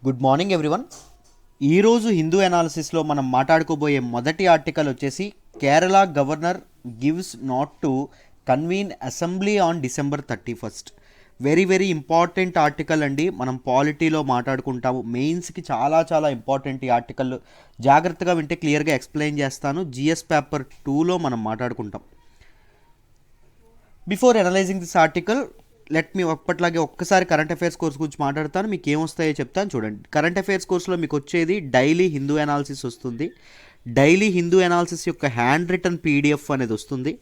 Good morning everyone. ఈరోజు హిందూ అనాలిసిస్లో మనం మాట్లాడుకోబోయే మొదటి ఆర్టికల్ వచ్చేసి Kerala governor gives not to convene assembly on December 31st. Very very important article అండి. మనం పాలిటీలో మాట్లాడుకుంటాము. మెయిన్స్కి చాలా చాలా ఇంపార్టెంట్ ఈ ఆర్టికల్. జాగ్రత్తగా వింటే క్లియర్గా ఎక్స్ప్లెయిన్ చేస్తాను. జిఎస్ పేపర్ 2లో మనం మాట్లాడుకుంటాం. Before analysing this article let me అప్పట్లాగే ఒక్కసారి కరెంట్ అఫైర్స్ కోర్స్ గురించి మాట్లాడతాను. మీకు ఏమొస్తాయో చెప్తాను చూడండి. కరెంట్ అఫైర్స్ కోర్సులో మీకు వచ్చేది డైలీ హిందూ అనాలిసిస్ వస్తుంది. డైలీ హిందూ అనాలిసిస్ యొక్క హ్యాండ్ రిటర్న్ పీడిఎఫ్ అనేది వస్తుంది.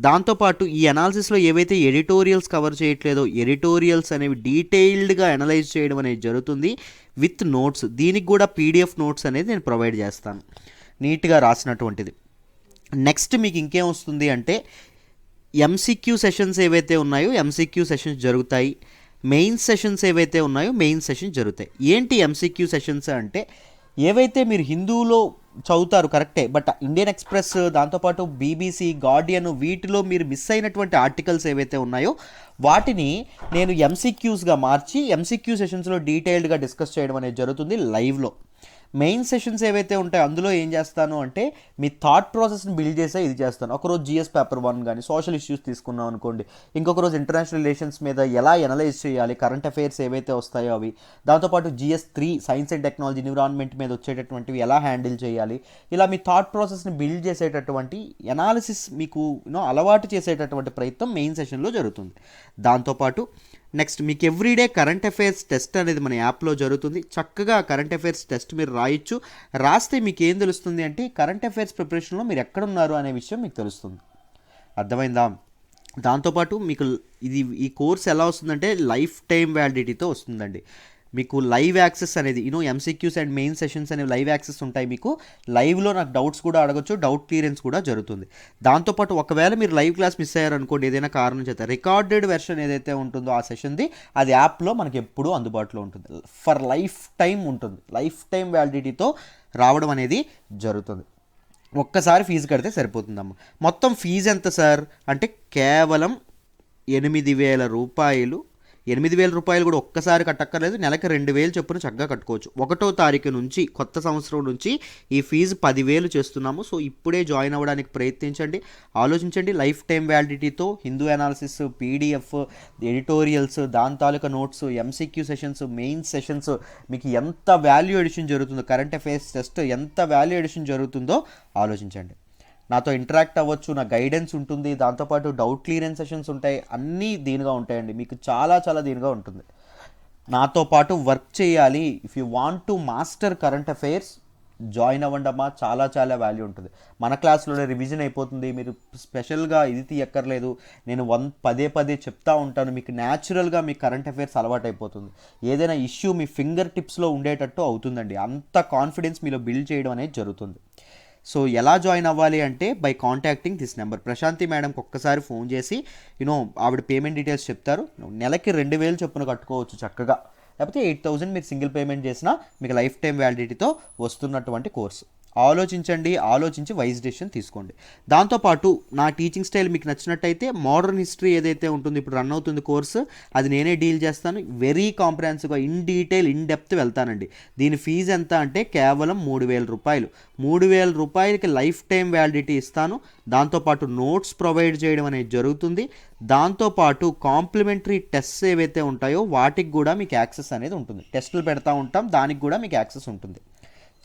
దాంతోపాటు ఈ అనాలిసిస్లో ఏవైతే ఎడిటోరియల్స్ కవర్ చేయట్లేదో ఎడిటోరియల్స్ అనేవి డీటెయిల్డ్గా అనలైజ్ చేయడం అనేది జరుగుతుంది విత్ నోట్స్. దీనికి కూడా పీడిఎఫ్ నోట్స్ అనేది నేను ప్రొవైడ్ చేస్తాను, నీట్గా రాసినటువంటిది. నెక్స్ట్ మీకు ఇంకేం వస్తుంది అంటే ఎంసీక్యూ సెషన్స్ ఏవైతే ఉన్నాయో ఎంసీక్యూ సెషన్స్ జరుగుతాయి. మెయిన్ సెషన్స్ ఏవైతే ఉన్నాయో మెయిన్ సెషన్స్ జరుగుతాయి. ఏంటి ఎంసీక్యూ సెషన్స్ అంటే ఏవైతే మీరు హిందూలో చదువుతారు కరెక్టే, బట్ ఇండియన్ ఎక్స్ప్రెస్ దాంతోపాటు బీబీసీ, గార్డియన్ వీటిలో మీరు మిస్ అయినటువంటి ఆర్టికల్స్ ఏవైతే ఉన్నాయో వాటిని నేను ఎంసీక్యూస్గా మార్చి ఎంసీక్యూ సెషన్స్లో డీటెయిల్డ్గా డిస్కస్ చేయడం అనేది జరుగుతుంది లైవ్లో. మెయిన్ సెషన్స్ ఏవైతే ఉంటాయో అందులో ఏం చేస్తాను అంటే మీ థాట్ ప్రాసెస్ని బిల్డ్ చేసే ఇది చేస్తాను. ఒకరోజు జిఎస్ పేపర్ 1 కానీ సోషల్ ఇష్యూస్ తీసుకున్నాం అనుకోండి, ఇంకొక రోజు ఇంటర్నేషనల్ రిలేషన్స్ మీద ఎలా ఎనలైజ్ చేయాలి, కరెంట్ అఫైర్స్ ఏవైతే వస్తాయో అవి, దాంతోపాటు GS 3 science and technology environment మీద వచ్చేటటువంటివి ఎలా హ్యాండిల్ చేయాలి, ఇలా మీ థాట్ ప్రాసెస్ని బిల్డ్ చేసేటటువంటి ఎనాలిసిస్ మీకు అలవాటు చేసేటటువంటి ప్రయత్నం మెయిన్ సెషన్లో జరుగుతుంది. దాంతోపాటు నెక్స్ట్ మీకు ఎవ్రీడే కరెంట్ అఫైర్స్ టెస్ట్ అనేది మన యాప్లో జరుగుతుంది. చక్కగా కరెంట్ అఫైర్స్ టెస్ట్ మీరు రాయొచ్చు. రాస్తే మీకు ఏం తెలుస్తుంది అంటే కరెంట్ అఫైర్స్ ప్రిపరేషన్లో మీరు ఎక్కడున్నారు అనే విషయం మీకు తెలుస్తుంది. అర్థమైందా? దాంతోపాటు మీకు ఈ కోర్స్ ఎలా వస్తుందంటే లైఫ్ టైం వ్యాలిడిటీతో వస్తుందండి. మీకు లైవ్ యాక్సెస్ అనేది ఎంసీక్యూస్ అండ్ మెయిన్ సెషన్స్ అనేవి లైవ్ యాక్సెస్ ఉంటాయి. మీకు లైవ్లో నాకు డౌట్స్ కూడా అడగచ్చు, డౌట్ క్లియరెన్స్ కూడా జరుగుతుంది. దాంతోపాటు ఒకవేళ మీరు లైవ్ క్లాస్ మిస్ అయ్యారనుకోండి, ఏదైనా కారణం చేత రికార్డెడ్ వెర్షన్ ఏదైతే ఉంటుందో ఆ సెషన్ది అది యాప్లో మనకి ఎప్పుడూ అందుబాటులో ఉంటుంది. ఫర్ లైఫ్ టైం ఉంటుంది. లైఫ్ టైం వ్యాలిడిటీతో రావడం అనేది జరుగుతుంది. ఒక్కసారి ఫీజు కడితే సరిపోతుందమ్మా. మొత్తం ఫీజు ఎంత సార్ అంటే కేవలం 8,000 రూపాయలు. 8,000 రూపాయలు కూడా ఒక్కసారి కట్టక్కర్లేదు, నెలకి 2,000 చొప్పున చక్కగా కట్టుకోవచ్చు. 1వ తారీఖు నుంచి కొత్త సంవత్సరం నుంచి ఈ ఫీజు 10,000 చేస్తున్నాము. సో ఇప్పుడే జాయిన్ అవ్వడానికి ప్రయత్నించండి, ఆలోచించండి. లైఫ్ టైం వ్యాలిడిటీతో హిందూ అనాలిసిస్, పీడిఎఫ్, ఎడిటోరియల్స్, దాని తాలూకా notes, MCQ sessions, main sessions మీకు ఎంత వాల్యూ ఎడిషన్ జరుగుతుందో, కరెంట్ అఫైర్స్ టెస్ట్ ఎంత వాల్యూ ఎడిషన్ జరుగుతుందో ఆలోచించండి. నాతో ఇంటరాక్ట్ అవ్వచ్చు, నా గైడెన్స్ ఉంటుంది, దాంతోపాటు డౌట్ క్లియరెన్స్ సెషన్స్ ఉంటాయి, అన్నీ దీనిగా ఉంటాయండి. మీకు చాలా చాలా దీనిగా ఉంటుంది. నాతో పాటు వర్క్ చేయాలి, if you want to master current affairs join అవ్వండి అమ్మా. చాలా చాలా వాల్యూ ఉంటుంది. మన క్లాస్లోనే రివిజన్ అయిపోతుంది. మీరు స్పెషల్గా ఇది తీయక్కర్లేదు. నేను పదే పదే చెప్తా ఉంటాను. మీకు న్యాచురల్గా మీ కరెంట్ అఫైర్స్ అలవాటు అయిపోతుంది. ఏదైనా ఇష్యూ మీ ఫింగర్ టిప్స్లో ఉండేటట్టు అవుతుందండి. అంత కాన్ఫిడెన్స్ మీలో బిల్డ్ చేయడం అనేది జరుగుతుంది. సో ఎలా జాయిన్ అవ్వాలి అంటే by contacting this number. Prashanti మేడంకి ఒక్కసారి ఫోన్ చేసి ఆవిడ పేమెంట్ డీటెయిల్స్ చెప్తారు. నెలకి 2,000 చొప్పున కట్టుకోవచ్చు చక్కగా. లేకపోతే 8,000 మీరు సింగిల్ పేమెంట్ చేసినా మీకు లైఫ్ టైం వ్యాలిడిటీతో వస్తున్నటువంటి కోర్సు. ఆలోచించండి, ఆలోచించి వైజ్ డెసిషన్ తీసుకోండి. దాంతోపాటు నా టీచింగ్ స్టైల్ మీకు నచ్చినట్టయితే మోడర్న్ హిస్టరీ ఏదైతే ఉంటుందో ఇప్పుడు రన్ అవుతుంది కోర్సు, అది నేనే డీల్ చేస్తాను. వెరీ కాంప్రహెన్సివ్గా ఇన్ డీటెయిల్ ఇన్ డెప్త్ వెళ్తానండి. దీని ఫీజు ఎంత అంటే కేవలం 3,000 రూపాయలు. 3,000 రూపాయలకి లైఫ్ టైం వ్యాలిడిటీ ఇస్తాను. దాంతోపాటు నోట్స్ ప్రొవైడ్ చేయడం అనేది జరుగుతుంది. దాంతోపాటు కాంప్లిమెంటరీ టెస్ట్స్ ఏవైతే ఉంటాయో వాటికి కూడా మీకు యాక్సెస్ అనేది ఉంటుంది. టెస్టులు పెడతా ఉంటాం, దానికి కూడా మీకు యాక్సెస్ ఉంటుంది.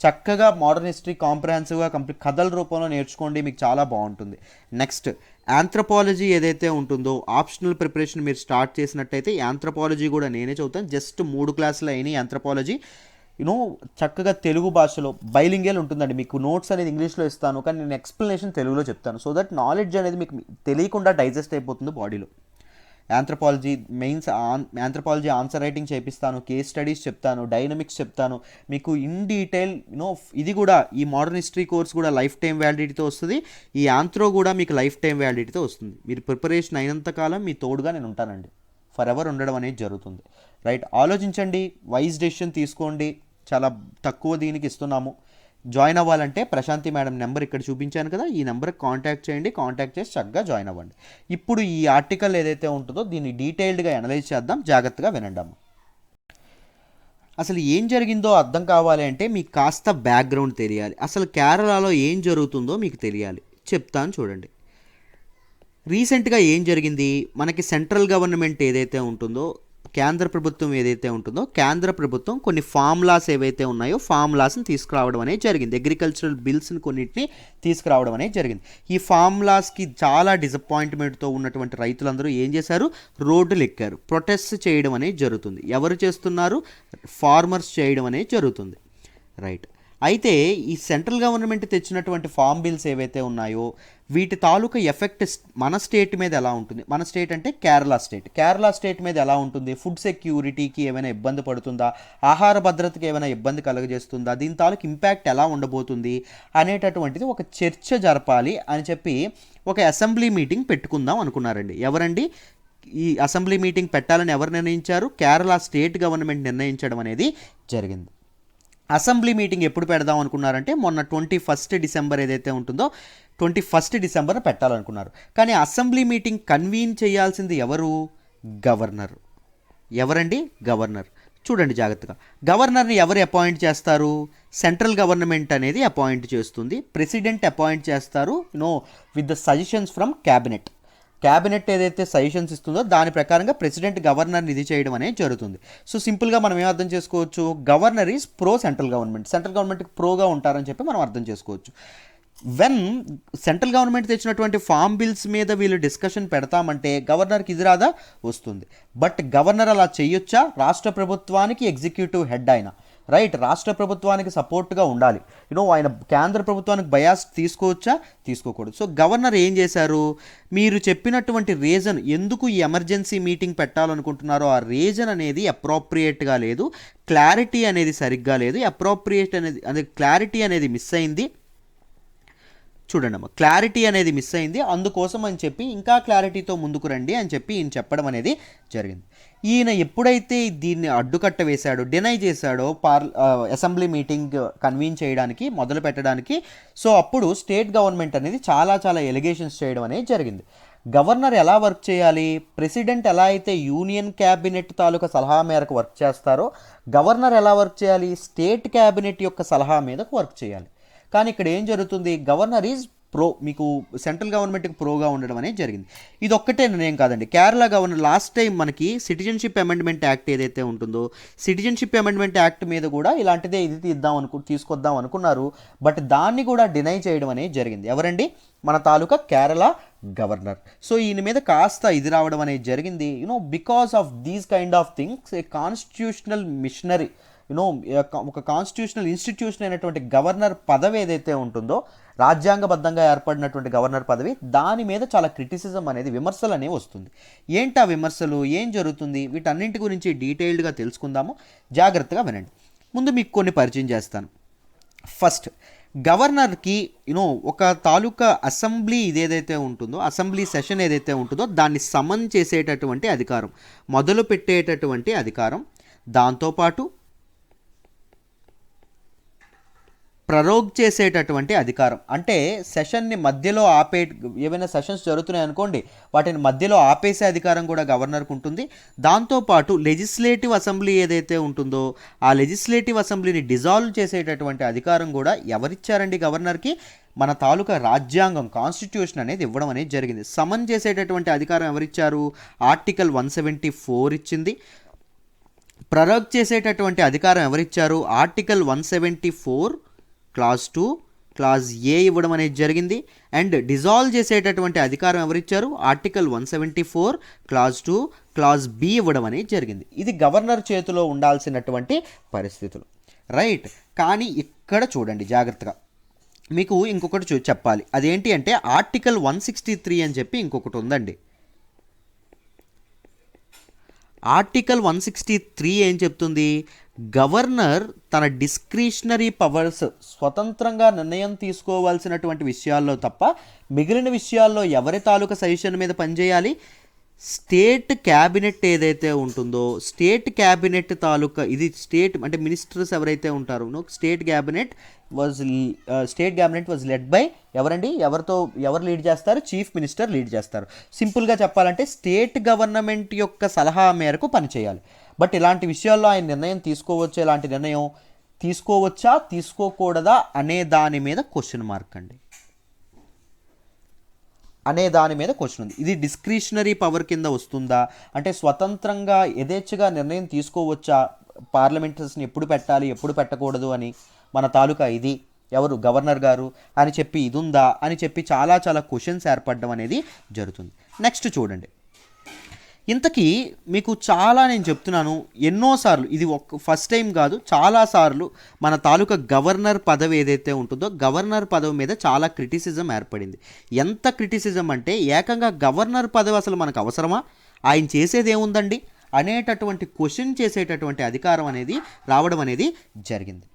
చక్కగా మోడర్న్ హిస్టరీ కాంప్రహెన్సివ్గా కంప్లీట్ కథల రూపంలో నేర్చుకోండి, మీకు చాలా బాగుంటుంది. నెక్స్ట్ యాంథ్రపాలజీ ఏదైతే ఉంటుందో ఆప్షనల్ ప్రిపరేషన్ మీరు స్టార్ట్ చేసినట్టయితే యాంథ్రపాలజీ కూడా నేనే చదువుతాను. జస్ట్ 3 క్లాసులు అయినాయి యాంథ్రపాలజీ. చక్కగా తెలుగు భాషలో బైలింగల్ ఉంటుందండి. మీకు నోట్స్ అనేది ఇంగ్లీష్లో ఇస్తాను, కానీ నేను ఎక్స్ప్లెనేషన్ తెలుగులో చెప్తాను. సో దట్ నాలెడ్జ్ అనేది మీకు తెలియకుండా డైజెస్ట్ అయిపోతుంది బాడీలో. Anthropology mains anthropology answer writing చేపిస్తాను, కేస్ స్టడీస్ చెప్తాను, డైనమిక్స్ చెప్తాను మీకు ఇన్ డీటెయిల్. ఇది కూడా ఈ మోడర్న్ హిస్టరీ కోర్స్ కూడా లైఫ్ టైం వ్యాలిడిటీతో వస్తుంది. ఈ యాంథ్రో కూడా మీకు లైఫ్ టైం వ్యాలిడిటీతో వస్తుంది. మీరు ప్రిపరేషన్ అయినంతకాలం మీ తోడుగా నేను ఉంటానండి. ఫర్ ఎవర్ ఉండడం అనేది జరుగుతుంది. రైట్, ఆలోచించండి, వైజ్ డెసిషన్ తీసుకోండి. చాలా తక్కువ దీనికి ఇస్తున్నాము. జాయిన్ అవ్వాలంటే ప్రశాంతి మేడం నెంబర్ ఇక్కడ చూపించాను కదా, ఈ నెంబర్కి కాంటాక్ట్ చేయండి. కాంటాక్ట్ చేసి చక్కగా జాయిన్ అవ్వండి. ఇప్పుడు ఈ ఆర్టికల్ ఏదైతే ఉంటుందో దీన్ని డీటెయిల్డ్గా అనలైజ్ చేద్దాం, జాగ్రత్తగా వినండి అమ్మ. అసలు ఏం జరిగిందో అర్థం కావాలి అంటే మీకు కాస్త బ్యాక్గ్రౌండ్ తెలియాలి. అసలు కేరళలో ఏం జరుగుతుందో మీకు తెలియాలి. చెప్తాను చూడండి. రీసెంట్గా ఏం జరిగింది, మనకి సెంట్రల్ గవర్నమెంట్ ఏదైతే ఉంటుందో, కేంద్ర ప్రభుత్వం ఏదైతే ఉంటుందో, కేంద్ర ప్రభుత్వం కొన్ని ఫామ్ లాస్ ఏవైతే ఉన్నాయో ఫామ్ లాస్ని తీసుకురావడం అనేది జరిగింది. అగ్రికల్చరల్ బిల్స్ని కొన్నిటిని తీసుకురావడం అనేది జరిగింది. ఈ ఫామ్ లాస్కి చాలా డిసప్పాయింట్మెంట్తో ఉన్నటువంటి రైతులందరూ ఏం చేశారు, రోడ్డులు ఎక్కారు. ప్రొటెస్ట్ చేయడం అనేది జరుగుతుంది. ఎవరు చేస్తున్నారు, ఫార్మర్స్ చేయడం అనేది జరుగుతుంది. రైట్. అయితే ఈ సెంట్రల్ గవర్నమెంట్ తెచ్చినటువంటి ఫామ్ బిల్స్ ఏవైతే ఉన్నాయో వీటి తాలూకా ఎఫెక్ట్ మన స్టేట్ మీద ఎలా ఉంటుంది, మన స్టేట్ అంటే కేరళ స్టేట్ మీద ఎలా ఉంటుంది, ఫుడ్ సెక్యూరిటీకి ఏమైనా ఇబ్బంది పడుతుందా, ఆహార భద్రతకి ఏమైనా ఇబ్బంది కలుగజేస్తుందా, దీని తాలూకు ఇంపాక్ట్ ఎలా ఉండబోతుంది అనేటటువంటిది ఒక చర్చ జరపాలి అని చెప్పి ఒక అసెంబ్లీ మీటింగ్ పెట్టుకుందాం అనుకున్నారండి. ఎవరండి ఈ అసెంబ్లీ మీటింగ్ పెట్టాలని ఎవరు నిర్ణయించారు, కేరళ స్టేట్ గవర్నమెంట్ నిర్ణయించడం అనేది జరిగింది. అసెంబ్లీ మీటింగ్ ఎప్పుడు పెడదాం అనుకున్నారంటే మొన్న 21 డిసెంబర్ ఏదైతే ఉంటుందో 21 డిసెంబర్ పెట్టాలనుకున్నారు. కానీ అసెంబ్లీ మీటింగ్ కన్వీన్ చేయాల్సింది ఎవరు, గవర్నర్. ఎవరండి, గవర్నర్. చూడండి జాగ్రత్తగా, గవర్నర్ని ఎవరు అపాయింట్ చేస్తారు, సెంట్రల్ గవర్నమెంట్ అనేది అపాయింట్ చేస్తుంది. ప్రెసిడెంట్ అపాయింట్ చేస్తారు with the suggestions from cabinet ఏదైతే సజెషన్స్ ఇస్తుందో దాని ప్రకారంగా ప్రెసిడెంట్ గవర్నర్ని ఇది చేయడం అనేది జరుగుతుంది. సో సింపుల్గా మనం ఏం అర్థం చేసుకోవచ్చు, గవర్నర్ ఈజ్ ప్రో సెంట్రల్ గవర్నమెంట్కి ప్రోగా ఉంటారని చెప్పి మనం అర్థం చేసుకోవచ్చు. వెన్ సెంట్రల్ గవర్నమెంట్ తెచ్చినటువంటి ఫామ్ బిల్స్ మీద వీళ్ళు డిస్కషన్ పెడతామంటే గవర్నర్కి ఇది రాదా, వస్తుంది. బట్ గవర్నర్ అలా చేయొచ్చా, రాష్ట్ర ప్రభుత్వానికి ఎగ్జిక్యూటివ్ హెడ్ అయినా, రైట్, రాష్ట్ర ప్రభుత్వానికి సపోర్ట్గా ఉండాలి. ఆయన కేంద్ర ప్రభుత్వానికి బయాస్ తీసుకోవచ్చా, తీసుకోకూడదు. సో గవర్నర్ ఏం చేశారు, మీరు చెప్పినటువంటి రీజన్ ఎందుకు ఈ ఎమర్జెన్సీ మీటింగ్ పెట్టాలనుకుంటున్నారో ఆ రీజన్ అనేది అప్రోప్రియేట్గా లేదు, క్లారిటీ అనేది సరిగ్గా లేదు, క్లారిటీ అనేది మిస్ అయింది. చూడండి అమ్మ, క్లారిటీ అనేది మిస్ అయింది, అందుకోసం అని చెప్పి ఇంకా క్లారిటీతో ముందుకు రండి అని చెప్పి ఈయన చెప్పడం అనేది జరిగింది. ఈయన ఎప్పుడైతే దీన్ని అడ్డుకట్ట వేశాడో, డినై చేశాడో అసెంబ్లీ మీటింగ్ కన్వీన్ చేయడానికి, మొదలు పెట్టడానికి, సో అప్పుడు స్టేట్ గవర్నమెంట్ అనేది చాలా ఎలిగేషన్స్ చేయడం అనేది జరిగింది. గవర్నర్ ఎలా వర్క్ చేయాలి, ప్రెసిడెంట్ ఎలా అయితే యూనియన్ క్యాబినెట్ తాలూకా సలహా మేరకు వర్క్ చేస్తారో గవర్నర్ ఎలా వర్క్ చేయాలి, స్టేట్ క్యాబినెట్ యొక్క సలహా మీదకు వర్క్ చేయాలి. కానీ ఇక్కడ ఏం జరుగుతుంది, గవర్నర్ ఈజ్ మీకు సెంట్రల్ గవర్నమెంట్కి ప్రోగా ఉండడం అనేది జరిగింది. ఇది ఒక్కటే నిర్ణయం కాదండి. కేరళ గవర్నర్ లాస్ట్ టైం మనకి సిటిజన్షిప్ అమెండ్మెంట్ యాక్ట్ ఏదైతే ఉంటుందో సిటిజన్షిప్ అమెండ్మెంట్ యాక్ట్ మీద కూడా ఇలాంటిదే ఇది తీసుకొద్దాం అనుకున్నారు. బట్ దాన్ని కూడా డినై చేయడం అనేది జరిగింది. ఎవరండి, మన తాలూకా కేరళ గవర్నర్. సో ఈయన మీద కాస్త ఇది రావడం అనేది జరిగింది. Because of these kind of things a constitutional machinery ఒక కాన్స్టిట్యూషనల్ ఇన్స్టిట్యూషన్ అయినటువంటి గవర్నర్ పదవి ఏదైతే ఉంటుందో, రాజ్యాంగబద్ధంగా ఏర్పడినటువంటి గవర్నర్ పదవి, దాని మీద చాలా క్రిటిసిజం అనేది, విమర్శలు అనేవి వస్తుంది. ఏంటి ఆ విమర్శలు, ఏం జరుగుతుంది, వీటన్నింటి గురించి డీటెయిల్డ్గా తెలుసుకుందాము. జాగ్రత్తగా వినండి. ముందు మీకు కొన్ని పరిచయం చేస్తాను. ఫస్ట్, గవర్నర్కి ఒక తాలూకా అసెంబ్లీ ఇదేదైతే ఉంటుందో, అసెంబ్లీ సెషన్ ఏదైతే ఉంటుందో దాన్ని సమన్ చేసేటటువంటి అధికారం, మొదలు పెట్టేటటువంటి అధికారం, దాంతోపాటు ప్రరోగ్ చేసేటటువంటి అధికారం. అంటే సెషన్ని మధ్యలో ఏవైనా సెషన్స్ జరుగుతున్నాయి అనుకోండి, వాటిని మధ్యలో ఆపేసే అధికారం కూడా గవర్నర్కి ఉంటుంది. దాంతోపాటు లెజిస్లేటివ్ అసెంబ్లీ ఏదైతే ఉంటుందో ఆ లెజిస్లేటివ్ అసెంబ్లీని డిజాల్వ్ చేసేటటువంటి అధికారం కూడా ఎవరిచ్చారండి గవర్నర్కి, మన తాలూకా రాజ్యాంగం, కాన్స్టిట్యూషన్ అనేది ఇవ్వడం అనేది జరిగింది. సమన్ చేసేటటువంటి అధికారం ఎవరిచ్చారు, ఆర్టికల్ 174 ఇచ్చింది. ప్రరోగ్ చేసేటటువంటి అధికారం ఎవరిచ్చారు, ఆర్టికల్ 174 క్లాజ్ 2 క్లాజ్ ఏ ఇవ్వడం అనేది జరిగింది. అండ్ డిజాల్వ్ చేసేటటువంటి అధికారం ఎవరిచ్చారు, ఆర్టికల్ 174 క్లాజ్ 2 క్లాజ్ బి ఇవ్వడం అనేది జరిగింది. ఇది గవర్నర్ చేతిలో ఉండాల్సినటువంటి పరిస్థితులు, రైట్. కానీ ఇక్కడ చూడండి జాగ్రత్తగా, మీకు ఇంకొకటి చెప్పాలి. అదేంటి అంటే ఆర్టికల్ 163 అని చెప్పి ఇంకొకటి ఉందండి. ఆర్టికల్ 163 ఏం చెప్తుంది, గవర్నర్ తన డిస్క్రిషనరీ పవర్స్, స్వతంత్రంగా నిర్ణయం తీసుకోవాల్సినటువంటి విషయాల్లో తప్ప మిగిలిన విషయాల్లో ఎవరి తాలూకా సజెషన్ మీద పనిచేయాలి, స్టేట్ క్యాబినెట్ ఏదైతే ఉంటుందో స్టేట్ క్యాబినెట్ తాలూకా, ఇది స్టేట్ అంటే మినిస్టర్స్ ఎవరైతే ఉంటారో state cabinet was led by ఎవరండి, ఎవరు లీడ్ చేస్తారు, చీఫ్ మినిస్టర్ లీడ్ చేస్తారు. సింపుల్గా చెప్పాలంటే స్టేట్ గవర్నమెంట్ యొక్క సలహా మేరకు పనిచేయాలి. బట్ ఇలాంటి విషయాల్లో ఆయన నిర్ణయం తీసుకోవచ్చు, ఇలాంటి నిర్ణయం తీసుకోవచ్చా తీసుకోకూడదా అనే దాని మీద క్వశ్చన్ మార్క్ అండి, అనే దాని మీద క్వశ్చన్ ఉంది. ఇది డిస్క్రిషనరీ పవర్ కింద వస్తుందా, అంటే స్వతంత్రంగా యథేచ్ఛగా నిర్ణయం తీసుకోవచ్చా పార్లమెంటరీస్ని ఎప్పుడు పెట్టాలి ఎప్పుడు పెట్టకూడదు అని మన తాలూకా ఇది ఎవరు గవర్నర్ గారు అని చెప్పి ఇది ఉందా అని చెప్పి చాలా చాలా క్వశ్చన్స్ ఏర్పడడం అనేది జరుగుతుంది. నెక్స్ట్ చూడండి, ఇంతకీ మీకు చాలా నేను చెప్తున్నాను ఎన్నోసార్లు, ఇది ఫస్ట్ టైం కాదు, చాలాసార్లు మన తాలూకా గవర్నర్ పదవి ఏదైతే ఉంటుందో గవర్నర్ పదవి మీద చాలా క్రిటిసిజం ఏర్పడింది. ఎంత క్రిటిసిజం అంటే ఏకంగా గవర్నర్ పదవి అసలు మనకు అవసరమా, ఆయన చేసేది ఏముందండి అనేటటువంటి క్వశ్చన్ చేసేటటువంటి అధికారం అనేది రావడం అనేది జరిగింది.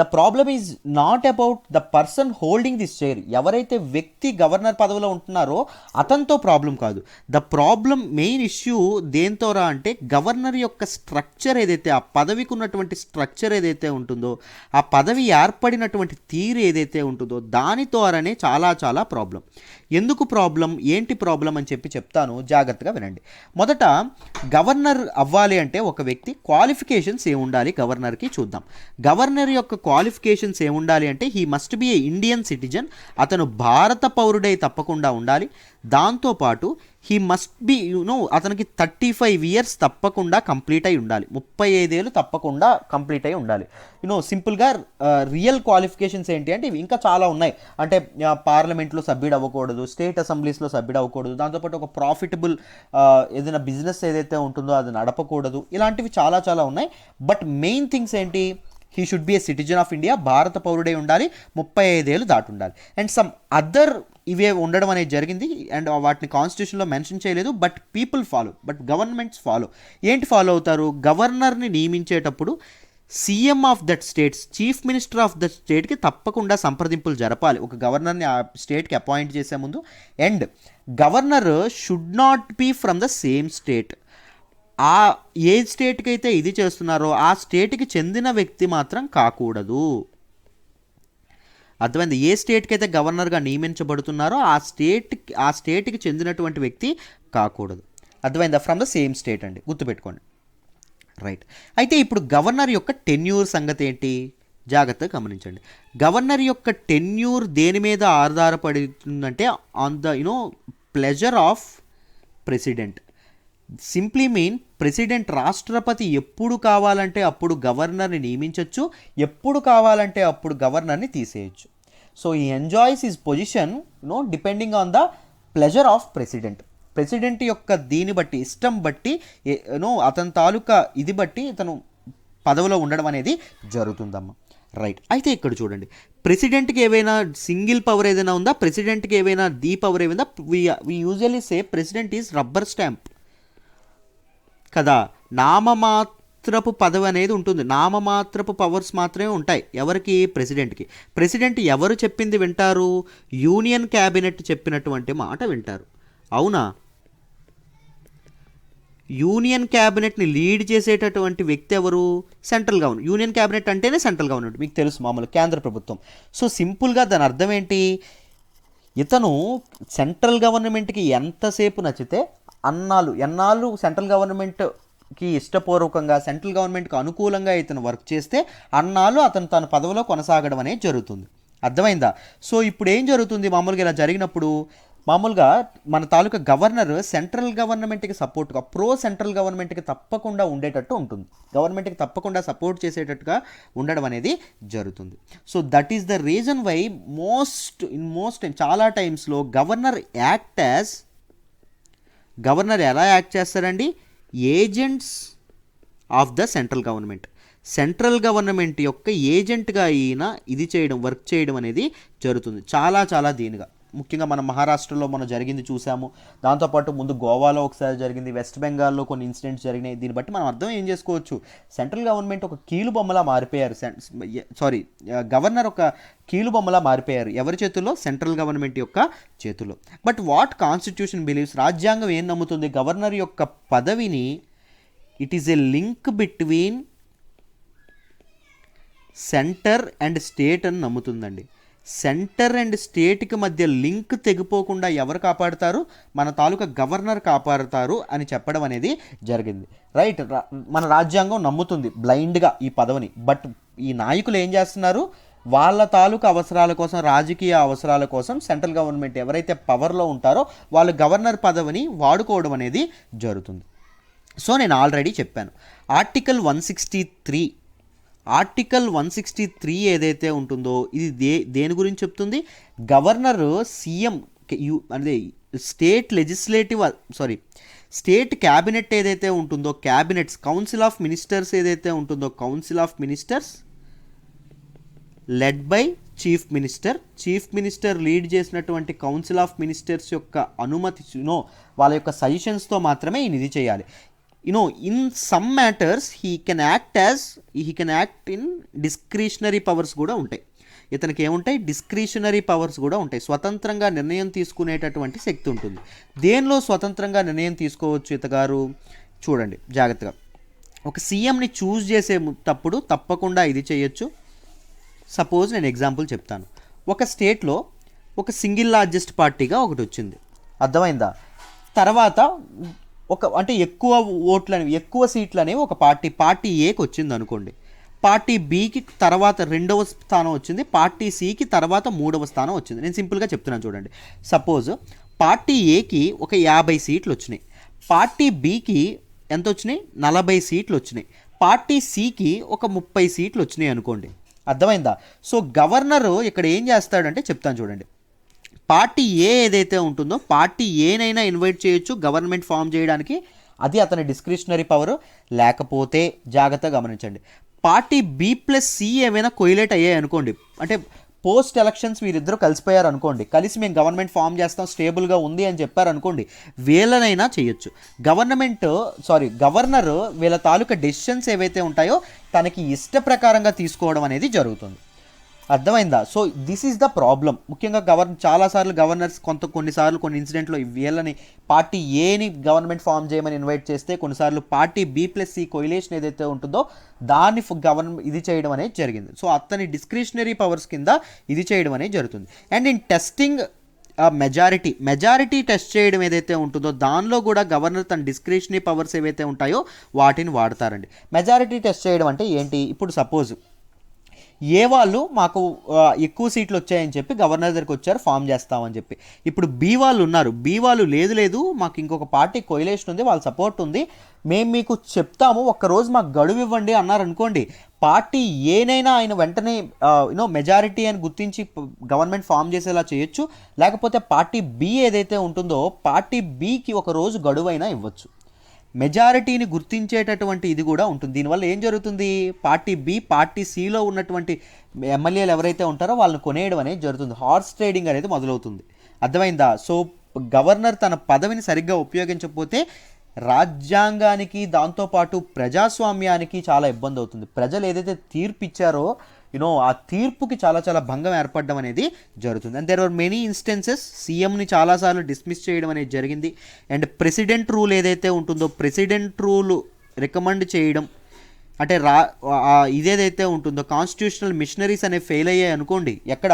The problem is not about the person holding this chair, ఎవరైతే వ్యక్తి గవర్నర్ పదవిలో ఉంటున్నారో అతనితో ప్రాబ్లం కాదు. ద ప్రాబ్లం మెయిన్ ఇష్యూ దేంతోరా అంటే గవర్నర్ యొక్క స్ట్రక్చర్ ఏదైతే, ఆ పదవికి ఉన్నటువంటి స్ట్రక్చర్ ఏదైతే ఉంటుందో, ఆ పదవి ఏర్పడినటువంటి తీరు ఏదైతే ఉంటుందో దాని ద్వారానే చాలా చాలా ప్రాబ్లం. ఎందుకు ప్రాబ్లం, ఏంటి ప్రాబ్లం అని చెప్పి చెప్తాను, జాగ్రత్తగా వినండి. మొదట గవర్నర్ అవ్వాలి అంటే ఒక వ్యక్తి క్వాలిఫికేషన్స్ ఏముండాలి గవర్నర్కి చూద్దాం. గవర్నర్ యొక్క క్వాలిఫికేషన్స్ ఏముండాలి అంటే he must be A Indian citizen, అతను భారత పౌరుడై తప్పకుండా ఉండాలి. దాంతోపాటు హీ మస్ట్ బి అతనికి 35 ఇయర్స్ తప్పకుండా కంప్లీట్ అయి ఉండాలి, 35 ఏళ్ళు తప్పకుండా కంప్లీట్ అయి ఉండాలి. సింపుల్గా రియల్ క్వాలిఫికేషన్స్ ఏంటి అంటే ఇవి ఇంకా చాలా ఉన్నాయి. అంటే పార్లమెంట్లో సభ్యుడు అవ్వకూడదు, స్టేట్ అసెంబ్లీస్లో సభ్యుడు అవ్వకూడదు, దాంతోపాటు ఒక ప్రాఫిటబుల్ ఏదైనా బిజినెస్ ఏదైతే ఉంటుందో అది నడపకూడదు, ఇలాంటివి చాలా చాలా ఉన్నాయి. బట్ మెయిన్ థింగ్స్ ఏంటి, he should be A citizen of India, భారత పౌరుడే ఉండాలి, 35 ఏళ్ళు దాటి ఉండాలి, అండ్ సమ్ అదర్ ఇవే ఉండడం అనేది జరిగింది. అండ్ వాటిని కాన్స్టిట్యూషన్లో మెన్షన్ చేయలేదు, but people follow, but governments follow. ఏంటి ఫాలో అవుతారు, గవర్నర్ని నియమించేటప్పుడు CM of that states, chief minister of that స్టేట్కి తప్పకుండా సంప్రదింపులు జరపాలి ఒక గవర్నర్ని ఆ స్టేట్కి అపాయింట్ చేసే ముందు. And governor should not be from the same state, ఆ ఏ స్టేట్కి అయితే ఇది చేస్తున్నారో ఆ స్టేట్కి చెందిన వ్యక్తి మాత్రం కాకూడదు. అర్థమైంది, ఏ స్టేట్కి అయితే గవర్నర్గా నియమించబడుతున్నారో ఆ స్టేట్కి చెందినటువంటి వ్యక్తి కాకూడదు. అర్థమైందా, ఫ్రమ్ ద సేమ్ స్టేట్ అండి, గుర్తుపెట్టుకోండి. రైట్, అయితే ఇప్పుడు గవర్నర్ యొక్క టెన్యూర్ సంగతి ఏంటి, జాగ్రత్తగా గమనించండి. గవర్నర్ యొక్క టెన్యూర్ దేని మీద ఆధారపడుతుందంటే on the pleasure of president. Simply mean president, రాష్ట్రపతి ఎప్పుడు కావాలంటే అప్పుడు గవర్నర్ని నియమించవచ్చు, ఎప్పుడు కావాలంటే అప్పుడు గవర్నర్ని తీసేయచ్చు. సో ఈ enjoys his position depending on the pleasure of president. President యొక్క దీన్ని బట్టి, ఇష్టం బట్టి, అతని తాలూకా ఇది బట్టి ఇతను పదవిలో ఉండడం అనేది జరుగుతుందమ్మా. రైట్, అయితే ఇక్కడ చూడండి, ప్రెసిడెంట్కి ఏవైనా సింగిల్ పవర్ ఏదైనా ఉందా, ప్రెసిడెంట్కి ఏవైనా ది పవర్ ఏమైందా, we usually say president is rubber stamp కదా, నామమాత్రపు పదవి అనేది ఉంటుంది, నామమాత్రపు పవర్స్ మాత్రమే ఉంటాయి ఎవరికి, ప్రెసిడెంట్కి. ప్రెసిడెంట్ ఎవరు చెప్పింది వింటారు, యూనియన్ క్యాబినెట్ చెప్పినటువంటి మాట వింటారు, అవునా. యూనియన్ క్యాబినెట్ని లీడ్ చేసేటటువంటి వ్యక్తి ఎవరు, సెంట్రల్ గవర్నమెంట్. యూనియన్ క్యాబినెట్ అంటేనే సెంట్రల్ గవర్నమెంట్, మీకు తెలుసు, మామూలు కేంద్ర ప్రభుత్వం. సో సింపుల్గా దాని అర్థం ఏంటి, ఇతను సెంట్రల్ గవర్నమెంట్కి ఎంతసేపు నచ్చితే ఎన్నాళ్ళు సెంట్రల్ గవర్నమెంట్కి ఇష్టపూర్వకంగా, సెంట్రల్ గవర్నమెంట్కి అనుకూలంగా ఇతను వర్క్ చేస్తే అన్నాళ్ళు అతను తన పదవిలో కొనసాగడం అనేది జరుగుతుంది. అర్థమైందా. సో ఇప్పుడు ఏం జరుగుతుంది, మామూలుగా ఇలా జరిగినప్పుడు మామూలుగా మన తాలూకా గవర్నర్ సెంట్రల్ గవర్నమెంట్కి సపోర్ట్గా, ప్రో సెంట్రల్ గవర్నమెంట్కి తప్పకుండా ఉండేటట్టు ఉంటుంది, గవర్నమెంట్కి తప్పకుండా సపోర్ట్ చేసేటట్టుగా ఉండడం అనేది జరుగుతుంది. So that is the reason why most చాలా టైమ్స్లో గవర్నర్ ఎలా యాక్ట్ చేస్తారండి, agents of the central government, central government యొక్క ఏజెంట్గా ఈయన ఇది చేయడం, వర్క్ చేయడం అనేది జరుగుతుంది. చాలా చాలా దీనిగా, ముఖ్యంగా మన మహారాష్ట్రలో మనం జరిగింది చూసాము, దాంతోపాటు ముందు గోవాలో ఒకసారి జరిగింది, వెస్ట్ బెంగాల్లో కొన్ని ఇన్సిడెంట్స్ జరిగినాయి. దీన్ని బట్టి మనం అర్థం ఏం చేసుకోవచ్చు, సెంట్రల్ గవర్నమెంట్ ఒక కీలుబొమ్మలా మారిపోయారు, గవర్నర్ ఒక కీలుబొమ్మలా మారిపోయారు, ఎవరి చేతుల్లో, సెంట్రల్ గవర్నమెంట్ యొక్క చేతుల్లో. బట్ వాట్ కాన్స్టిట్యూషన్ బిలీవ్స్, రాజ్యాంగం ఏం నమ్ముతుంది, గవర్నర్ యొక్క పదవిని it is a link between centre and state అని నమ్ముతుందండి. సెంటర్ అండ్ స్టేట్కి మధ్య లింక్ తెగిపోకుండా ఎవరు కాపాడుతారు? మన తాలూకా గవర్నర్ కాపాడుతారు అని చెప్పడం అనేది జరిగింది. రైట్, మన రాజ్యాంగం నమ్ముతుంది బ్లైండ్గా ఈ పదవిని. బట్ ఈ నాయకులు ఏం చేస్తున్నారు? వాళ్ళ తాలూకా అవసరాల కోసం, రాజకీయ అవసరాల కోసం సెంట్రల్ గవర్నమెంట్ ఎవరైతే పవర్లో ఉంటారో వాళ్ళు గవర్నర్ పదవిని వాడుకోవడం అనేది జరుగుతుంది. సో నేను ఆల్రెడీ చెప్పాను, ఆర్టికల్ 163 ఏదైతే ఉంటుందో ఇది దేని గురించి చెప్తుంది? గవర్నర్ సీఎం అంటే స్టేట్ క్యాబినెట్ ఏదైతే ఉంటుందో, క్యాబినెట్స్ కౌన్సిల్ ఆఫ్ మినిస్టర్స్ ఏదైతే ఉంటుందో, council of ministers led by chief minister lead చేసినటువంటి కౌన్సిల్ ఆఫ్ మినిస్టర్స్ యొక్క అనుమతి వాళ్ళ యొక్క సజెషన్స్తో మాత్రమే ఈ నిధి చేయాలి. In some matters he can act in discretionary powers కూడా ఉంటాయి. ఇతనికి ఏముంటాయి? డిస్క్రిషనరీ పవర్స్ కూడా ఉంటాయి. స్వతంత్రంగా నిర్ణయం తీసుకునేటటువంటి శక్తి ఉంటుంది. దేనిలో స్వతంత్రంగా నిర్ణయం తీసుకోవచ్చు ఇతగారు? చూడండి జాగ్రత్తగా. ఒక సీఎంని చూస్ చేసేటప్పుడు తప్పకుండా ఇది చేయొచ్చు. సపోజ్ నేను ఎగ్జాంపుల్ చెప్తాను. ఒక స్టేట్లో ఒక సింగిల్ లార్జెస్ట్ పార్టీగా ఒకటి వచ్చింది, అర్థమైందా? తర్వాత అంటే ఎక్కువ సీట్లు అనేవి ఒక పార్టీ ఏకి వచ్చింది అనుకోండి. పార్టీ బికి తర్వాత 2వ స్థానం వచ్చింది, పార్టీ సికి తర్వాత 3వ స్థానం వచ్చింది. నేను సింపుల్గా చెప్తున్నాను చూడండి. సపోజ్ పార్టీ ఏకి ఒక 50 సీట్లు వచ్చినాయి, పార్టీ బికి ఎంత వచ్చినాయి? 40 సీట్లు వచ్చినాయి, పార్టీ సికి ఒక 30 సీట్లు వచ్చినాయి అనుకోండి, అర్థమైందా? సో గవర్నరు ఇక్కడ ఏం చేస్తాడంటే చెప్తాను చూడండి. పార్టీ ఏదైతే ఉంటుందో పార్టీ ఏనైనా ఇన్వైట్ చేయొచ్చు గవర్నమెంట్ ఫామ్ చేయడానికి, అది అతని డిస్క్రిషనరీ పవర్. లేకపోతే జాగ్రత్తగా గమనించండి, పార్టీ B+C ఏమైనా కొయిలేట్ అయ్యాయి అనుకోండి, అంటే పోస్ట్ ఎలక్షన్స్ వీరిద్దరూ కలిసిపోయారు అనుకోండి, కలిసి మేము గవర్నమెంట్ ఫామ్ చేస్తాం స్టేబుల్గా ఉంది అని చెప్పారు అనుకోండి, వీళ్ళనైనా చేయొచ్చు. గవర్నర్ వీళ్ళ తాలూకా డెసిషన్స్ ఏవైతే ఉంటాయో తనకి ఇష్ట ప్రకారంగా తీసుకోవడం అనేది జరుగుతుంది, అర్థమైందా? So this is the problem. ముఖ్యంగా చాలాసార్లు గవర్నర్స్ కొన్నిసార్లు కొన్ని ఇన్సిడెంట్లో వీళ్ళని పార్టీ ఏని గవర్నమెంట్ ఫామ్ చేయమని ఇన్వైట్ చేస్తే, కొన్నిసార్లు పార్టీ B+C కొయిలేషన్ ఏదైతే ఉంటుందో దాన్ని గవర్నమెంట్ ఇది చేయడం అనేది జరిగింది. సో అతని డిస్క్రిషనరీ పవర్స్ కింద ఇది చేయడం అనేది జరుగుతుంది. And in testing majority test చేయడం ఏదైతే ఉంటుందో దానిలో కూడా గవర్నర్ తన డిస్క్రిషనరీ పవర్స్ ఏవైతే ఉంటాయో వాటిని వాడతారండి. మెజారిటీ టెస్ట్ చేయడం అంటే ఏంటి? ఇప్పుడు సపోజ్ వాళ్ళు మాకు ఎక్కువ సీట్లు వచ్చాయని చెప్పి గవర్నర్ దగ్గరికి వచ్చారు ఫామ్ చేస్తామని చెప్పి. ఇప్పుడు వాళ్ళు ఉన్నారు, వాళ్ళు లేదు మాకు ఇంకొక పార్టీ కొయిలేషన్ ఉంది, వాళ్ళ సపోర్ట్ ఉంది, మేము మీకు చెప్తాము, ఒక్కరోజు మాకు గడువు ఇవ్వండి అన్నారు అనుకోండి. పార్టీ ఏనైనా ఆయన వెంటనే మెజారిటీ అని గుర్తించి గవర్నమెంట్ ఫామ్ చేసేలా చేయొచ్చు. లేకపోతే పార్టీ B ఏదైతే ఉంటుందో పార్టీ Bకి ఒక రోజు గడువైనా ఇవ్వచ్చు. మెజారిటీని గుర్తించేటటువంటి ఇది కూడా ఉంటుంది. దీనివల్ల ఏం జరుగుతుంది? పార్టీ B పార్టీ Cలో ఉన్నటువంటి ఎమ్మెల్యేలు ఎవరైతే ఉంటారో వాళ్ళని కొనేయడం అనేది జరుగుతుంది. హార్స్ ట్రేడింగ్ అనేది మొదలవుతుంది, అర్థమైందా? సో గవర్నర్ తన పదవిని సరిగ్గా ఉపయోగించకపోతే రాజ్యాంగానికి దాంతోపాటు ప్రజాస్వామ్యానికి చాలా ఇబ్బంది అవుతుంది. ప్రజలు ఏదైతే తీర్పు ఇచ్చారో ఆ తీర్పుకి చాలా భంగం ఏర్పడడం అనేది జరుగుతుంది. And there are many instances సీఎంని చాలాసార్లు డిస్మిస్ చేయడం అనేది జరిగింది. అండ్ ప్రెసిడెంట్ రూల్ ఏదైతే ఉంటుందో ప్రెసిడెంట్ రూల్ రికమెండ్ చేయడం అంటే ఇదేదైతే ఉంటుందో కాన్స్టిట్యూషనల్ మిషనరీస్ అనేవి ఫెయిల్ అయ్యాయి అనుకోండి ఎక్కడ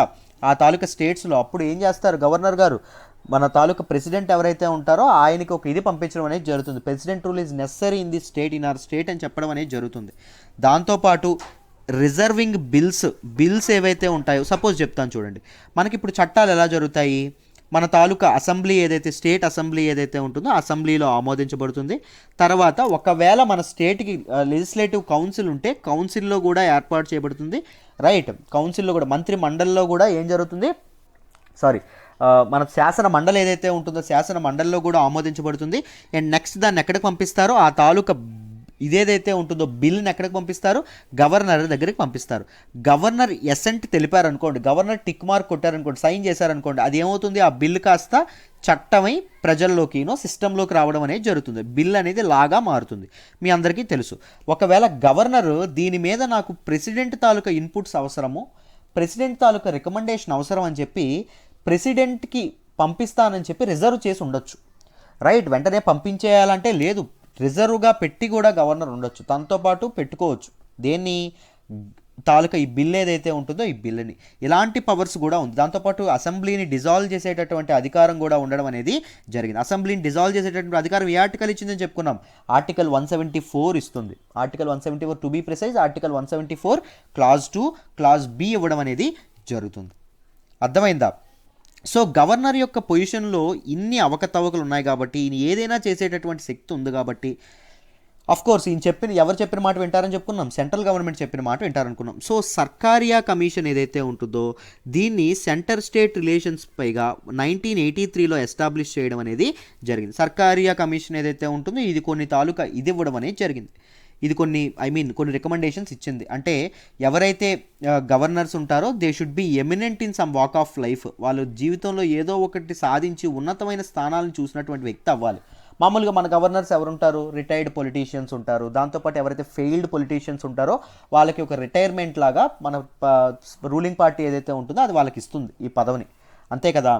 ఆ తాలూకా స్టేట్స్లో, అప్పుడు ఏం చేస్తారు గవర్నర్ గారు? మన తాలూకా ప్రెసిడెంట్ ఎవరైతే ఉంటారో ఆయనకి ఒక ఇది పంపించడం అనేది జరుగుతుంది. President rule is necessary in the state, in our state అని చెప్పడం అనేది జరుగుతుంది. దాంతోపాటు రిజర్వింగ్ బిల్స్ ఏవైతే ఉంటాయో, సపోజ్ చెప్తాను చూడండి, మనకి ఇప్పుడు చట్టాలు ఎలా జరుగుతాయి? మన తాలూకా అసెంబ్లీ ఏదైతే స్టేట్ అసెంబ్లీ ఏదైతే ఉంటుందో అసెంబ్లీలో ఆమోదించబడుతుంది. తర్వాత ఒకవేళ మన స్టేట్కి లెజిస్లేటివ్ కౌన్సిల్ ఉంటే కౌన్సిల్లో కూడా ఏర్పాటు చేయబడుతుంది, రైట్? కౌన్సిల్లో కూడా మంత్రి మండలిలో కూడా ఏం జరుగుతుంది? మన శాసన మండలి ఏదైతే ఉంటుందో శాసన మండలిలో కూడా ఆమోదించబడుతుంది. అండ్ నెక్స్ట్ దాన్ని ఎక్కడికి పంపిస్తారో ఆ తాలూకా ఇదేదైతే ఉంటుందో బిల్ని ఎక్కడికి పంపిస్తారు? గవర్నర్ దగ్గరికి పంపిస్తారు. గవర్నర్ ఎసెంట్ తెలిపారనుకోండి, గవర్నర్ టిక్ మార్క్ కొట్టారనుకోండి, సైన్ చేశారనుకోండి, అది ఏమవుతుంది? ఆ బిల్ కాస్త చట్టమై ప్రజల్లోకి సిస్టంలోకి రావడం అనేది జరుగుతుంది. బిల్ అనేది లాగా మారుతుంది, మీ అందరికీ తెలుసు. ఒకవేళ గవర్నర్ దీని మీద నాకు ప్రెసిడెంట్ తాలూకా ఇన్పుట్స్ అవసరము, ప్రెసిడెంట్ తాలూకా రికమెండేషన్ అవసరం అని చెప్పి ప్రెసిడెంట్కి పంపిస్తానని చెప్పి రిజర్వ్ చేసి ఉండొచ్చు, రైట్? వెంటనే పంపించేయాలంటే లేదు, రిజర్వ్గా పెట్టి కూడా గవర్నర్ ఉండొచ్చు, తనతో పాటు పెట్టుకోవచ్చు. దేన్ని? తాలూకా ఈ బిల్ ఏదైతే ఉంటుందో ఈ బిల్లుని, ఇలాంటి పవర్స్ కూడా ఉంది. దాంతోపాటు అసెంబ్లీని డిజాల్వ్ చేసేటటువంటి అధికారం కూడా ఉండడం అనేది జరిగింది. అసెంబ్లీని డిజాల్వ్ చేసేటటువంటి అధికారం ఏ ఆర్టికల్ ఇచ్చిందని చెప్పుకున్నాం, ఆర్టికల్ 174 ఇస్తుంది. Article 174 to be precise, article 174 clause 2 clause B ఇవ్వడం అనేది జరుగుతుంది. అర్థమైందా? సో గవర్నర్ యొక్క పొజిషన్లో ఇన్ని అవకతవకలు ఉన్నాయి కాబట్టి ఈయన ఏదైనా చేసేటటువంటి శక్తి ఉంది కాబట్టి కోర్స్ ఈయన ఎవరు చెప్పిన మాట వింటారని చెప్పుకున్నాం, సెంట్రల్ గవర్నమెంట్ చెప్పిన మాట వింటారనుకున్నాం. సో సర్కారియా కమిషన్ ఏదైతే ఉంటుందో దీన్ని సెంటర్ స్టేట్ రిలేషన్స్ పైగా 1983లో ఎస్టాబ్లిష్ చేయడం అనేది జరిగింది. సర్కారియా కమిషన్ ఏదైతే ఉంటుందో ఇది కొన్ని తాలూకా ఇది ఇవ్వడం అనేది జరిగింది. ఇది కొన్ని రికమెండేషన్స్ ఇచ్చింది. అంటే ఎవరైతే గవర్నర్స్ ఉంటారో they should be eminent in some walk of life, వాళ్ళు జీవితంలో ఏదో ఒకటి సాధించి ఉన్నతమైన స్థానాలను చూసినటువంటి వ్యక్తి అవ్వాలి. మామూలుగా మన గవర్నర్స్ ఎవరుంటారు, రిటైర్డ్ పొలిటీషియన్స్ ఉంటారు. దాంతోపాటు ఎవరైతే ఫెయిల్డ్ పొలిటీషియన్స్ ఉంటారో వాళ్ళకి ఒక రిటైర్మెంట్ లాగా మన రూలింగ్ పార్టీ ఏదైతే ఉంటుందో అది వాళ్ళకి ఇస్తుంది ఈ పదవిని, అంతే కదా.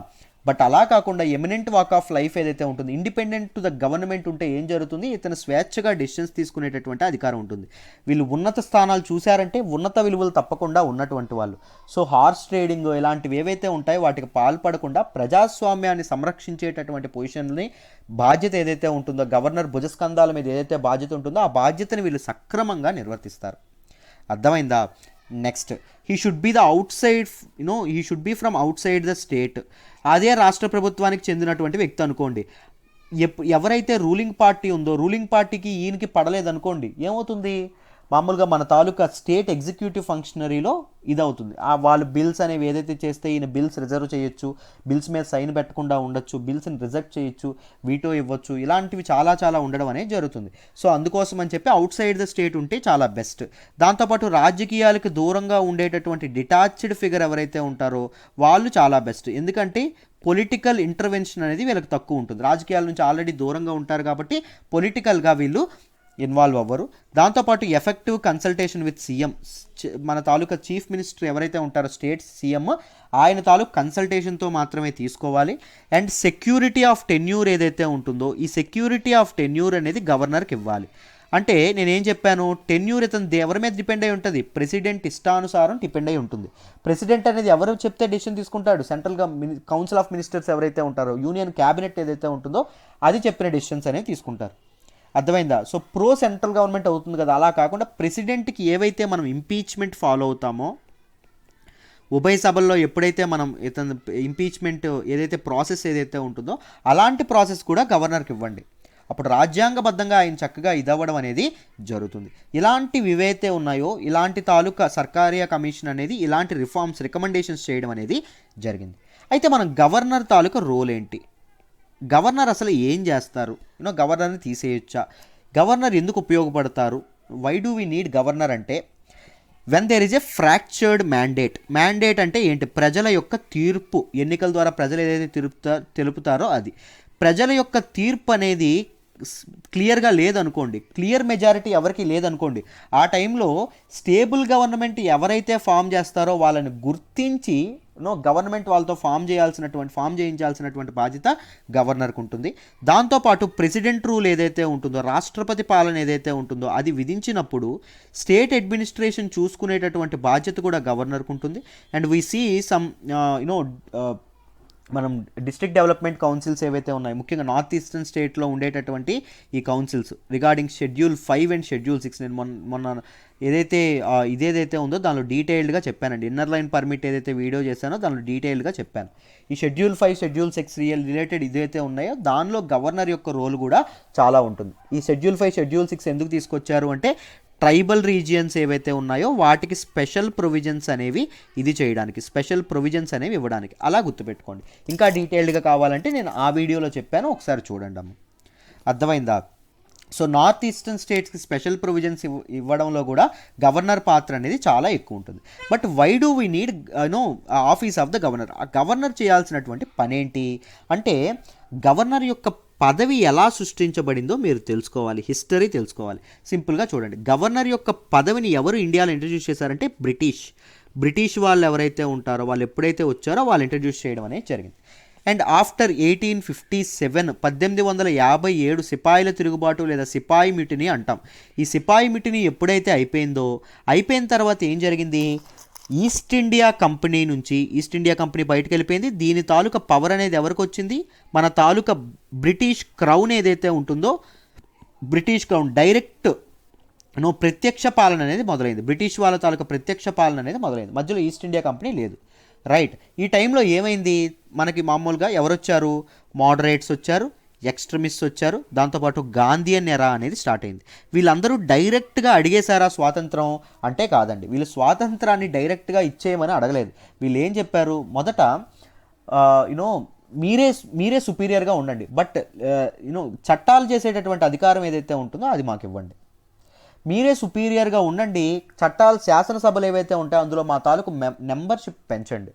బట్ అలా కాకుండా ఎమినెంట్ వాక్ ఆఫ్ లైఫ్ ఏదైతే ఉంటుంది, ఇండిపెండెంట్ టు ద గవర్నమెంట్ ఉంటే ఏం జరుగుతుంది, ఇతను స్వేచ్ఛగా డెసిషన్స్ తీసుకునేటటువంటి అధికారం ఉంటుంది. వీళ్ళు ఉన్నత స్థానాలు చూశారంటే ఉన్నత విలువలు తప్పకుండా ఉన్నటువంటి వాళ్ళు. సో హార్స్ ట్రేడింగ్ ఇలాంటివి ఏవైతే ఉంటాయో వాటికి పాల్పడకుండా ప్రజాస్వామ్యాన్ని సంరక్షించేటటువంటి పొజిషన్ని బాధ్యత ఏదైతే ఉంటుందో గవర్నర్ భుజస్కంధాల మీద ఏదైతే బాధ్యత ఉంటుందో ఆ బాధ్యతని వీళ్ళు సక్రమంగా నిర్వర్తిస్తారు. అర్థమైందా? Next, he should be the out side he should be from out side the state. అదే రాష్ట్ర ప్రభుత్వానికి చెందినటువంటి వ్యక్తి అనుకోండి. ఎవరైతే రూలింగ్ పార్టీ ఉందో రూలింగ్ పార్టీకి ఈయనకి పడలేదనుకోండి, ఏమవుతుంది, మామూలుగా మన తాలూకా స్టేట్ ఎగ్జిక్యూటివ్ ఫంక్షనరీలో ఇదవుతుంది. వాళ్ళు బిల్స్ అనేవి ఏదైతే చేస్తే ఈయన బిల్స్ రిజర్వ్ చేయొచ్చు, బిల్స్ మీద సైన్ పెట్టకుండా ఉండొచ్చు, బిల్స్ని రిజెక్ట్ చేయొచ్చు, వీటో ఇవ్వచ్చు, ఇలాంటివి చాలా చాలా ఉండడం అనేది జరుగుతుంది. సో అందుకోసం అని చెప్పి అవుట్ సైడ్ ద స్టేట్ ఉంటే చాలా బెస్ట్. దాంతోపాటు రాజకీయాలకు దూరంగా ఉండేటటువంటి డిటాచ్డ్ ఫిగర్ ఎవరైతే ఉంటారో వాళ్ళు చాలా బెస్ట్. ఎందుకంటే పొలిటికల్ ఇంటర్వెన్షన్ అనేది వీళ్ళకి తక్కువ ఉంటుంది. రాజకీయాల నుంచి ఆల్రెడీ దూరంగా ఉంటారు కాబట్టి పొలిటికల్గా వీళ్ళు ఇన్వాల్వ్ అవ్వరు. దాంతోపాటు ఎఫెక్టివ్ కన్సల్టేషన్ విత్ సీఎం, మన తాలూకా చీఫ్ మినిస్టర్ ఎవరైతే ఉంటారో స్టేట్ సీఎం, ఆయన తాలూకు కన్సల్టేషన్తో మాత్రమే తీసుకోవాలి. అండ్ సెక్యూరిటీ ఆఫ్ టెన్యూర్ ఏదైతే ఉంటుందో ఈ సెక్యూరిటీ ఆఫ్ టెన్యూర్ అనేది గవర్నర్కి ఇవ్వాలి. అంటే నేనేం చెప్పాను, టెన్యూర్ ఇతను ఎవరి మీద డిపెండ్ అయి ఉంటుంది, ప్రెసిడెంట్ ఇష్టానుసారం డిపెండ్ అయి ఉంటుంది. ప్రెసిడెంట్ అనేది ఎవరు చెప్తే డెసిషన్ తీసుకుంటాడు, సెంట్రల్గా కౌన్సిల్ ఆఫ్ మినిస్టర్స్ ఎవరైతే ఉంటారో యూనియన్ క్యాబినెట్ ఏదైతే ఉంటుందో అది చెప్పిన డెసిషన్స్ అనేవి తీసుకుంటారు. అర్థమైందా? సో ప్రో సెంట్రల్ గవర్నమెంట్ అవుతుంది కదా. అలా కాకుండా ప్రెసిడెంట్కి ఏవైతే మనం ఇంపీచ్మెంట్ ఫాలో అవుతామో ఉభయ సభల్లో ఎప్పుడైతే మనం ఇతను ఇంపీచ్మెంట్ ఏదైతే ప్రాసెస్ ఏదైతే ఉంటుందో అలాంటి ప్రాసెస్ కూడా గవర్నర్కి ఇవ్వండి. అప్పుడు రాజ్యాంగబద్ధంగా ఆయన చక్కగా ఇదవ్వడం అనేది జరుగుతుంది. ఇలాంటివి ఏవైతే ఉన్నాయో ఇలాంటి తాలూకా సర్కారియా కమిషన్ అనేది ఇలాంటి రిఫార్మ్స్ రికమెండేషన్స్ చేయడం అనేది జరిగింది. అయితే మనం గవర్నర్ తాలూకా రోల్ ఏంటి, గవర్నర్ అసలు ఏం చేస్తారు, గవర్నర్ని తీసేయొచ్చా, గవర్నర్ ఎందుకు ఉపయోగపడతారు, why do we need governor అంటే when there is a fractured mandate అంటే ఏంటి, ప్రజల యొక్క తీర్పు, ఎన్నికల ద్వారా ప్రజలు ఏదైతే తెలుపుతారో అది, ప్రజల యొక్క తీర్పు అనేది క్లియర్గా లేదనుకోండి, క్లియర్ మెజారిటీ ఎవరికి లేదనుకోండి, ఆ టైంలో స్టేబుల్ గవర్నమెంట్ ఎవరైతే ఫామ్ చేస్తారో వాళ్ళని గుర్తించి గవర్నమెంట్ వాళ్ళతో ఫామ్ చేయించాల్సినటువంటి బాధ్యత గవర్నర్కి ఉంటుంది. దాంతోపాటు ప్రెసిడెంట్ రూల్ ఏదైతే ఉంటుందో రాష్ట్రపతి పాలన ఏదైతే ఉంటుందో అది విధించినప్పుడు స్టేట్ అడ్మినిస్ట్రేషన్ చూసుకునేటటువంటి బాధ్యత కూడా గవర్నర్కి ఉంటుంది. అండ్ వీ సీ సమ్ మనం డిస్ట్రిక్ట్ డెవలప్మెంట్ కౌన్సిల్స్ ఏవైతే ఉన్నాయో ముఖ్యంగా నార్త్ ఈస్టర్న్ స్టేట్లో ఉండేటటువంటి ఈ councils regarding schedule 5 and schedule 6 నేను మొన్న ఇదేదైతే ఉందో దానిలో డీటెయిల్డ్గా చెప్పానండి. ఇన్నర్ లైన్ పర్మిట్ ఏదైతే వీడియో చేశానో దానిలో డీటెయిల్డ్గా చెప్పాను. ఈ షెడ్యూల్ 5 షెడ్యూల్ 6 రిలేటెడ్ ఇదైతే ఉన్నాయో దానిలో గవర్నర్ యొక్క రోల్ కూడా చాలా ఉంటుంది. ఈ షెడ్యూల్ 5 షెడ్యూల్ 6 ఎందుకు తీసుకొచ్చారు అంటే ట్రైబల్ రీజియన్స్ ఏవైతే ఉన్నాయో వాటికి స్పెషల్ ప్రొవిజన్స్ అనేవి ఇది చేయడానికి, స్పెషల్ ప్రొవిజన్స్ అనేవి ఇవ్వడానికి, అలా గుర్తుపెట్టుకోండి. ఇంకా డీటెయిల్డ్గా కావాలంటే నేను ఆ వీడియోలో చెప్పాను, ఒకసారి చూడండి అమ్మ. అర్థమైందా? సో నార్త్ ఈస్టర్న్ స్టేట్స్కి స్పెషల్ ప్రొవిజన్స్ ఇవ్వడంలో కూడా గవర్నర్ పాత్ర అనేది చాలా ఎక్కువ ఉంటుంది. But why do we need office of the governor, ఆ గవర్నర్ చేయాల్సినటువంటి పనేంటి అంటే గవర్నర్ యొక్క పదవి ఎలా సృష్టించబడిందో మీరు తెలుసుకోవాలి, హిస్టరీ తెలుసుకోవాలి. సింపుల్గా చూడండి, గవర్నర్ యొక్క పదవిని ఎవరు ఇండియాలో ఇంట్రడ్యూస్ చేశారంటే బ్రిటిష్ వాళ్ళు ఎవరైతే ఉంటారో వాళ్ళు ఎప్పుడైతే వచ్చారో వాళ్ళు ఇంట్రడ్యూస్ చేయడం అనేది జరిగింది. అండ్ ఆఫ్టర్ 1857 1857 సిపాయిల తిరుగుబాటు లేదా సిపాయి మిటిని అంటాం. ఈ సిపాయి మిటిని ఎప్పుడైతే అయిపోయిన తర్వాత ఏం జరిగింది, ఈస్ట్ ఇండియా కంపెనీ బయటకు వెళ్ళిపోయింది. దీని తాలూకా పవర్ అనేది ఎవరికి వచ్చింది, మన తాలూకా బ్రిటిష్ క్రౌన్ ఏదైతే ఉంటుందో బ్రిటిష్ క్రౌన్ డైరెక్ట్ ప్రత్యక్ష పాలన అనేది మొదలైంది. బ్రిటిష్ వాళ్ళ తాలూకా ప్రత్యక్ష పాలన అనేది మొదలైంది. మధ్యలో ఈస్ట్ ఇండియా కంపెనీ లేదు. రైట్, ఈ టైంలో ఏమైంది, మనకి మామూలుగా ఎవరు వచ్చారు, మోడరేట్స్ వచ్చారు, ఎక్స్ట్రీమిస్ట్స్ వచ్చారు, దాంతోపాటు గాంధీయన్ ఎరా అనేది స్టార్ట్ అయింది. వీళ్ళందరూ డైరెక్ట్గా అడిగేశారా స్వాతంత్రం అంటే కాదండి. వీళ్ళు స్వాతంత్రాన్ని డైరెక్ట్గా ఇచ్చేయమని అడగలేదు. వీళ్ళు ఏం చెప్పారు, మొదట యూనో మీరే సుపీరియర్గా ఉండండి, బట్ చట్టాలు చేసేటటువంటి అధికారం ఏదైతే ఉంటుందో అది మాకు ఇవ్వండి. మీరే సుపీరియర్గా ఉండండి, చట్టాలు శాసనసభలు ఏవైతే ఉంటాయో అందులో మా తాలూకు మెంబర్షిప్ పెంచండి.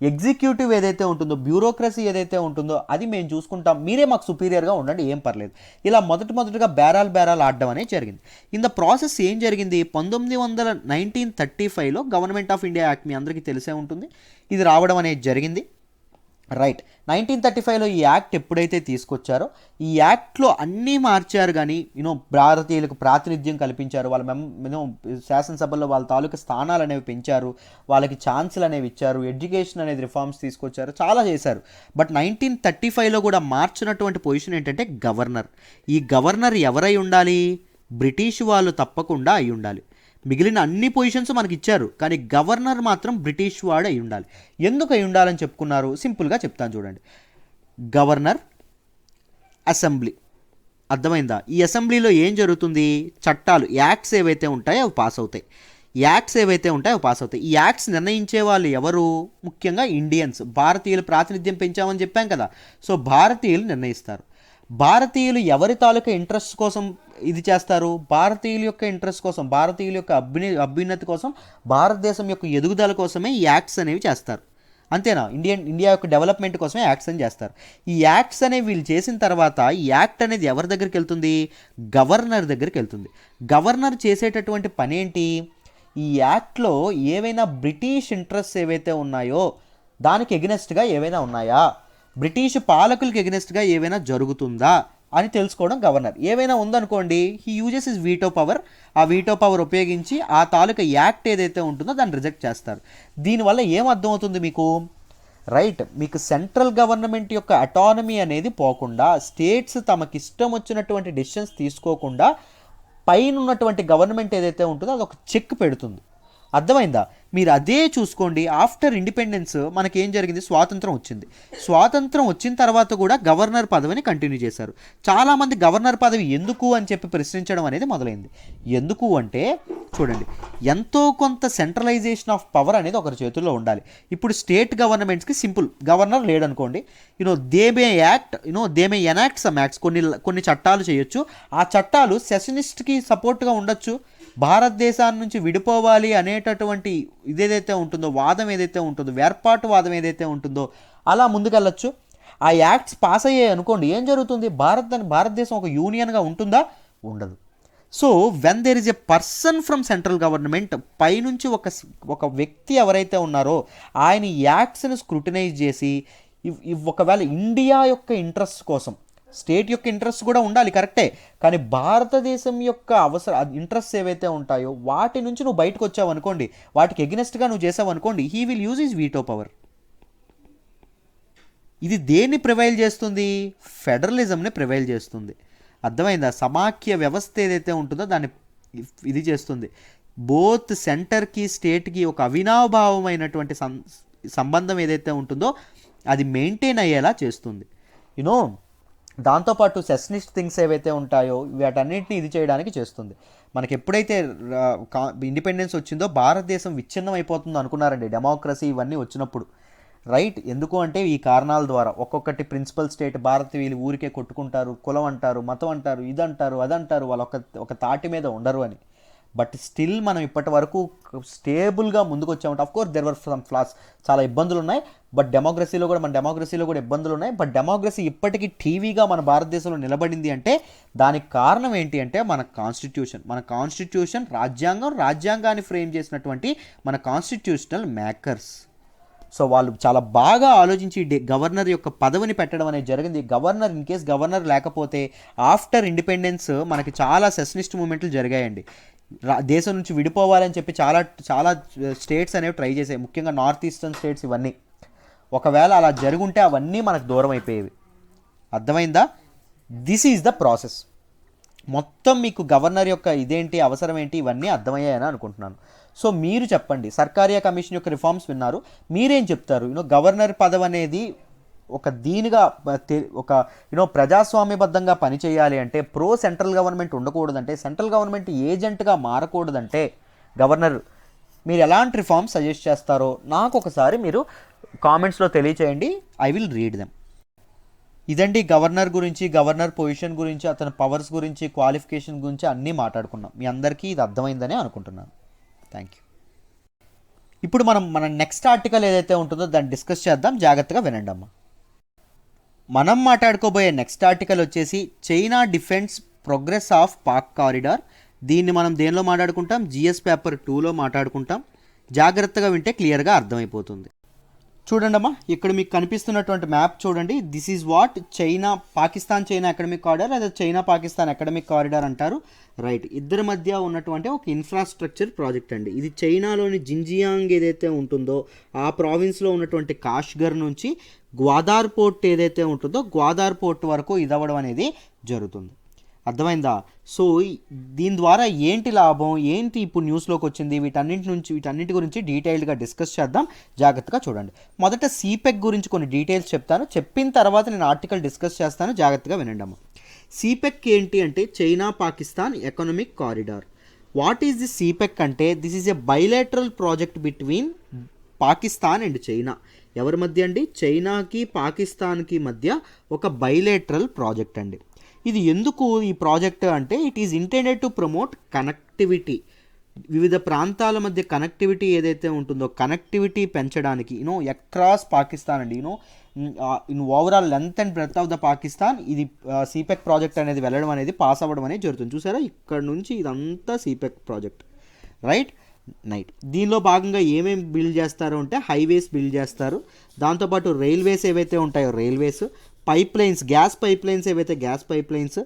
ఎగ్జిక్యూటివ్ ఏదైతే ఉంటుందో, బ్యూరోక్రసీ ఏదైతే ఉంటుందో అది మేము చూసుకుంటాం, మీరే మాకు సుపీరియర్గా ఉండండి, ఏం పర్లేదు. ఇలా మొదటిగా బేరాలు ఆడడం అనేది జరిగింది. ఇన్ ద ప్రాసెస్ ఏం జరిగింది, 1935లో గవర్నమెంట్ ఆఫ్ ఇండియా యాక్ట్ మీ అందరికీ తెలిసే ఉంటుంది, ఇది రావడం అనేది జరిగింది. రైట్, 1935లో ఈ యాక్ట్ ఎప్పుడైతే తీసుకొచ్చారో ఈ యాక్ట్లో అన్నీ మార్చారు, కానీ భారతీయులకు ప్రాతినిధ్యం కల్పించారు, వాళ్ళ శాసనసభల్లో వాళ్ళ తాలూకా స్థానాలు అనేవి పెంచారు, వాళ్ళకి ఛాన్సులు అనేవి ఇచ్చారు, ఎడ్యుకేషన్ అనేది రిఫార్మ్స్ తీసుకొచ్చారు, చాలా చేశారు. బట్ 1935లో కూడా మార్చినటువంటి పొజిషన్ ఏంటంటే గవర్నర్. ఈ గవర్నర్ ఎవరై ఉండాలి, బ్రిటిష్ వాళ్ళు తప్పకుండా అయి ఉండాలి. మిగిలిన అన్ని పొజిషన్స్ మనకి ఇచ్చారు, కానీ గవర్నర్ మాత్రం బ్రిటిష్ వాడు అయి ఉండాలి. ఎందుకు అయి ఉండాలని చెప్పుకున్నారు, సింపుల్గా చెప్తాను చూడండి. గవర్నర్, అసెంబ్లీ, అర్థమైందా? ఈ అసెంబ్లీలో ఏం జరుగుతుంది, చట్టాలు యాక్ట్స్ ఏవైతే ఉంటాయో అవి పాస్ అవుతాయి. ఈ యాక్ట్స్ నిర్ణయించే వాళ్ళు ఎవరు, ముఖ్యంగా ఇండియన్స్, భారతీయులు ప్రాతినిధ్యం పెంచామని చెప్పాం కదా, సో భారతీయులు నిర్ణయిస్తారు. భారతీయులు ఎవరి తాలూకా ఇంట్రెస్ట్ కోసం ఇది చేస్తారు, భారతీయుల యొక్క ఇంట్రెస్ట్ కోసం, భారతీయుల యొక్క అభ్యున్నతి కోసం, భారతదేశం యొక్క ఎదుగుదల కోసమే ఈ యాక్ట్స్ అనేవి చేస్తారు. అంతేనా? ఇండియా యొక్క డెవలప్మెంట్ కోసమే యాక్ట్స్ అని చేస్తారు. ఈ యాక్ట్స్ అనేవి వీళ్ళు చేసిన తర్వాత ఈ యాక్ట్ అనేది ఎవరి దగ్గరికి వెళ్తుంది, గవర్నర్ దగ్గరికి వెళ్తుంది. గవర్నర్ చేసేటటువంటి పని ఏంటి, ఈ యాక్ట్లో ఏవైనా బ్రిటిష్ ఇంట్రెస్ట్ ఏవైతే ఉన్నాయో దానికి ఎగనెస్ట్గా ఏవైనా ఉన్నాయా, బ్రిటిష్ పాలకులకు ఎగనెస్ట్గా ఏవైనా జరుగుతుందా అని తెలుసుకోవడం గవర్నర్. ఏవైనా ఉందనుకోండి, he uses his veto power. ఆ వీటో పవర్ ఉపయోగించి ఆ తాలూకా యాక్ట్ ఏదైతే ఉంటుందో దాన్ని రిజెక్ట్ చేస్తారు. దీనివల్ల ఏం అర్థమవుతుంది మీకు, రైట్, మీకు సెంట్రల్ గవర్నమెంట్ యొక్క అటానమీ అనేది పోకుండా, స్టేట్స్ తమకిష్టం వచ్చినటువంటి డెసిషన్స్ తీసుకోకుండా పైన ఉన్నటువంటి గవర్నమెంట్ ఏదైతే ఉంటుందో అది ఒక చెక్ పెడుతుంది. అర్థమైందా? మీరు అదే చూసుకోండి. ఆఫ్టర్ ఇండిపెండెన్స్ మనకేం జరిగింది, స్వాతంత్రం వచ్చిన తర్వాత కూడా గవర్నర్ పదవిని కంటిన్యూ చేశారు. చాలామంది గవర్నర్ పదవి ఎందుకు అని చెప్పి ప్రశ్నించడం అనేది మొదలైంది. ఎందుకు అంటే చూడండి, ఎంతో కొంత సెంట్రలైజేషన్ ఆఫ్ పవర్ అనేది ఒకరి చేతుల్లో ఉండాలి. ఇప్పుడు స్టేట్ గవర్నమెంట్స్కి సింపుల్, గవర్నర్ లేడనుకోండి, they may enact some acts, కొన్ని చట్టాలు చేయొచ్చు. ఆ చట్టాలు సెషనిస్ట్కి సపోర్ట్గా ఉండొచ్చు. భారతదేశాన్ని నుంచి విడిపోవాలి అనేటటువంటి ఇదేదైతే ఉంటుందో, వాదం ఏదైతే ఉంటుందో, వేర్పాటు వాదం ఏదైతే ఉంటుందో అలా ముందుకెళ్ళచ్చు. ఆ యాక్ట్స్ పాస్ అయ్యాయి అనుకోండి, ఏం జరుగుతుంది, భారతదేశం ఒక యూనియన్గా ఉంటుందా, ఉండదు. So when there is a person from central government, పైనుంచి ఒక వ్యక్తి ఎవరైతే ఉన్నారో ఆయన యాక్ట్స్ని స్క్రూటినైజ్ చేసి, ఒకవేళ ఇండియా యొక్క ఇంట్రెస్ట్ కోసం, స్టేట్ యొక్క ఇంట్రెస్ట్ కూడా ఉండాలి కరెక్టే, కానీ భారతదేశం యొక్క ఇంట్రెస్ట్ ఏవైతే ఉంటాయో వాటి నుంచి నువ్వు బయటకు వచ్చావు అనుకోండి, వాటికి ఎగ్నెస్ట్గా నువ్వు చేసావు అనుకోండి, he will use his veto power. ఇది దేన్ని ప్రివైల్ చేస్తుంది, ఫెడరలిజంని ప్రివైల్ చేస్తుంది. అర్థమైందా? సమాఖ్య వ్యవస్థ ఏదైతే ఉంటుందో దాన్ని ఇది చేస్తుంది. బోత్ సెంటర్కి స్టేట్కి ఒక అవినాభావమైనటువంటి సంబంధం ఏదైతే ఉంటుందో అది మెయింటైన్ అయ్యేలా చేస్తుంది. దాంతోపాటు సెషనిస్ట్ థింగ్స్ ఏవైతే ఉంటాయో వాటన్నింటినీ ఇది చేయడానికి చేస్తుంది. మనకి ఎప్పుడైతే ఇండిపెండెన్స్ వచ్చిందో భారతదేశం విచ్ఛిన్నం అయిపోతుందో అనుకున్నారండి, డెమోక్రసీ ఇవన్నీ వచ్చినప్పుడు. రైట్, ఎందుకు అంటే ఈ కారణాల ద్వారా ఒక్కొక్కటి ప్రిన్సిపల్ స్టేట్ భారతీయులు ఊరికే కొట్టుకుంటారు, కులం అంటారు, మతం అంటారు, ఇదంటారు అదంటారు, వాళ్ళు ఒక తాటి మీద ఉండరు అని. బట్ స్టిల్ మనం ఇప్పటి వరకు స్టేబుల్గా ముందుకు వచ్చామంటే, of course there were some floss, చాలా ఇబ్బందులు ఉన్నాయి. బట్ మన డెమోక్రసీలో కూడా ఇబ్బందులు ఉన్నాయి. బట్ డెమోక్రసీ ఇప్పటికీ టీవీగా మన భారతదేశంలో నిలబడింది అంటే దానికి కారణం ఏంటి అంటే మన కాన్స్టిట్యూషన్ రాజ్యాంగాన్ని ఫ్రేమ్ చేసినటువంటి మన కాన్స్టిట్యూషనల్ మేకర్స్. సో వాళ్ళు చాలా బాగా ఆలోచించి గవర్నర్ యొక్క పదవిని పెట్టడం అనేది జరిగింది. గవర్నర్ ఇన్ కేస్ గవర్నర్ లేకపోతే ఆఫ్టర్ ఇండిపెండెన్స్ మనకి చాలా సెషనిస్ట్ మూమెంట్లు జరిగాయండి. దేశం నుంచి విడిపోవాలని చెప్పి చాలా చాలా స్టేట్స్ అనేవి ట్రై చేసాయి, ముఖ్యంగా నార్త్ ఈస్టర్న్ స్టేట్స్ ఇవన్నీ. ఒకవేళ అలా జరుగుంటే అవన్నీ మనకు దూరం అయిపోయేవి. అర్థమైందా? This is the process. మొత్తం మీకు గవర్నర్ యొక్క ఇదేంటి, అవసరం ఏంటి, ఇవన్నీ అర్థమయ్యాయని అనుకుంటున్నాను. సో మీరు చెప్పండి, సర్కారియా కమిషన్ యొక్క రిఫార్మ్స్ విన్నారు, మీరేం చెప్తారు? గవర్నర్ పదవి అనేది ఒక దీనిగా ఒక ప్రజాస్వామ్యబద్ధంగా పనిచేయాలి అంటే, ప్రో సెంట్రల్ గవర్నమెంట్ ఉండకూడదంటే, సెంట్రల్ గవర్నమెంట్ ఏజెంట్గా మారకూడదంటే గవర్నర్ మీరు ఎలాంటి రిఫార్మ్స్ సజెస్ట్ చేస్తారో నాకు ఒకసారి మీరు కామెంట్స్లో తెలియచేయండి. I will read them. ఇదండి గవర్నర్ గురించి, గవర్నర్ పొజిషన్ గురించి, అతని పవర్స్ గురించి, క్వాలిఫికేషన్ గురించి అన్నీ మాట్లాడుకున్నాం. మీ అందరికీ ఇది అర్థమైందని అనుకుంటున్నాను. Thank you. ఇప్పుడు మన నెక్స్ట్ ఆర్టికల్ ఏదైతే ఉంటుందో దాన్ని డిస్కస్ చేద్దాం. జాగ్రత్తగా వినండి అమ్మ. మనం మాట్లాడుకోబోయే నెక్స్ట్ ఆర్టికల్ వచ్చేసి China defence progress of Pak corridor. దీన్ని మనం దేనిలో మాట్లాడుకుంటాం? జిఎస్ పేపర్ 2లో మాట్లాడుకుంటాం. జాగ్రత్తగా వింటే క్లియర్గా అర్థమైపోతుంది. చూడండి అమ్మా, ఇక్కడ మీకు కనిపిస్తున్నటువంటి మ్యాప్ చూడండి. This is what Pakistan China academic corridor, లేదా చైనా పాకిస్తాన్ ఎకడమిక్ కారిడార్ అంటారు. రైట్, ఇద్దరి మధ్య ఉన్నటువంటి ఒక ఇన్ఫ్రాస్ట్రక్చర్ ప్రాజెక్ట్ అండి ఇది. చైనాలోని జింజియాంగ్ ఏదైతే ఉంటుందో ఆ ప్రావిన్స్లో ఉన్నటువంటి కాష్గర్ నుంచి గ్వాదార్ పోర్ట్ ఏదైతే ఉంటుందో గ్వాదార్ పోర్ట్ వరకు ఇదవ్వడం అనేది జరుగుతుంది. అర్థమైందా? సో దీని ద్వారా ఏంటి లాభం, ఏంటి ఇప్పుడు న్యూస్లోకి వచ్చింది, వీటన్నిటి గురించి డీటెయిల్డ్గా డిస్కస్ చేద్దాం. జాగ్రత్తగా చూడండి. మొదట సిపెక్ గురించి కొన్ని డీటెయిల్స్ చెప్తాను, చెప్పిన తర్వాత నేను ఆర్టికల్ డిస్కస్ చేస్తాను. జాగ్రత్తగా వినండి అమ్మ. సిపెక్ ఏంటి అంటే China Pakistan economic corridor. What is the CPEC అంటే, this is a bilateral project between Pakistan and China. ఎవరి మధ్య అండి? చైనాకి పాకిస్తాన్కి మధ్య ఒక బైలేటరల్ ప్రాజెక్ట్ అండి. ఇది ఎందుకు ఈ ప్రాజెక్ట్ అంటే, it is intended to promote connectivity. వివిధ ప్రాంతాల మధ్య కనెక్టివిటీ ఏదైతే ఉంటుందో కనెక్టివిటీ పెంచడానికి అక్రాస్ పాకిస్తాన్ అండి in overall length and breadth of the Pakistan ఇది సిపెక్ ప్రాజెక్ట్ అనేది వెళ్ళడం అనేది పాస్ అవ్వడం అనేది జరుగుతుంది. చూసారా, ఇక్కడ నుంచి ఇదంతా సిపెక్ ప్రాజెక్ట్. రైట్. దీనిలో భాగంగా ఏమేమి బిల్డ్ చేస్తారు అంటే హైవేస్ బిల్డ్ చేస్తారు, దాంతోపాటు రైల్వేస్ ఏవైతే ఉంటాయో railways, pipe lines, gas pipe lines ఏవైతే గ్యాస్ పైప్ లైన్స్,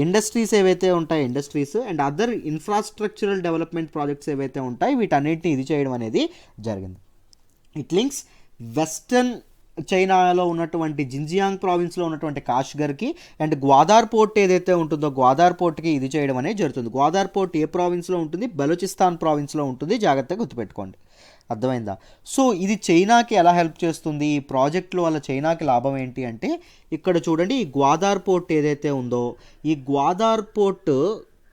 ఇండస్ట్రీస్ ఏవైతే ఉంటాయో industries, and other infrastructural development projects ఏవైతే ఉంటాయో వీటన్నిటిని ఇది చేయడం అనేది జరిగింది. ఇట్ లింక్స్ వెస్టర్న్ చైనాలో ఉన్నటువంటి జింజియాంగ్ ప్రావిన్స్లో ఉన్నటువంటి కాష్గర్కి అండ్ గ్వాదార్ పోర్ట్ ఏదైతే ఉంటుందో గ్వాదార్ పోర్ట్కి ఇది చేయడం అనేది జరుగుతుంది. గ్వాదార్ పోర్ట్ ఏ ప్రావిన్స్లో ఉంటుంది? బలూచిస్తాన్ ప్రావిన్స్లో ఉంటుంది. జాగ్రత్తగా గుర్తుపెట్టుకోండి. అర్థమైందా? సో ఇది చైనాకి ఎలా హెల్ప్ చేస్తుంది? ఈ ప్రాజెక్టుల వల్ల చైనాకి లాభం ఏంటి అంటే, ఇక్కడ చూడండి, ఈ గ్వాదార్ పోర్ట్ ఏదైతే ఉందో ఈ గ్వాదార్ పోర్ట్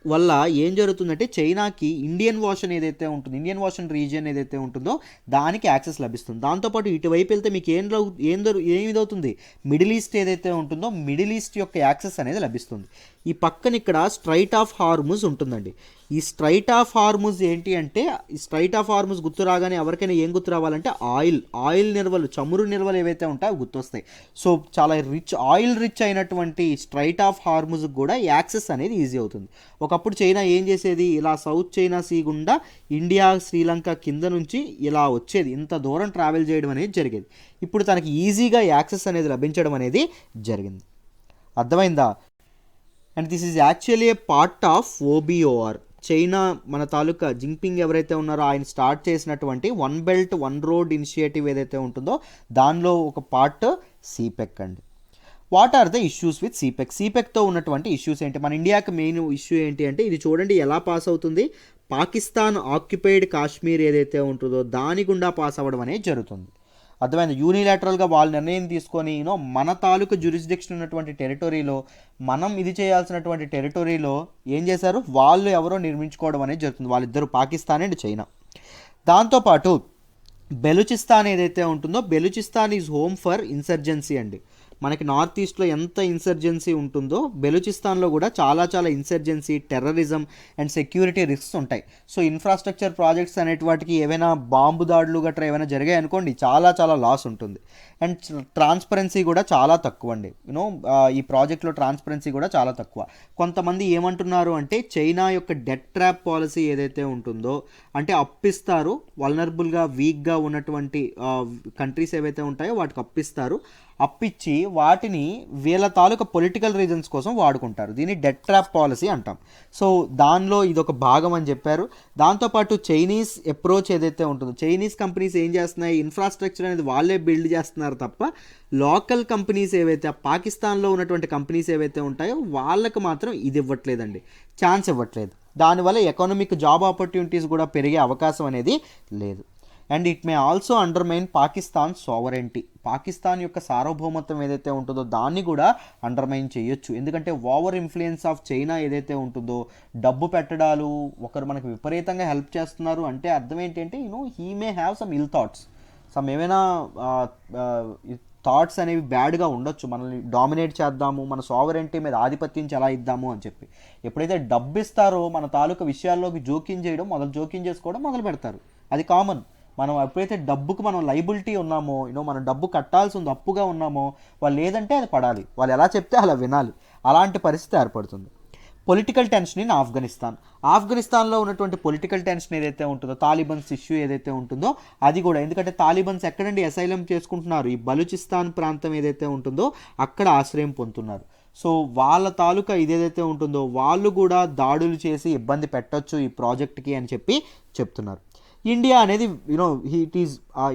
వల్ల ఏం జరుగుతుందంటే చైనాకి ఇండియన్ ఓషన్ ఏదైతే ఉంటుందో ఇండియన్ ఓషన్ రీజియన్ ఏదైతే ఉంటుందో దానికి యాక్సెస్ లభిస్తుంది. దాంతోపాటు ఇటువైపు వెళ్తే మీకు ఏమిదవుతుంది? మిడిల్ ఈస్ట్ ఏదైతే ఉంటుందో మిడిల్ ఈస్ట్ యొక్క యాక్సెస్ అనేది లభిస్తుంది. ఈ పక్కన ఇక్కడ స్ట్రైట్ ఆఫ్ హార్ముజ్ ఉంటుందండి. ఈ స్ట్రైట్ ఆఫ్ హార్ముజ్ ఏంటి అంటే, ఈ స్ట్రైట్ ఆఫ్ హార్ముజ్ గుర్తు రాగానే ఎవరికైనా ఏం గుర్తు రావాలంటే ఆయిల్ నిల్వలు, చమురు నిల్వలు ఏవైతే ఉంటాయో అవి గుర్తొస్తాయి. సో చాలా ఆయిల్ రిచ్ అయినటువంటి స్ట్రైట్ ఆఫ్ హార్ముజ్ కూడా యాక్సెస్ అనేది ఈజీ అవుతుంది. ఒకప్పుడు చైనా ఏం చేసేది, ఇలా సౌత్ చైనా సీ గుండా ఇండియా శ్రీలంక కింద నుంచి ఇలా వచ్చేది, ఇంత దూరం ట్రావెల్ చేయడం అనేది జరిగేది. ఇప్పుడు తనకి ఈజీగా యాక్సెస్ అనేది లభించడం అనేది జరిగింది. అర్థమైందా? And this is actually a part of OBOR. China మన తాలూకా జింగ్పింగ్ ఎవరైతే ఉన్నారో ఆయన స్టార్ట్ చేసినటువంటి one belt one road initiative ఏదైతే ఉంటుందో దానిలో ఒక పార్ట్ సిపెక్ అండి. What are the issues with సిపెక్తో ఉన్నటువంటి ఇష్యూస్ ఏంటి? మన ఇండియాకి మెయిన్ ఇష్యూ ఏంటి అంటే, ఇది చూడండి ఎలా పాస్ అవుతుంది. పాకిస్తాన్ ఆక్యుపైడ్ కాశ్మీర్ ఏదైతే ఉంటుందో దాని గుండా పాస్ అవ్వడం అనేది జరుగుతుంది. అర్థమైంది? యూనిలాటరల్గా వాళ్ళు నిర్ణయం తీసుకొని మన తాలూకు జ్యూరిస్డిక్షన్ ఉన్నటువంటి టెరిటరీలో మనం ఇది చేయాల్సినటువంటి టెరిటరీలో ఏం చేశారు, వాళ్ళు ఎవరో నిర్మించుకోవడం అనేది జరుగుతుంది. వాళ్ళిద్దరు పాకిస్తాన్ అండ్ చైనా. దాంతోపాటు బెలూచిస్తాన్ ఏదైతే ఉంటుందో Balochistan is home for insurgency అండి. మనకి నార్త్ ఈస్ట్లో ఎంత ఇన్సర్జెన్సీ ఉంటుందో బెలూచిస్తాన్లో కూడా చాలా చాలా insurgency, terrorism and security risks ఉంటాయి. సో ఇన్ఫ్రాస్ట్రక్చర్ ప్రాజెక్ట్స్ అనేటి వాటికి ఏవైనా బాంబు దాడులు గట్రా ఏమైనా జరిగాయి అనుకోండి, చాలా చాలా లాస్ ఉంటుంది. అండ్ ట్రాన్స్పరెన్సీ కూడా చాలా తక్కువ అండి. ఈ ప్రాజెక్ట్లో ట్రాన్స్పరెన్సీ కూడా చాలా తక్కువ. కొంతమంది ఏమంటున్నారు అంటే చైనా యొక్క డెట్ ట్రాప్ పాలసీ ఏదైతే ఉంటుందో, అంటే అప్పిస్తారు, వల్నరబుల్గా వీక్గా ఉన్నటువంటి కంట్రీస్ ఏవైతే ఉంటాయో వాటికి అప్పిస్తారు, అప్పిచ్చి వాటిని వీళ్ళ తాలూకా పొలిటికల్ రీజన్స్ కోసం వాడుకుంటారు. దీన్ని డెట్ ట్రాప్ పాలసీ అంటాం. సో దానిలో ఇదొక భాగం అని చెప్పారు. దాంతోపాటు చైనీస్ అప్రోచ్ ఏదైతే ఉంటుందో, చైనీస్ కంపెనీస్ ఏం చేస్తున్నాయి, ఇన్ఫ్రాస్ట్రక్చర్ అనేది వాళ్ళే బిల్డ్ చేస్తున్నారు తప్ప లోకల్ కంపెనీస్ ఏవైతే పాకిస్తాన్లో ఉన్నటువంటి కంపెనీస్ ఏవైతే ఉంటాయో వాళ్ళకి మాత్రం ఇది ఇవ్వట్లేదండి, ఛాన్స్ ఇవ్వట్లేదు. దానివల్ల ఎకనామిక్ జాబ్ ఆపర్చునిటీస్ కూడా పెరిగే అవకాశం అనేది లేదు. And it may also undermine Pakistan sovereignty, Pakistan యొక్క సార్వభౌమత్వం ఏదైతే ఉంటుందో దాన్ని కూడా అండర్మైన్ చేయొచ్చు. ఎందుకంటే ఓవర్ ఇన్ఫ్లుయెన్స్ ఆఫ్ చైనా ఏదైతే ఉంటుందో, డబ్బు పెట్టడాలు, ఒకరు మనకు విపరీతంగా హెల్ప్ చేస్తున్నారు అంటే అర్థం ఏంటంటే he may have some ill thoughts, some ఏమైనా థాట్స్ అనేవి బ్యాడ్గా ఉండొచ్చు, మనల్ని డామినేట్ చేద్దాము, మన సావరెంటీ మీద ఆధిపత్యం ఎలా ఇద్దాము అని చెప్పి. ఎప్పుడైతే డబ్బు ఇస్తారో మన తాలూకా విషయాల్లోకి జోక్యం చేసుకోవడం మొదలు పెడతారు. అది కామన్. మనం ఎప్పుడైతే డబ్బుకు మనం లైబిలిటీ ఉన్నామో, మనం డబ్బు కట్టాల్సి ఉంది, అప్పుగా ఉన్నామో, వాళ్ళు లేదంటే అది పడాలి, వాళ్ళు ఎలా చెప్తే అలా వినాలి, అలాంటి పరిస్థితి ఏర్పడుతుంది. పొలిటికల్ టెన్షన్ ఇన్ ఆఫ్ఘనిస్తాన్లో ఉన్నటువంటి పొలిటికల్ టెన్షన్ ఏదైతే ఉంటుందో, తాలిబన్స్ ఇష్యూ ఏదైతే ఉంటుందో అది కూడా, ఎందుకంటే తాలిబన్స్ ఎక్కడండి అసైలం చేసుకుంటున్నారు, ఈ బలూచిస్తాన్ ప్రాంతం ఏదైతే ఉంటుందో అక్కడ ఆశ్రయం పొందుతున్నారు. సో వాళ్ళ తాలూకా ఇదేదైతే ఉంటుందో వాళ్ళు కూడా దాడులు చేసి ఇబ్బంది పెట్టొచ్చు ఈ ప్రాజెక్ట్కి అని చెప్పి చెప్తున్నారు. ఇండియా అనేది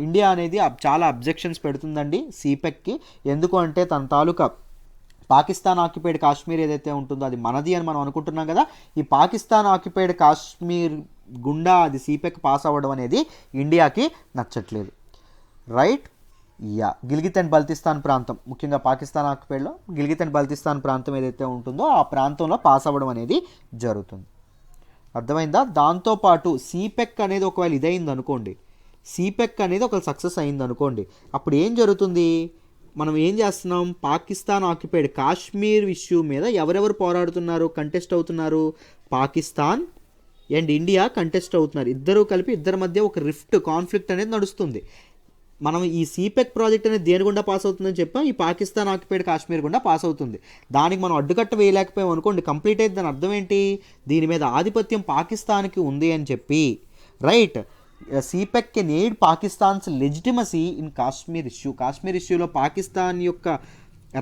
ఇండియా అనేది చాలా అబ్జెక్షన్స్ పెడుతుందండి సిపెక్కి. ఎందుకు అంటే తన తాలూకా పాకిస్తాన్ ఆక్యుపైడ్ కాశ్మీర్ ఏదైతే ఉంటుందో అది మనది అని మనం అనుకుంటున్నాం కదా, ఈ పాకిస్తాన్ ఆక్యుపైడ్ కాశ్మీర్ గుండా అది సిపెక్ పాస్ అవ్వడం అనేది ఇండియాకి నచ్చట్లేదు. రైట్. గిల్గిత్ అండ్ బల్తిస్తాన్ ప్రాంతం, ముఖ్యంగా పాకిస్తాన్ ఆక్యుపైడ్లో గిల్గిత్ అండ్ బల్తిస్తాన్ ప్రాంతం ఏదైతే ఉంటుందో ఆ ప్రాంతంలో పాస్ అవ్వడం అనేది జరుగుతుంది. అర్థమైందా? దాంతోపాటు సిపెక్ అనేది ఒకవేళ ఇదైంది అనుకోండి, సిపెక్ అనేది ఒకవేళ సక్సెస్ అయింది అనుకోండి, అప్పుడు ఏం జరుగుతుంది, మనం ఏం చేస్తున్నాం, పాకిస్తాన్ ఆక్యుపైడ్ కాశ్మీర్ ఇష్యూ మీద ఎవరెవరు పోరాడుతున్నారు, కంటెస్ట్ అవుతున్నారు, పాకిస్తాన్ అండ్ ఇండియా కంటెస్ట్ అవుతున్నారు. ఇద్దరూ కలిపి ఇద్దరి మధ్య ఒక కాన్ఫ్లిక్ట్ అనేది నడుస్తుంది. మనం ఈ సిపెక్ ప్రాజెక్ట్ అనేది దేని గుండా పాస్ అవుతుందని చెప్పాం, ఈ పాకిస్తాన్ ఆక్యుపైడ్ కాశ్మీర్ గుండా పాస్ అవుతుంది. దానికి మనం అడ్డుకట్ట వేయలేకపోయాం అనుకోండి, కంప్లీట్ అయితే దాని అర్థం ఏంటి, దీని మీద ఆధిపత్యం పాకిస్తాన్కి ఉంది అని చెప్పి. Right. సిపెక్ can aid Pakistan's legitimacy in Kashmir ఇష్యూలో పాకిస్తాన్ యొక్క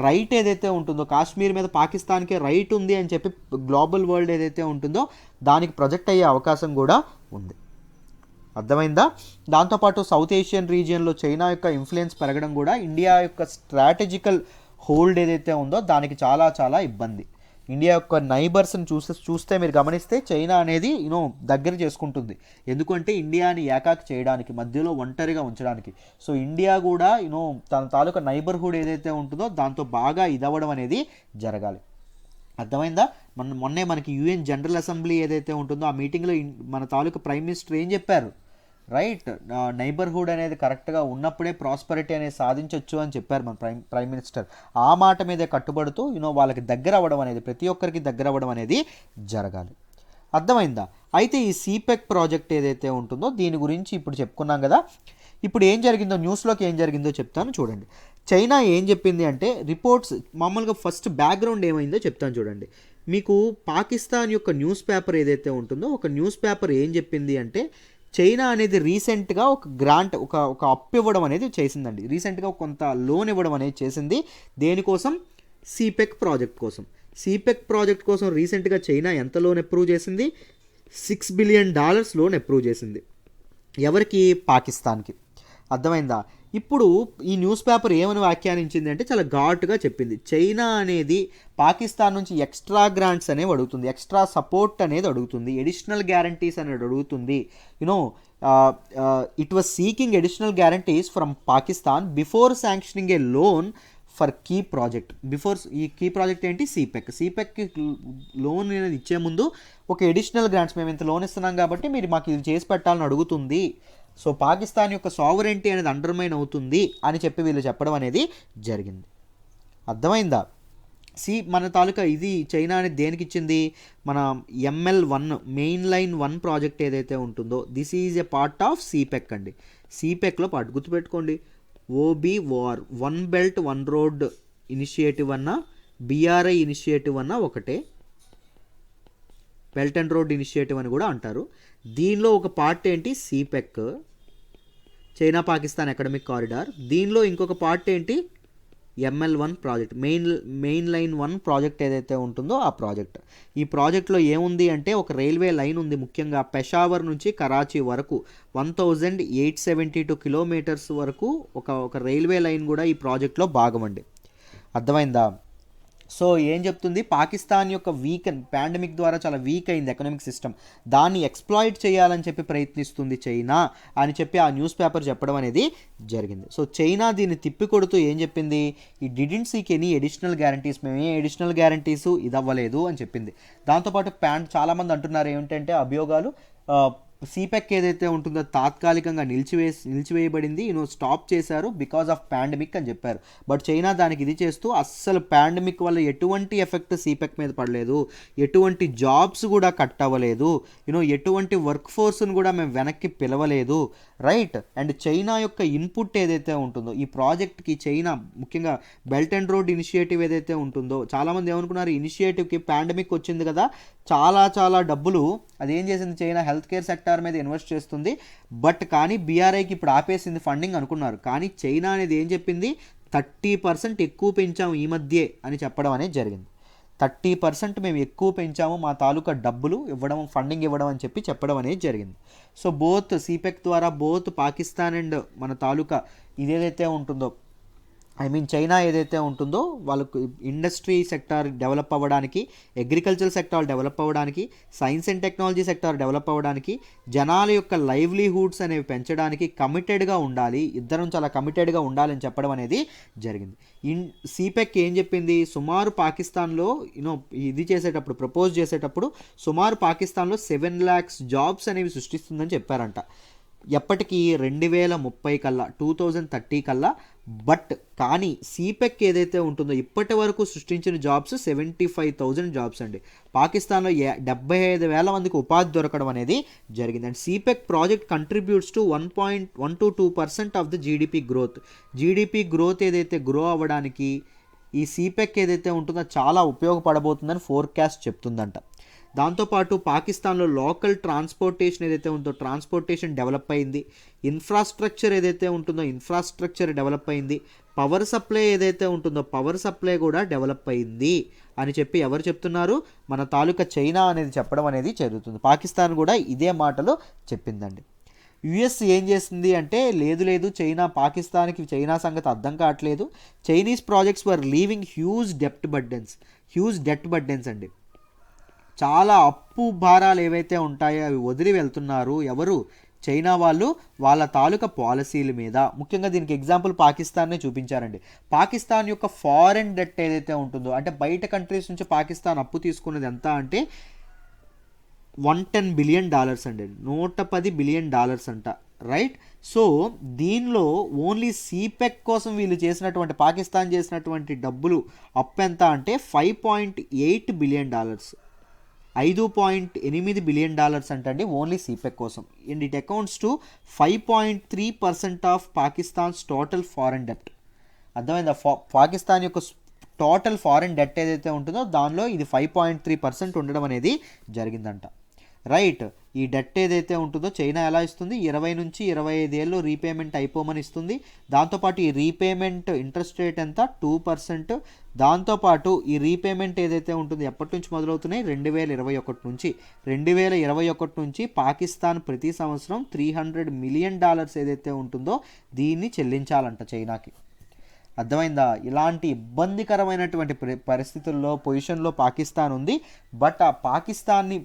రైట్ ఏదైతే ఉంటుందో, కాశ్మీర్ మీద పాకిస్తాన్కే రైట్ ఉంది అని చెప్పి గ్లోబల్ వరల్డ్ ఏదైతే ఉంటుందో దానికి ప్రొజెక్ట్ అయ్యే అవకాశం కూడా ఉంది. అర్థమైందా? దాంతోపాటు సౌత్ ఏషియన్ రీజియన్లో చైనా యొక్క ఇన్ఫ్లుయెన్స్ పెరగడం కూడా ఇండియా యొక్క స్ట్రాటజికల్ హోల్డ్ ఏదైతే ఉందో దానికి చాలా చాలా ఇబ్బంది. ఇండియా యొక్క నైబర్స్ని చూస్తే మీరు గమనిస్తే చైనా అనేది దగ్గర చేసుకుంటుంది. ఎందుకంటే ఇండియాని ఏకాకి చేయడానికి, మధ్యలో ఒంటరిగా ఉంచడానికి. సో ఇండియా కూడా తన తాలూకా నైబర్హుడ్ ఏదైతే ఉంటుందో దాంతో బాగా ఇదవ్వడం అనేది జరగాలి. అర్థమైందా? మొన్నే మనకి యూఎన్ జనరల్ అసెంబ్లీ ఏదైతే ఉంటుందో ఆ మీటింగ్లో మన తాలూకా ప్రైమ్ మినిస్టర్ ఏం చెప్పారు, రైట్, నైబర్హుడ్ అనేది కరెక్ట్గా ఉన్నప్పుడే ప్రాస్పరిటీ అనేది సాధించవచ్చు అని చెప్పారు మన ప్రైమ్ మినిస్టర్. ఆ మాట మీదే కట్టుబడుతూ వాళ్ళకి దగ్గర అవ్వడం అనేది, ప్రతి ఒక్కరికి దగ్గర అవ్వడం అనేది జరగాలి. అర్థమైందా? అయితే ఈ సిపెక్ ప్రాజెక్ట్ ఏదైతే ఉంటుందో దీని గురించి ఇప్పుడు చెప్పుకున్నాం కదా. ఇప్పుడు ఏం జరిగిందో, న్యూస్లోకి ఏం జరిగిందో చెప్తాను చూడండి. చైనా ఏం చెప్పింది అంటే, రిపోర్ట్స్ మామూలుగా ఫస్ట్ బ్యాక్గ్రౌండ్ ఏమైందో చెప్తాను చూడండి. మీకు పాకిస్తాన్ యొక్క న్యూస్ పేపర్ ఏదైతే ఉంటుందో, ఒక న్యూస్ పేపర్ ఏం చెప్పింది అంటే, చైనా అనేది రీసెంట్గా ఒక గ్రాంట్, ఒక అప్పు ఇవ్వడం అనేది చేసిందండి. రీసెంట్గా కొంత లోన్ ఇవ్వడం అనేది చేసింది. దేనికోసం? సిపెక్ ప్రాజెక్ట్ కోసం. సిపెక్ ప్రాజెక్ట్ కోసం రీసెంట్గా చైనా ఎంత లోన్ అప్రూవ్ చేసింది? $6 బిలియన్ లోన్ అప్రూవ్ చేసింది. ఎవరికి? పాకిస్తాన్కి. అర్థమైందా? ఇప్పుడు ఈ న్యూస్ పేపర్ ఏమని వ్యాఖ్యానించింది అంటే చాలా ఘాటుగా చెప్పింది, చైనా అనేది పాకిస్తాన్ నుంచి ఎక్స్ట్రా గ్రాంట్స్ అనేవి అడుగుతుంది, ఎక్స్ట్రా సపోర్ట్ అనేది అడుగుతుంది, ఎడిషనల్ గ్యారంటీస్ అనేది అడుగుతుంది. It was seeking additional guarantees from Pakistan before sanctioning a loan for key project. ఈ కీ ప్రాజెక్ట్ ఏంటి? సిపెక్కి లోన్ అనేది ఇచ్చే ముందు ఒక ఎడిషనల్ గ్రాంట్స్, మేము ఇంత లోన్ ఇస్తున్నాం కాబట్టి మీరు మాకు ఇది చేసి పెట్టాలని అడుగుతుంది. సో పాకిస్తాన్ యొక్క సావరెంటీ అనేది అండర్మైన్ అవుతుంది అని చెప్పి వీళ్ళు చెప్పడం అనేది జరిగింది. అర్థమైందా? మన తాలూకా ఇది చైనా అనేది దేనికి ఇచ్చింది, మన ML1 మెయిన్ లైన్ 1 ప్రాజెక్ట్ ఏదైతే ఉంటుందో this is a part of CPEC అండి. సిపెక్లో పార్ట్ గుర్తుపెట్టుకోండి. OBOR, one belt one road initiative అన్న BRI ఇనిషియేటివ్ అన్న ఒకటే, బెల్ట్ అండ్ రోడ్ ఇనిషియేటివ్ అని కూడా అంటారు. దీనిలో ఒక పార్ట్ ఏంటి, సిపెక్, చైనా పాకిస్తాన్ ఎకడమిక్ కారిడార్. దీనిలో ఇంకొక పార్ట్ ఏంటి, ML1 project, main line 1 project ఏదైతే ఉంటుందో ఆ ప్రాజెక్ట్. ఈ ప్రాజెక్ట్లో ఏముంది అంటే ఒక రైల్వే లైన్ ఉంది, ముఖ్యంగా పెషావర్ నుంచి కరాచీ వరకు 1872 కిలోమీటర్స్ వరకు ఒక రైల్వే లైన్ కూడా ఈ ప్రాజెక్ట్లో భాగం అండి. అర్థమైందా? సో ఏం చెప్తుంది, పాకిస్తాన్ యొక్క పాండమిక్ ద్వారా చాలా వీక్ అయింది ఎకనామిక్ సిస్టమ్, దాన్ని ఎక్స్ప్లాయిట్ చేయాలని చెప్పి ప్రయత్నిస్తుంది చైనా అని చెప్పి ఆ న్యూస్ పేపర్ చెప్పడం అనేది జరిగింది. సో చైనా దీన్ని తిప్పికొడుతూ ఏం చెప్పింది, ఈ didn't seek any additional guarantees, మేము ఏ ఎడిషనల్ గ్యారంటీస్ ఇది అవ్వలేదు అని చెప్పింది. దాంతోపాటు చాలామంది అంటున్నారు ఏమిటంటే అభియోగాలు, సిపెక్ ఏదైతే ఉంటుందో తాత్కాలికంగా నిలిచివేయబడింది, స్టాప్ చేశారు బికాజ్ ఆఫ్ పాండమిక్ అని చెప్పారు. బట్ చైనా దానికి ఇది చేస్తూ అస్సలు పాండమిక్ వల్ల ఎటువంటి ఎఫెక్ట్ సిపెక్ మీద పడలేదు, ఎటువంటి జాబ్స్ కూడా కట్ అవ్వలేదు, ఎటువంటి వర్క్ ఫోర్స్ను కూడా మేము వెనక్కి పిలవలేదు, రైట్. అండ్ చైనా యొక్క ఇన్పుట్ ఏదైతే ఉంటుందో ఈ ప్రాజెక్ట్కి, చైనా ముఖ్యంగా బెల్ట్ అండ్ రోడ్ ఇనిషియేటివ్ ఏదైతే ఉంటుందో, చాలామంది ఏమనుకున్నారు ఇనిషియేటివ్కి పాండమిక్ వచ్చింది కదా చాలా డబ్బులు అదేం చేసింది, చైనా హెల్త్ కేర్ సెక్టార్ మీద ఇన్వెస్ట్ చేస్తుంది, బట్ కానీ BRIకి ఇప్పుడు ఆపేసింది ఫండింగ్ అనుకున్నారు. కానీ చైనా అనేది ఏం చెప్పింది, 30% ఎక్కువ పెంచాము ఈ మధ్యే అని చెప్పడం అనేది జరిగింది. 30% మేము ఎక్కువ పెంచాము, మా తాలూకా డబ్బులు ఇవ్వడం, ఫండింగ్ ఇవ్వడం అని చెప్పడం అనేది జరిగింది. సో బోత్ సిపెక్ ద్వారా బోత్ పాకిస్తాన్ అండ్ మన తాలూకా ఇదేదైతే ఉంటుందో చైనా ఏదైతే ఉంటుందో వాళ్ళకు ఇండస్ట్రీ సెక్టార్ డెవలప్ అవ్వడానికి, అగ్రికల్చర్ సెక్టార్ డెవలప్ అవ్వడానికి, science and technology sector develop అవ్వడానికి, జనాల యొక్క లైవ్లీహుడ్స్ అనేవి పెంచడానికి కమిటెడ్గా ఉండాలి, ఇద్దరం చాలా కమిటెడ్గా ఉండాలని చెప్పడం అనేది జరిగింది. సిపెక్ ఏం చెప్పింది, సుమారు పాకిస్తాన్లో ఇది చేసేటప్పుడు ప్రపోజ్ చేసేటప్పుడు సుమారు పాకిస్తాన్లో 7 lakhs జాబ్స్ అనేవి సృష్టిస్తుందని చెప్పారంట. ఎప్పటికీ 2030 కల్లా 2030 కల్లా. బట్ కానీ సిపెక్ ఏదైతే ఉంటుందో ఇప్పటి వరకు సృష్టించిన జాబ్స్ 75,000 జాబ్స్ అండి. పాకిస్తాన్లో 75,000 మందికి ఉపాధి దొరకడం అనేది జరిగింది. And సిపెక్ project contributes to 1.1 to 2% of the GDP growth ఏదైతే గ్రో అవ్వడానికి ఈ సిపెక్ ఏదైతే ఉంటుందో చాలా ఉపయోగపడబోతుందని ఫోర్కాస్ట్ చెప్తుందంట. దాంతోపాటు పాకిస్తాన్లో లోకల్ ట్రాన్స్పోర్టేషన్ ఏదైతే ఉందో ట్రాన్స్పోర్టేషన్ డెవలప్ అయింది, ఇన్ఫ్రాస్ట్రక్చర్ ఏదైతే ఉంటుందో ఇన్ఫ్రాస్ట్రక్చర్ డెవలప్ అయింది, పవర్ సప్లై ఏదైతే ఉంటుందో పవర్ సప్లై కూడా డెవలప్ అయింది అని చెప్పి ఎవరు చెప్తున్నారు, మన తాలూకా చైనా అనేది చెప్పడం అనేది జరుగుతుంది. పాకిస్తాన్ కూడా ఇదే మాటలు చెప్పిందండి. యుఎస్ ఏం చేస్తుంది అంటే లేదు పాకిస్తాన్కి చైనా సంగతి అర్థం కావట్లేదు, చైనీస్ ప్రాజెక్ట్స్ వర్ లీవింగ్ హ్యూజ్ డెట్ బర్డెన్స్ అండి. చాలా అప్పు భారాలు ఏవైతే ఉంటాయో అవి వదిలి వెళ్తున్నారు ఎవరు, చైనా వాళ్ళు, వాళ్ళ తాలూకా పాలసీల మీద. ముఖ్యంగా దీనికి ఎగ్జాంపుల్ పాకిస్తాన్నే చూపించారండి. పాకిస్తాన్ యొక్క ఫారెన్ డెట్ ఏదైతే ఉంటుందో అంటే బయట కంట్రీస్ నుంచి పాకిస్తాన్ అప్పు తీసుకున్నది ఎంత అంటే $110 billion అండి, $110 billion అంట, రైట్. సో దీనిలో ఓన్లీ సిపెక్ కోసం వీళ్ళు చేసినటువంటి పాకిస్తాన్ చేసినటువంటి డబ్బులు అప్పు ఎంత అంటే $5.8 billion, $5.8 billion అంటండి ఓన్లీ సిపెక్ కోసం. And it accounts to 5.3% of Pakistan's total foreign debt. అర్థమైందా, పాకిస్తాన్ యొక్క టోటల్ ఫారెన్ డెట్ ఏదైతే ఉంటుందో దానిలో ఇది 5.3% ఉండడం అనేది జరిగిందంట, రైట్. ఈ డెట్ ఏదైతే ఉంటుందో చైనా ఎలా ఇస్తుంది, 20 నుంచి 25 ఏళ్ళు రీపేమెంట్ అయిపోమని ఇస్తుంది. దాంతోపాటు ఈ రీపేమెంట్ ఇంట్రెస్ట్ రేట్ ఎంత 2%. దాంతోపాటు ఈ రీపేమెంట్ ఏదైతే ఉంటుందో ఎప్పటి నుంచి మొదలవుతున్నాయి, 2021 నుంచి పాకిస్తాన్ ప్రతి సంవత్సరం $300 million ఏదైతే ఉంటుందో దీన్ని చెల్లించాలంట చైనాకి. అర్థమైందా, ఇలాంటి ఇబ్బందికరమైనటువంటి పరిస్థితుల్లో పొజిషన్లో పాకిస్తాన్ ఉంది. బట్ ఆ పాకిస్తాన్ని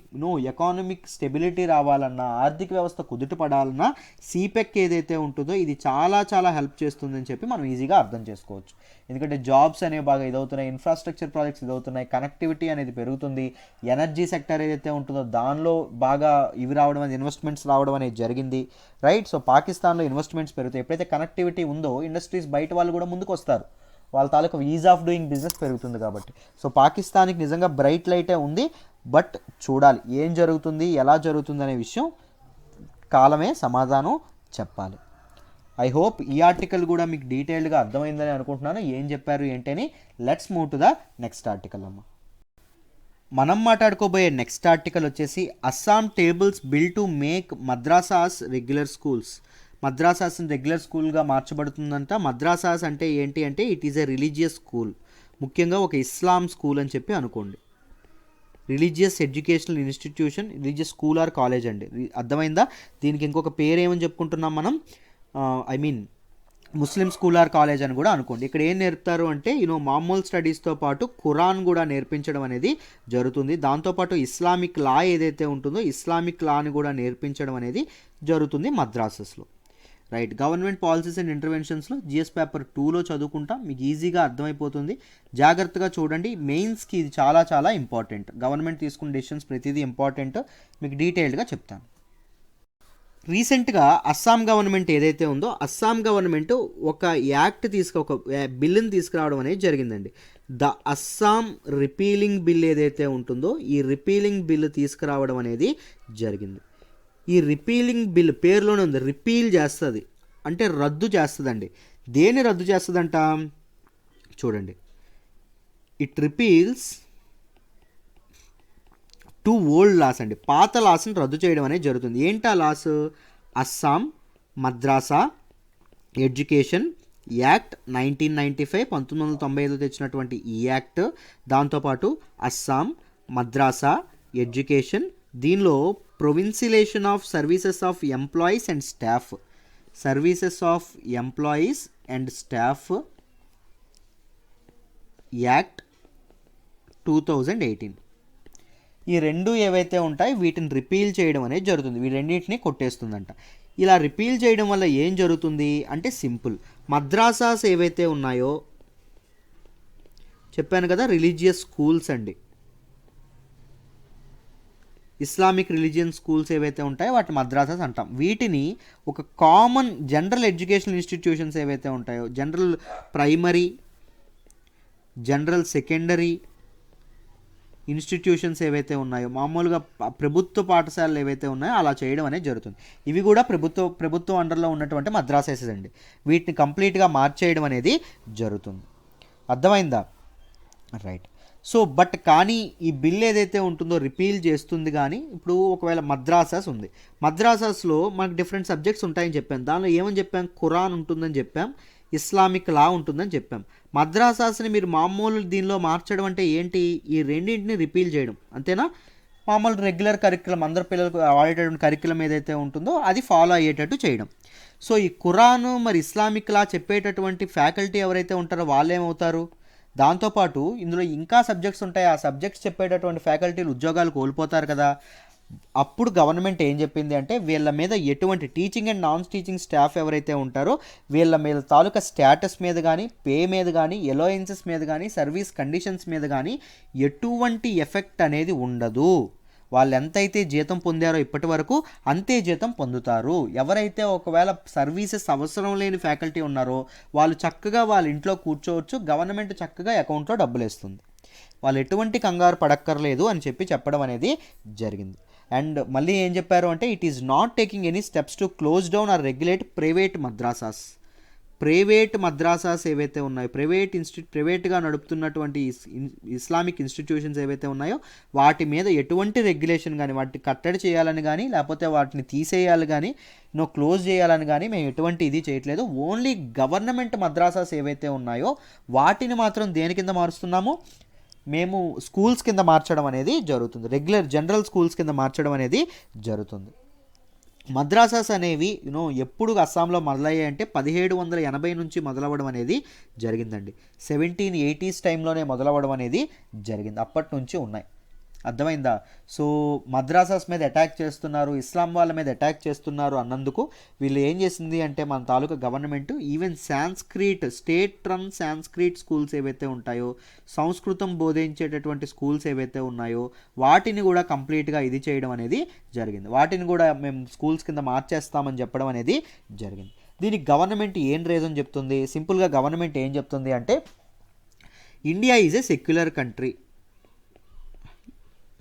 ఎకానమిక్ స్టెబిలిటీ రావాలన్నా, ఆర్థిక వ్యవస్థ కుదుటపడాలన్నా సిపెక్ ఏదైతే ఉంటుందో ఇది చాలా హెల్ప్ చేస్తుందని చెప్పి మనం ఈజీగా అర్థం చేసుకోవచ్చు. ఎందుకంటే జాబ్స్ అనేవి బాగా ఇదవుతున్నాయి, ఇన్ఫ్రాస్ట్రక్చర్ ప్రాజెక్ట్స్ ఇదవుతున్నాయి, కనెక్టివిటీ అనేది పెరుగుతుంది, ఎనర్జీ సెక్టర్ ఏదైతే ఉంటుందో దానిలో బాగా ఇవి రావడం అనేది ఇన్వెస్ట్మెంట్స్ రావడం అనేది జరిగింది, రైట్. సో పాకిస్తాన్లో ఇన్వెస్ట్మెంట్స్ పెరుగుతాయి, ఎప్పుడైతే కనెక్టివిటీ ఉందో ఇండస్ట్రీస్ బయట వాళ్ళు కూడా ముందుకు వస్తారు. వాళ్ళ తాలూకా ఈజ్ ఆఫ్ డూయింగ్ బిజినెస్ పెరుగుతుంది కాబట్టి. సో పాకిస్తాన్కి నిజంగా బ్రైట్ లైటే ఉంది, బట్ చూడాలి ఏం జరుగుతుంది, ఎలా జరుగుతుంది అనే విషయం కాలమే సమాధానం చెప్పాలి. ఐ హోప్ ఈ ఆర్టికల్ కూడా మీకు డీటెయిల్డ్గా అర్థమైందని అనుకుంటున్నాను, ఏం చెప్పారు ఏంటని. Let's move to the next article అమ్మ. మనం మాట్లాడుకోబోయే నెక్స్ట్ ఆర్టికల్ వచ్చేసి Assam tables bill to make madrasas regular schools. మద్రాసాస్ని రెగ్యులర్ స్కూల్గా మార్చబడుతుందంట. మద్రాసాస్ అంటే ఏంటి అంటే it is a religious school, ముఖ్యంగా ఒక ఇస్లాం స్కూల్ అని చెప్పి అనుకోండి. Religious educational institution, religious school or college అండి. అర్థమైందా? దీనికి ఇంకొక పేరు ఏమని చెప్పుకుంటున్నాం మనం, I mean Muslim school or college అని కూడా అనుకోండి. ఇక్కడ ఏం నేర్పుతారు అంటే మామూలు స్టడీస్తో పాటు ఖురాన్ కూడా నేర్పించడం అనేది జరుగుతుంది. దాంతోపాటు ఇస్లామిక్ లా ఏదైతే ఉంటుందో ఇస్లామిక్ లాని కూడా నేర్పించడం అనేది జరుగుతుంది మద్రాసెస్లో. రైట్, గవర్నమెంట్ పాలసీస్ అండ్ ఇంటర్వెన్షన్స్లో జిఎస్ పేపర్ 2లో చదువుకుంటాం, మీకు ఈజీగా అర్థమైపోతుంది. జాగ్రత్తగా చూడండి, మెయిన్స్కి ఇది చాలా చాలా ఇంపార్టెంట్. గవర్నమెంట్ తీసుకున్న డెసిషన్స్ ప్రతిదీ ఇంపార్టెంట్, మీకు డీటెయిల్డ్గా చెప్తాను. రీసెంట్గా అస్సాం గవర్నమెంట్ ఏదైతే ఉందో అస్సాం గవర్నమెంట్ ఒక ఒక బిల్లుని తీసుకురావడం అనేది జరిగిందండి. ద అస్సాం రిపీలింగ్ బిల్ ఏదైతే ఉంటుందో ఈ రిపీలింగ్ బిల్ తీసుకురావడం అనేది జరిగింది. ఈ రిపీలింగ్ బిల్ పేరులోనే ఉంది, రిపీల్ చేస్తుంది అంటే రద్దు చేస్తుందండి. దేన్ని రద్దు చేస్తుందంట చూడండి, ఇట్ రిపీల్స్ 2 ఓల్డ్ లాస్ అండి, పాత లాస్ని రద్దు చేయడం అనేది జరుగుతుంది. ఏంటా laws? Assam madrasa education act 1995, 1995లో తెచ్చినటువంటి ఈ యాక్ట్, దాంతోపాటు అస్సాం మద్రాసా ఎడ్యుకేషన్, దీనిలో provincialisation of services of employees and staff, services of employees and staff act 2018, ఈ రెండు ఏవైతే ఉంటాయి వీటిని రిపీల్ చేయడం అనేది జరుగుతుంది. ఈ రెండింటిని కొట్టేస్తుందంట. ఇలా రిపీల్ చేయడం వల్ల ఏం జరుగుతుంది అంటే సింపుల్, మద్రాసాస్ ఏవైతే ఉన్నాయో చెప్పాను కదా, రిలీజియస్ స్కూల్స్ అండి, ఇస్లామిక్ రిలీజియన్ స్కూల్స్ ఏవైతే ఉంటాయో వాటి మద్రాసాస్ అంటాం. వీటిని ఒక కామన్ జనరల్ ఎడ్యుకేషనల్ ఇన్స్టిట్యూషన్స్ ఏవైతే ఉంటాయో, general primary, general secondary institutions ఏవైతే ఉన్నాయో, మామూలుగా ప్రభుత్వ పాఠశాలలు ఏవైతే ఉన్నాయో అలా చేయడం అనేది జరుగుతుంది. ఇవి కూడా ప్రభుత్వం అండర్లో ఉన్నటువంటి మద్రాసాస్ అండి. వీటిని కంప్లీట్గా మార్చేయడం అనేది జరుగుతుంది. అర్థమైందా? రైట్. సో బట్ కానీ ఈ బిల్ ఏదైతే ఉంటుందో రిపీల్ చేస్తుంది. కానీ ఇప్పుడు ఒకవేళ మద్రాసాస్ ఉంది, మద్రాసాస్లో మనకు డిఫరెంట్ సబ్జెక్ట్స్ ఉంటాయని చెప్పాం. దానిలో ఏమని చెప్పాం? ఖురాన్ ఉంటుందని చెప్పాం, ఇస్లామిక్ లా ఉంటుందని చెప్పాం. మద్రాసాస్ని మీరు మామూలు దీనిలో మార్చడం అంటే ఏంటి? ఈ రెండింటిని రిపీల్ చేయడం, అంతేనా? మామూలు రెగ్యులర్ కరిక్యులం, అందరు పిల్లలకు వాడేటటువంటి కరిక్యులం ఏదైతే ఉంటుందో అది ఫాలో అయ్యేటట్టు చేయడం. సో ఈ ఖురాను మరి ఇస్లామిక్ లా చెప్పేటటువంటి ఫ్యాకల్టీ ఎవరైతే ఉంటారో వాళ్ళు ఏమవుతారు? దాంతోపాటు ఇందులో ఇంకా సబ్జెక్ట్స్ ఉంటాయి, ఆ సబ్జెక్ట్స్ చెప్పేటటువంటి ఫ్యాకల్టీలు ఉద్యోగాలు కోల్పోతారు కదా. అప్పుడు గవర్నమెంట్ ఏం చెప్పింది అంటే వీళ్ళ మీద ఎటువంటి teaching and non teaching staff ఎవరైతే ఉంటారో వీళ్ళ మీద తాలూకా స్టేటస్ మీద కానీ, పే మీద కానీ, ఎలోయెన్సెస్ మీద కానీ, సర్వీస్ కండిషన్స్ మీద కానీ ఎటువంటి ఎఫెక్ట్ అనేది ఉండదు. వాళ్ళు ఎంతైతే జీతం పొందారో ఇప్పటి వరకు అంతే జీతం పొందుతారు. ఎవరైతే ఒకవేళ సర్వీసెస్ అవసరం లేని ఫ్యాకల్టీ ఉన్నారో వాళ్ళు చక్కగా వాళ్ళ ఇంట్లో కూర్చోవచ్చు, గవర్నమెంట్ చక్కగా అకౌంట్లో డబ్బులు వేస్తుంది, వాళ్ళు ఎటువంటి కంగారు పడక్కర్లేదు అని చెప్పడం అనేది జరిగింది. అండ్ మళ్ళీ ఏం చెప్పారు అంటే it is not taking any steps to close down or regulate private madrasas. Private madrasas ఏవైతే ఉన్నాయో, ప్రైవేట్గా నడుపుతున్నటువంటి ఇస్లామిక్ ఇన్స్టిట్యూషన్స్ ఏవైతే ఉన్నాయో వాటి మీద ఎటువంటి రెగ్యులేషన్ కానీ, వాటిని కట్టడి చేయాలని కానీ, లేకపోతే వాటిని తీసేయాలి కానీ, క్లోజ్ చేయాలని కానీ మేము ఎటువంటి ఇది చేయట్లేదు. ఓన్లీ గవర్నమెంట్ మద్రాసాస్ ఏవైతే ఉన్నాయో వాటిని మాత్రం దేని కింద మారుస్తున్నాము? మేము స్కూల్స్ కింద మార్చడం అనేది జరుగుతుంది, రెగ్యులర్ జనరల్ స్కూల్స్ కింద మార్చడం అనేది జరుగుతుంది. మద్రాసాస్ అనేవి ఎప్పుడు అస్సాంలో మొదలయ్యాయి అంటే 1780 నుంచి మొదలవ్వడం అనేది జరిగిందండి. 1780s టైంలోనే మొదలవ్వడం అనేది జరిగింది, అప్పటి నుంచి ఉన్నాయి. అర్థమైందా? సో మద్రాసాస్ మీద అటాక్ చేస్తున్నారు, ఇస్లాం వాళ్ళ మీద అటాక్ చేస్తున్నారు అన్నందుకు వీళ్ళు ఏం చేసింది అంటే మన తాలూకా government even Sanskrit, state run Sanskrit schools ఏవైతే ఉంటాయో, సంస్కృతం బోధించేటటువంటి స్కూల్స్ ఏవైతే ఉన్నాయో వాటిని కూడా కంప్లీట్గా ఇది చేయడం అనేది జరిగింది. వాటిని కూడా మేము స్కూల్స్ కింద మార్చేస్తామని చెప్పడం అనేది జరిగింది. దీనికి గవర్నమెంట్ ఏం రీజన్ చెప్తుంది? సింపుల్గా గవర్నమెంట్ ఏం చెప్తుంది అంటే India is a secular country,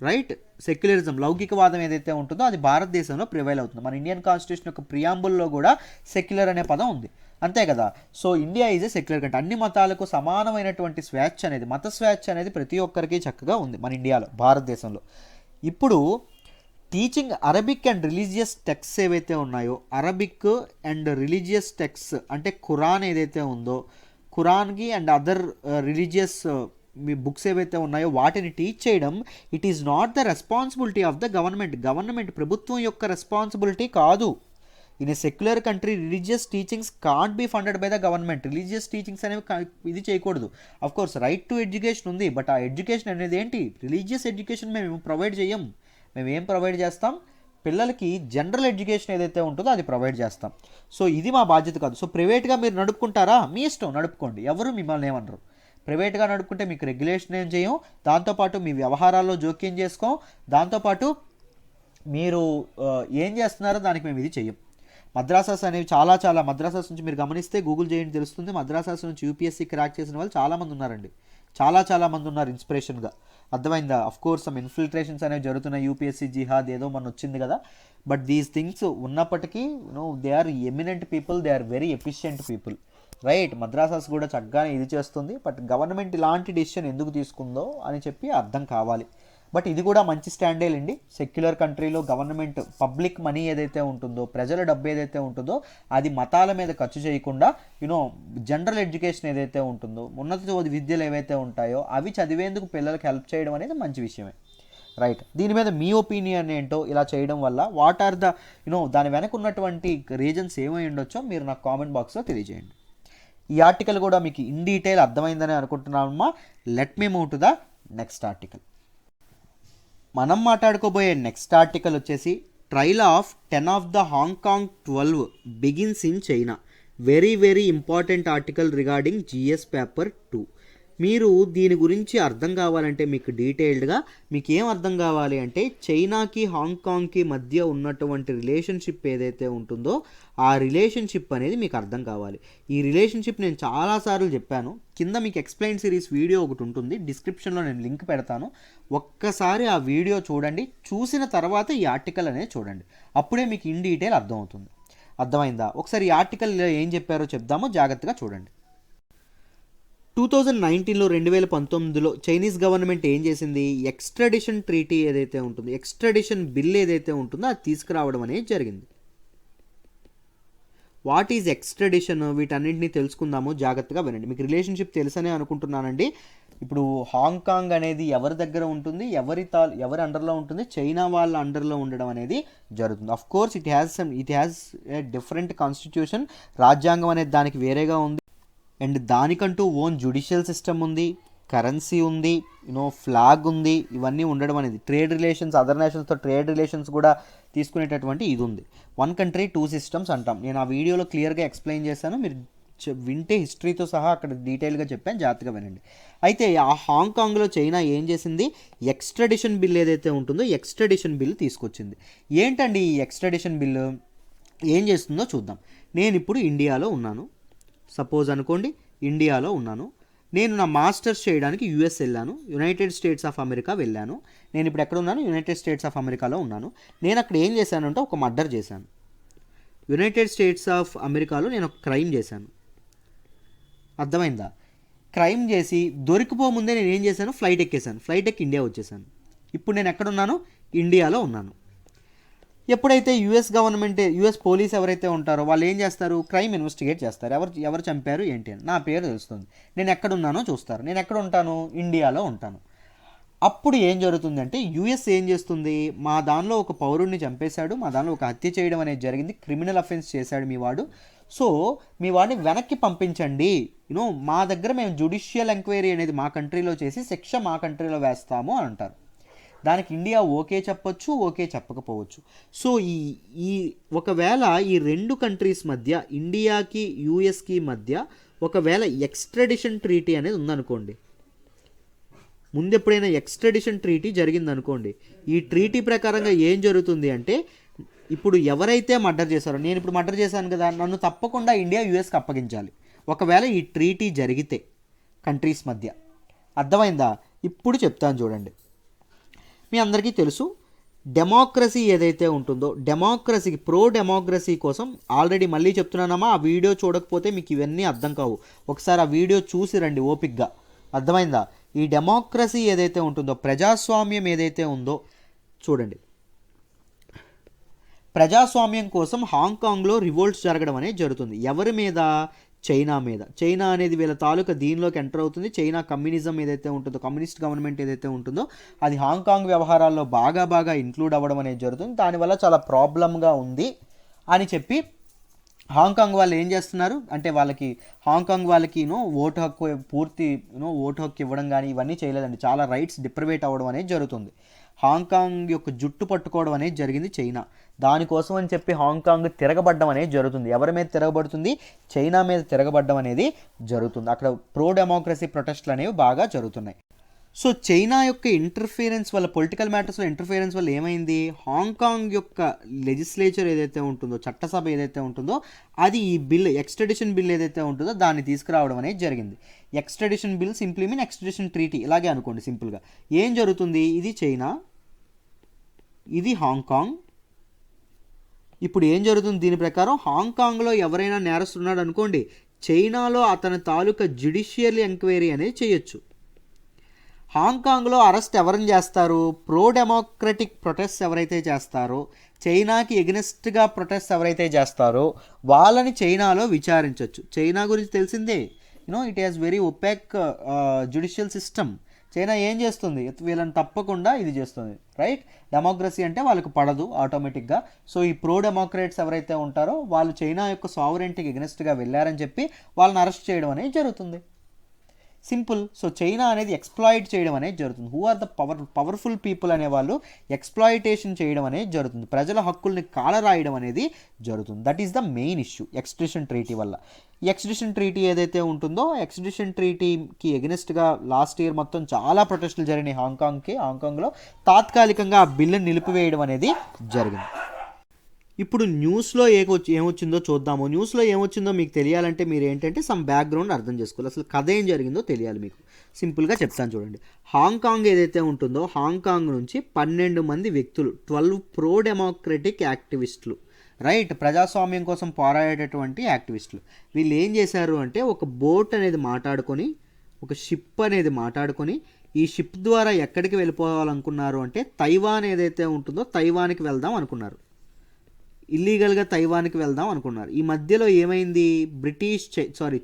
right? Secularism, లౌకికవాదం ఏదైతే ఉంటుందో అది భారతదేశంలో ప్రివైల్ అవుతుంది. మన ఇండియన్ కాన్స్టిట్యూషన్ యొక్క ప్రియాంబుల్లో కూడా సెక్యులర్ అనే పదం ఉంది, అంతే కదా? So India is a secular country. అన్ని మతాలకు సమానమైనటువంటి స్వేచ్ఛ అనేది, మత స్వేచ్ఛ అనేది ప్రతి ఒక్కరికి చక్కగా ఉంది మన ఇండియాలో, భారతదేశంలో. ఇప్పుడు teaching Arabic and religious text ఏవైతే ఉన్నాయో, అరబిక్ అండ్ రిలీజియస్ టెక్స్ట్ అంటే ఖురాన్ ఏదైతే ఉందో, ఖురాన్కి అండ్ అదర్ రిలీజియస్ మీ బుక్స్ ఏవైతే ఉన్నాయో వాటిని టీచ్ చేయడం it is not the responsibility of the government ప్రభుత్వం యొక్క రెస్పాన్సిబిలిటీ కాదు. In a secular country religious teachings can't be funded by the government. Religious teachings అనేవి ఇది చేయకూడదు. Of course right to education ఉంది, బట్ ఆ ఎడ్యుకేషన్ అనేది ఏంటి? రిలీజియస్ ఎడ్యుకేషన్ మేము ప్రొవైడ్ చేయం. మేము ఏం ప్రొవైడ్ చేస్తాం? పిల్లలకి జనరల్ ఎడ్యుకేషన్ ఏదైతే ఉంటుందో అది ప్రొవైడ్ చేస్తాం. సో ఇది మా బాధ్యత కాదు. సో ప్రైవేట్గా మీరు నడుపుకుంటారా? మీ ఇష్టం, నడుపుకోండి, ఎవరు మిమ్మల్ని ఏమనరు. ప్రైవేట్గా నడుపుకుంటే మీకు రెగ్యులేషన్ ఏం చేయం, దాంతోపాటు మీ వ్యవహారాల్లో జోక్యం చేసుకోం, దాంతోపాటు మీరు ఏం చేస్తున్నారో దానికి మేము ఇది చెయ్యం. మద్రాసాస్ అనేవి చాలా మద్రాసాస్ నుంచి మీరు గమనిస్తే గూగుల్ చేయండి తెలుస్తుంది. మద్రాసాస్ నుంచి యూపీఎస్సీ క్రాక్ చేసిన వాళ్ళు చాలామంది ఉన్నారండి, చాలా మంది ఉన్నారు ఇన్స్పిరేషన్గా. అర్థమైందా? అఫ్ కోర్స్ సమ్ ఇన్ఫిల్ట్రేషన్స్ అనేవి జరుగుతున్నాయి, యూపీఎస్సీ జిహాద్ ఏదో మన వచ్చింది కదా. బట్ దీస్ థింగ్స్ ఉన్నప్పటికీ they are eminent people, they are very efficient people, right? Madrasas కూడా చక్కగానే ఇది చేస్తుంది. బట్ గవర్నమెంట్ ఇలాంటి డెసిషన్ ఎందుకు తీసుకుందో అని చెప్పి అర్థం కావాలి. బట్ ఇది కూడా మంచి స్టాండేలండి. సెక్యులర్ కంట్రీలో గవర్నమెంట్ పబ్లిక్ మనీ ఏదైతే ఉంటుందో, ప్రజల డబ్బు ఏదైతే ఉంటుందో అది మతాల మీద ఖర్చు చేయకుండా జనరల్ ఎడ్యుకేషన్ ఏదైతే ఉంటుందో, ఉన్నత విద్యలు ఏవైతే ఉంటాయో అవి చదివేందుకు పిల్లలకు హెల్ప్ చేయడం అనేది మంచి విషయమే, రైట్? దీని మీద మీ ఒపీనియన్ ఏంటో, ఇలా చేయడం వల్ల వాట్ ఆర్ ద దాని వెనక ఉన్నటువంటి రీజన్స్ ఏమై ఉండొచ్చో మీరు నాకు కామెంట్ బాక్స్లో తెలియజేయండి. ఈ ఆర్టికల్ కూడా మీకు ఇన్ డీటెయిల్ అర్థమైందని అనుకుంటున్నామమ్మా. Let me move to the next article. మనం మాట్లాడుకోబోయే నెక్స్ట్ ఆర్టికల్ వచ్చేసి trial of 10 of the Hong Kong 12 begins in China. Very important article regarding GS paper 2. మీరు దీని గురించి అర్థం కావాలంటే మీకు డీటెయిల్డ్గా మీకు ఏం అర్థం కావాలి అంటే చైనాకి హాంకాంగ్కి మధ్య ఉన్నటువంటి రిలేషన్షిప్ ఏదైతే ఉంటుందో ఆ రిలేషన్షిప్ అనేది మీకు అర్థం కావాలి. ఈ రిలేషన్షిప్ నేను చాలాసార్లు చెప్పాను. కింద మీకు ఎక్స్ప్లెయిన్ సిరీస్ వీడియో ఒకటి ఉంటుంది, డిస్క్రిప్షన్లో నేను లింక్ పెడతాను. ఒక్కసారి ఆ వీడియో చూడండి, చూసిన తర్వాత ఈ ఆర్టికల్ అనేది చూడండి, అప్పుడే మీకు ఇన్ డీటెయిల్ అర్థమవుతుంది. అర్థమైందా? ఒకసారి ఈ ఆర్టికల్ ఏం చెప్పారో చెప్దామో, జాగ్రత్తగా చూడండి. 2019లో చైనీస్ గవర్నమెంట్ ఏం చేసింది? ఎక్స్ట్రాడిషన్ ట్రీటీ ఏదైతే ఉంటుందో, ఎక్స్ట్రాడిషన్ బిల్ ఏదైతే ఉంటుందో అది తీసుకురావడం అనేది జరిగింది. What is extradition? వీటన్నింటినీ తెలుసుకుందాము, జాగ్రత్తగా వినండి. మీకు రిలేషన్షిప్ తెలుసనే అనుకుంటున్నానండి. ఇప్పుడు హాంకాంగ్ అనేది ఎవరి దగ్గర ఉంటుంది, ఎవరి అండర్లో ఉంటుంది? చైనా వాళ్ళ అండర్లో ఉండడం అనేది జరుగుతుంది. Of course it has a different constitution. రాజ్యాంగం అనేది దానికి వేరేగా ఉంది, అండ్ దానికంటూ ఓన్ జ్యుడిషియల్ సిస్టమ్ ఉంది, కరెన్సీ ఉంది, ఫ్లాగ్ ఉంది. ఇవన్నీ ఉండడం అనేది ట్రేడ్ రిలేషన్స్, అదర్ నేషన్స్తో ట్రేడ్ రిలేషన్స్ కూడా తీసుకునేటటువంటి ఇది ఉంది. 1 కంట్రీ 2 సిస్టమ్స్ అంటాం. నేను ఆ వీడియోలో క్లియర్గా ఎక్స్ప్లెయిన్ చేశాను, మీరు వింటే హిస్టరీతో సహా అక్కడ డీటెయిల్గా చెప్పాను, జాగ్రత్తగా వినండి. అయితే ఆ హాంకాంగ్లో చైనా ఏం చేసింది? ఎక్స్ట్రాడిషన్ బిల్ ఏదైతే ఉంటుందో ఎక్స్ట్రాడిషన్ బిల్ తీసుకొచ్చింది. ఏంటండి ఈ ఎక్స్ట్రాడిషన్ బిల్లు ఏం చేస్తుందో చూద్దాం. నేను ఇప్పుడు ఇండియాలో ఉన్నాను, సపోజ్ అనుకోండి ఇండియాలో ఉన్నాను. నేను నా మాస్టర్స్ చేయడానికి యూఎస్ వెళ్ళాను, యునైటెడ్ స్టేట్స్ ఆఫ్ అమెరికా వెళ్ళాను. నేను ఇప్పుడు ఎక్కడ ఉన్నాను? యునైటెడ్ స్టేట్స్ ఆఫ్ అమెరికాలో ఉన్నాను. నేను అక్కడ ఏం చేశానంటే ఒక మర్డర్ చేశాను. యునైటెడ్ స్టేట్స్ ఆఫ్ అమెరికాలో నేను ఒక క్రైమ్ చేశాను. అర్థమైందా? క్రైమ్ చేసి దొరికిపోముందే నేను ఏం చేశాను? ఫ్లైట్ ఎక్కేసాను. ఫ్లైట్ ఎక్కి ఇండియా వచ్చేసాను. ఇప్పుడు నేను ఎక్కడున్నాను? ఇండియాలో ఉన్నాను. ఎప్పుడైతే యుఎస్ పోలీస్ ఎవరైతే ఉంటారో వాళ్ళు ఏం చేస్తారు? క్రైమ్ ఇన్వెస్టిగేట్ చేస్తారు. ఎవరు చంపారు ఏంటి అని. నా పేరు తెలుస్తుంది, నేను ఎక్కడున్నానో చూస్తారు. నేను ఎక్కడ ఉంటాను? ఇండియాలో ఉంటాను. అప్పుడు ఏం జరుగుతుందంటే యుఎస్ ఏం చేస్తుంది? మా దానిలో ఒక పౌరుడిని చంపేశాడు, మా దానిలో ఒక హత్య చేయడం అనేది జరిగింది, క్రిమినల్ అఫెన్స్ చేశాడు మీ వాడు, సో మీ వాడిని వెనక్కి పంపించండి, మా దగ్గర మేము జ్యుడిషియల్ ఎంక్వైరీ అనేది మా కంట్రీలో చేసి శిక్ష మా కంట్రీలో వేస్తాము అని అంటారు. దానికి ఇండియా ఓకే చెప్పొచ్చు, ఓకే చెప్పకపోవచ్చు. సో ఈ ఒకవేళ ఈ 2 కంట్రీస్ మధ్య, ఇండియాకి యూఎస్కి మధ్య ఒకవేళ ఎక్స్ట్రాడిషన్ ట్రీటీ అనేది ఉందనుకోండి, ముందు ఎప్పుడైనా ఎక్స్ట్రాడిషన్ ట్రీటీ జరిగిందనుకోండి, ఈ ట్రీటీ ప్రకారంగా ఏం జరుగుతుంది అంటే ఇప్పుడు ఎవరైతే మర్డర్ చేశారో, నేను ఇప్పుడు మర్డర్ చేశాను కదా, నన్ను తప్పకుండా ఇండియా యూఎస్కి అప్పగించాలి ఒకవేళ ఈ ట్రీటీ జరిగితే కంట్రీస్ మధ్య. అర్థమైందా? ఇప్పుడు చెప్తాను చూడండి. మీ అందరికీ తెలుసు డెమోక్రసీ ఏదైతే ఉంటుందో, డెమోక్రసీకి ప్రో డెమోక్రసీ కోసం ఆల్రెడీ మళ్ళీ చెప్తున్నానమ్మా, ఆ వీడియో చూడకపోతే మీకు ఇవన్నీ అర్థం కావు. ఒకసారి ఆ వీడియో చూసి రండి ఓపిక్గా. అర్థమైందా? ఈ డెమోక్రసీ ఏదైతే ఉంటుందో, ప్రజాస్వామ్యం ఏదైతే ఉందో చూడండి. ప్రజాస్వామ్యం కోసం హాంకాంగ్లో రివోల్ట్స్ జరగడం అనేది జరుగుతుంది. ఎవరి మీద? చైనా మీద. చైనా అనేది వీళ్ళ తాలూకా దీనిలోకి ఎంటర్ అవుతుంది. చైనా కమ్యూనిజం ఏదైతే ఉంటుందో, కమ్యూనిస్ట్ గవర్నమెంట్ ఏదైతే ఉంటుందో అది హాంకాంగ్ వ్యవహారాల్లో బాగా ఇంక్లూడ్ అవ్వడం అనేది జరుగుతుంది. దానివల్ల చాలా ప్రాబ్లంగా ఉంది అని చెప్పి హాంకాంగ్ వాళ్ళు ఏం చేస్తున్నారు అంటే, హాంకాంగ్ వాళ్ళకి ఓటు హక్కు పూర్తి ఓటు హక్కు ఇవ్వడం కానీ ఇవన్నీ చేయలేదండి. చాలా రైట్స్ డిప్రైవేట్ అవ్వడం అనేది జరుగుతుంది. హాంకాంగ్ యొక్క జుట్టు పట్టుకోవడం అనేది జరిగింది చైనా. దానికోసం అని చెప్పి హాంకాంగ్ తిరగబడ్డం అనేది జరుగుతుంది. ఎవరి మీద తిరగబడుతుంది? చైనా మీద తిరగబడ్డం అనేది జరుగుతుంది. అక్కడ ప్రో డెమోక్రసీ ప్రొటెస్ట్లు అనేవి బాగా జరుగుతున్నాయి. సో చైనా యొక్క ఇంటర్ఫియరెన్స్ వల్ల, పొలిటికల్ మ్యాటర్స్లో ఇంటర్ఫియరెన్స్ వల్ల ఏమైంది, హాంకాంగ్ యొక్క లెజిస్లేచర్ ఏదైతే ఉంటుందో, చట్టసభ ఏదైతే ఉంటుందో అది ఈ బిల్, ఎక్స్ట్రడిషన్ బిల్ ఏదైతే ఉంటుందో దాన్ని తీసుకురావడం అనేది జరిగింది. Extradition bill simply mean extradition treaty, ఇలాగే అనుకోండి సింపుల్గా. ఏం జరుగుతుంది? ఇది చైనా, ఇది హాంకాంగ్. ఇప్పుడు ఏం జరుగుతుంది? దీని ప్రకారం హాంకాంగ్లో ఎవరైనా నేరస్తున్నాడు అనుకోండి, చైనాలో అతని తాలూకా జ్యుడిషియల్ ఎంక్వైరీ అనేది చేయొచ్చు. హాంకాంగ్లో అరెస్ట్ ఎవరిని చేస్తారు? ప్రో డెమోక్రటిక్ ప్రొటెస్ట్ ఎవరైతే చేస్తారో, చైనాకి ఎగ్నెస్ట్గా ప్రొటెస్ట్ ఎవరైతే చేస్తారో వాళ్ళని చైనాలో విచారించవచ్చు. చైనా గురించి తెలిసిందే, it has very opaque judicial system. China ఏం చేస్తుంది? వీళ్ళని తప్పకుండా ఇది చేస్తుంది, రైట్? డెమోక్రసీ అంటే వాళ్ళకి పడదు ఆటోమేటిక్గా. సో ఈ ప్రో డెమోక్రేట్స్ ఎవరైతే ఉంటారో వాళ్ళు చైనా యొక్క సావరెంటీకి ఎగ్నెస్ట్గా వెళ్ళారని చెప్పి వాళ్ళని అరెస్ట్ చేయడం అనేది జరుగుతుంది. సింపుల్. సో చైనా అనేది ఎక్స్ప్లాయిట్ చేయడం అనేది జరుగుతుంది. Who are the powerful people అనే వాళ్ళు ఎక్స్ప్లాయిటేషన్ చేయడం అనేది జరుగుతుంది. ప్రజల హక్కుల్ని కాలరాయడం అనేది జరుగుతుంది. That is the main issue extradition treaty వల్ల. ఈ ఎక్స్ట్రడిషన్ ట్రీటీ ఏదైతే ఉంటుందో, ఎక్స్ట్రడిషన్ ట్రీటీకి ఎగనెస్ట్గా లాస్ట్ ఇయర్ మొత్తం చాలా ప్రొటెస్టులు జరిగినాయి హాంకాంగ్లో. తాత్కాలికంగా ఆ బిల్లుని నిలిపివేయడం అనేది జరిగింది. ఇప్పుడు న్యూస్లో ఏమొచ్చిందో చూద్దాము. న్యూస్లో ఏమొచ్చిందో మీకు తెలియాలంటే మీరు ఏంటంటే సమ్ బ్యాక్గ్రౌండ్ అర్థం చేసుకోవాలి. అసలు కథ ఏం జరిగిందో తెలియాలి మీకు. సింపుల్గా చెప్తాను చూడండి. హాంకాంగ్ ఏదైతే ఉంటుందో, హాంకాంగ్ నుంచి 12 మంది వ్యక్తులు, 12 ప్రో డెమోక్రటిక్ యాక్టివిస్టులు, రైట్, ప్రజాస్వామ్యం కోసం పోరాడేటటువంటి యాక్టివిస్టులు. వీళ్ళు ఏం చేశారు అంటే, ఒక బోట్ అనేది మాట్లాడుకొని, ఒక షిప్ అనేది మాట్లాడుకొని, ఈ షిప్ ద్వారా ఎక్కడికి వెళ్ళిపోవాలనుకున్నారు అంటే తైవాన్ ఏదైతే ఉంటుందో తైవాన్కి వెళ్దాం అనుకున్నారు. ఇల్లీగల్గా తైవాన్కి వెళ్దాం అనుకున్నారు. ఈ మధ్యలో ఏమైంది?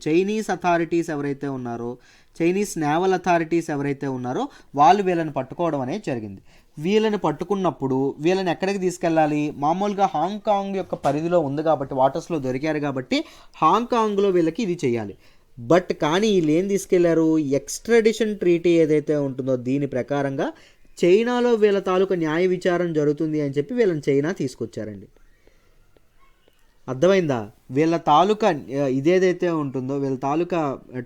చైనీస్ అథారిటీస్ ఎవరైతే ఉన్నారో, చైనీస్ నేవల్ అథారిటీస్ ఎవరైతే ఉన్నారో వాళ్ళు వీళ్ళని పట్టుకోవడం అనేది జరిగింది. వీళ్ళని పట్టుకున్నప్పుడు వీళ్ళని ఎక్కడికి తీసుకెళ్ళాలి? మామూలుగా హాంకాంగ్ యొక్క పరిధిలో ఉంది కాబట్టి, వాటర్స్లో దొరికారు కాబట్టి హాంకాంగ్లో వీళ్ళకి ఇది చేయాలి. కానీ వీళ్ళు ఏం తీసుకెళ్లారు? ఎక్స్ట్రడిషన్ ట్రీటీ ఏదైతే ఉంటుందో దీని ప్రకారంగా చైనాలో వీళ్ళ తాలూకా న్యాయ విచారణ జరుగుతుంది అని చెప్పి వీళ్ళని చైనా తీసుకొచ్చారండి. అర్థమైందా? వీళ్ళ తాలూకా ఇదేదైతే ఉంటుందో, వీళ్ళ తాలూకా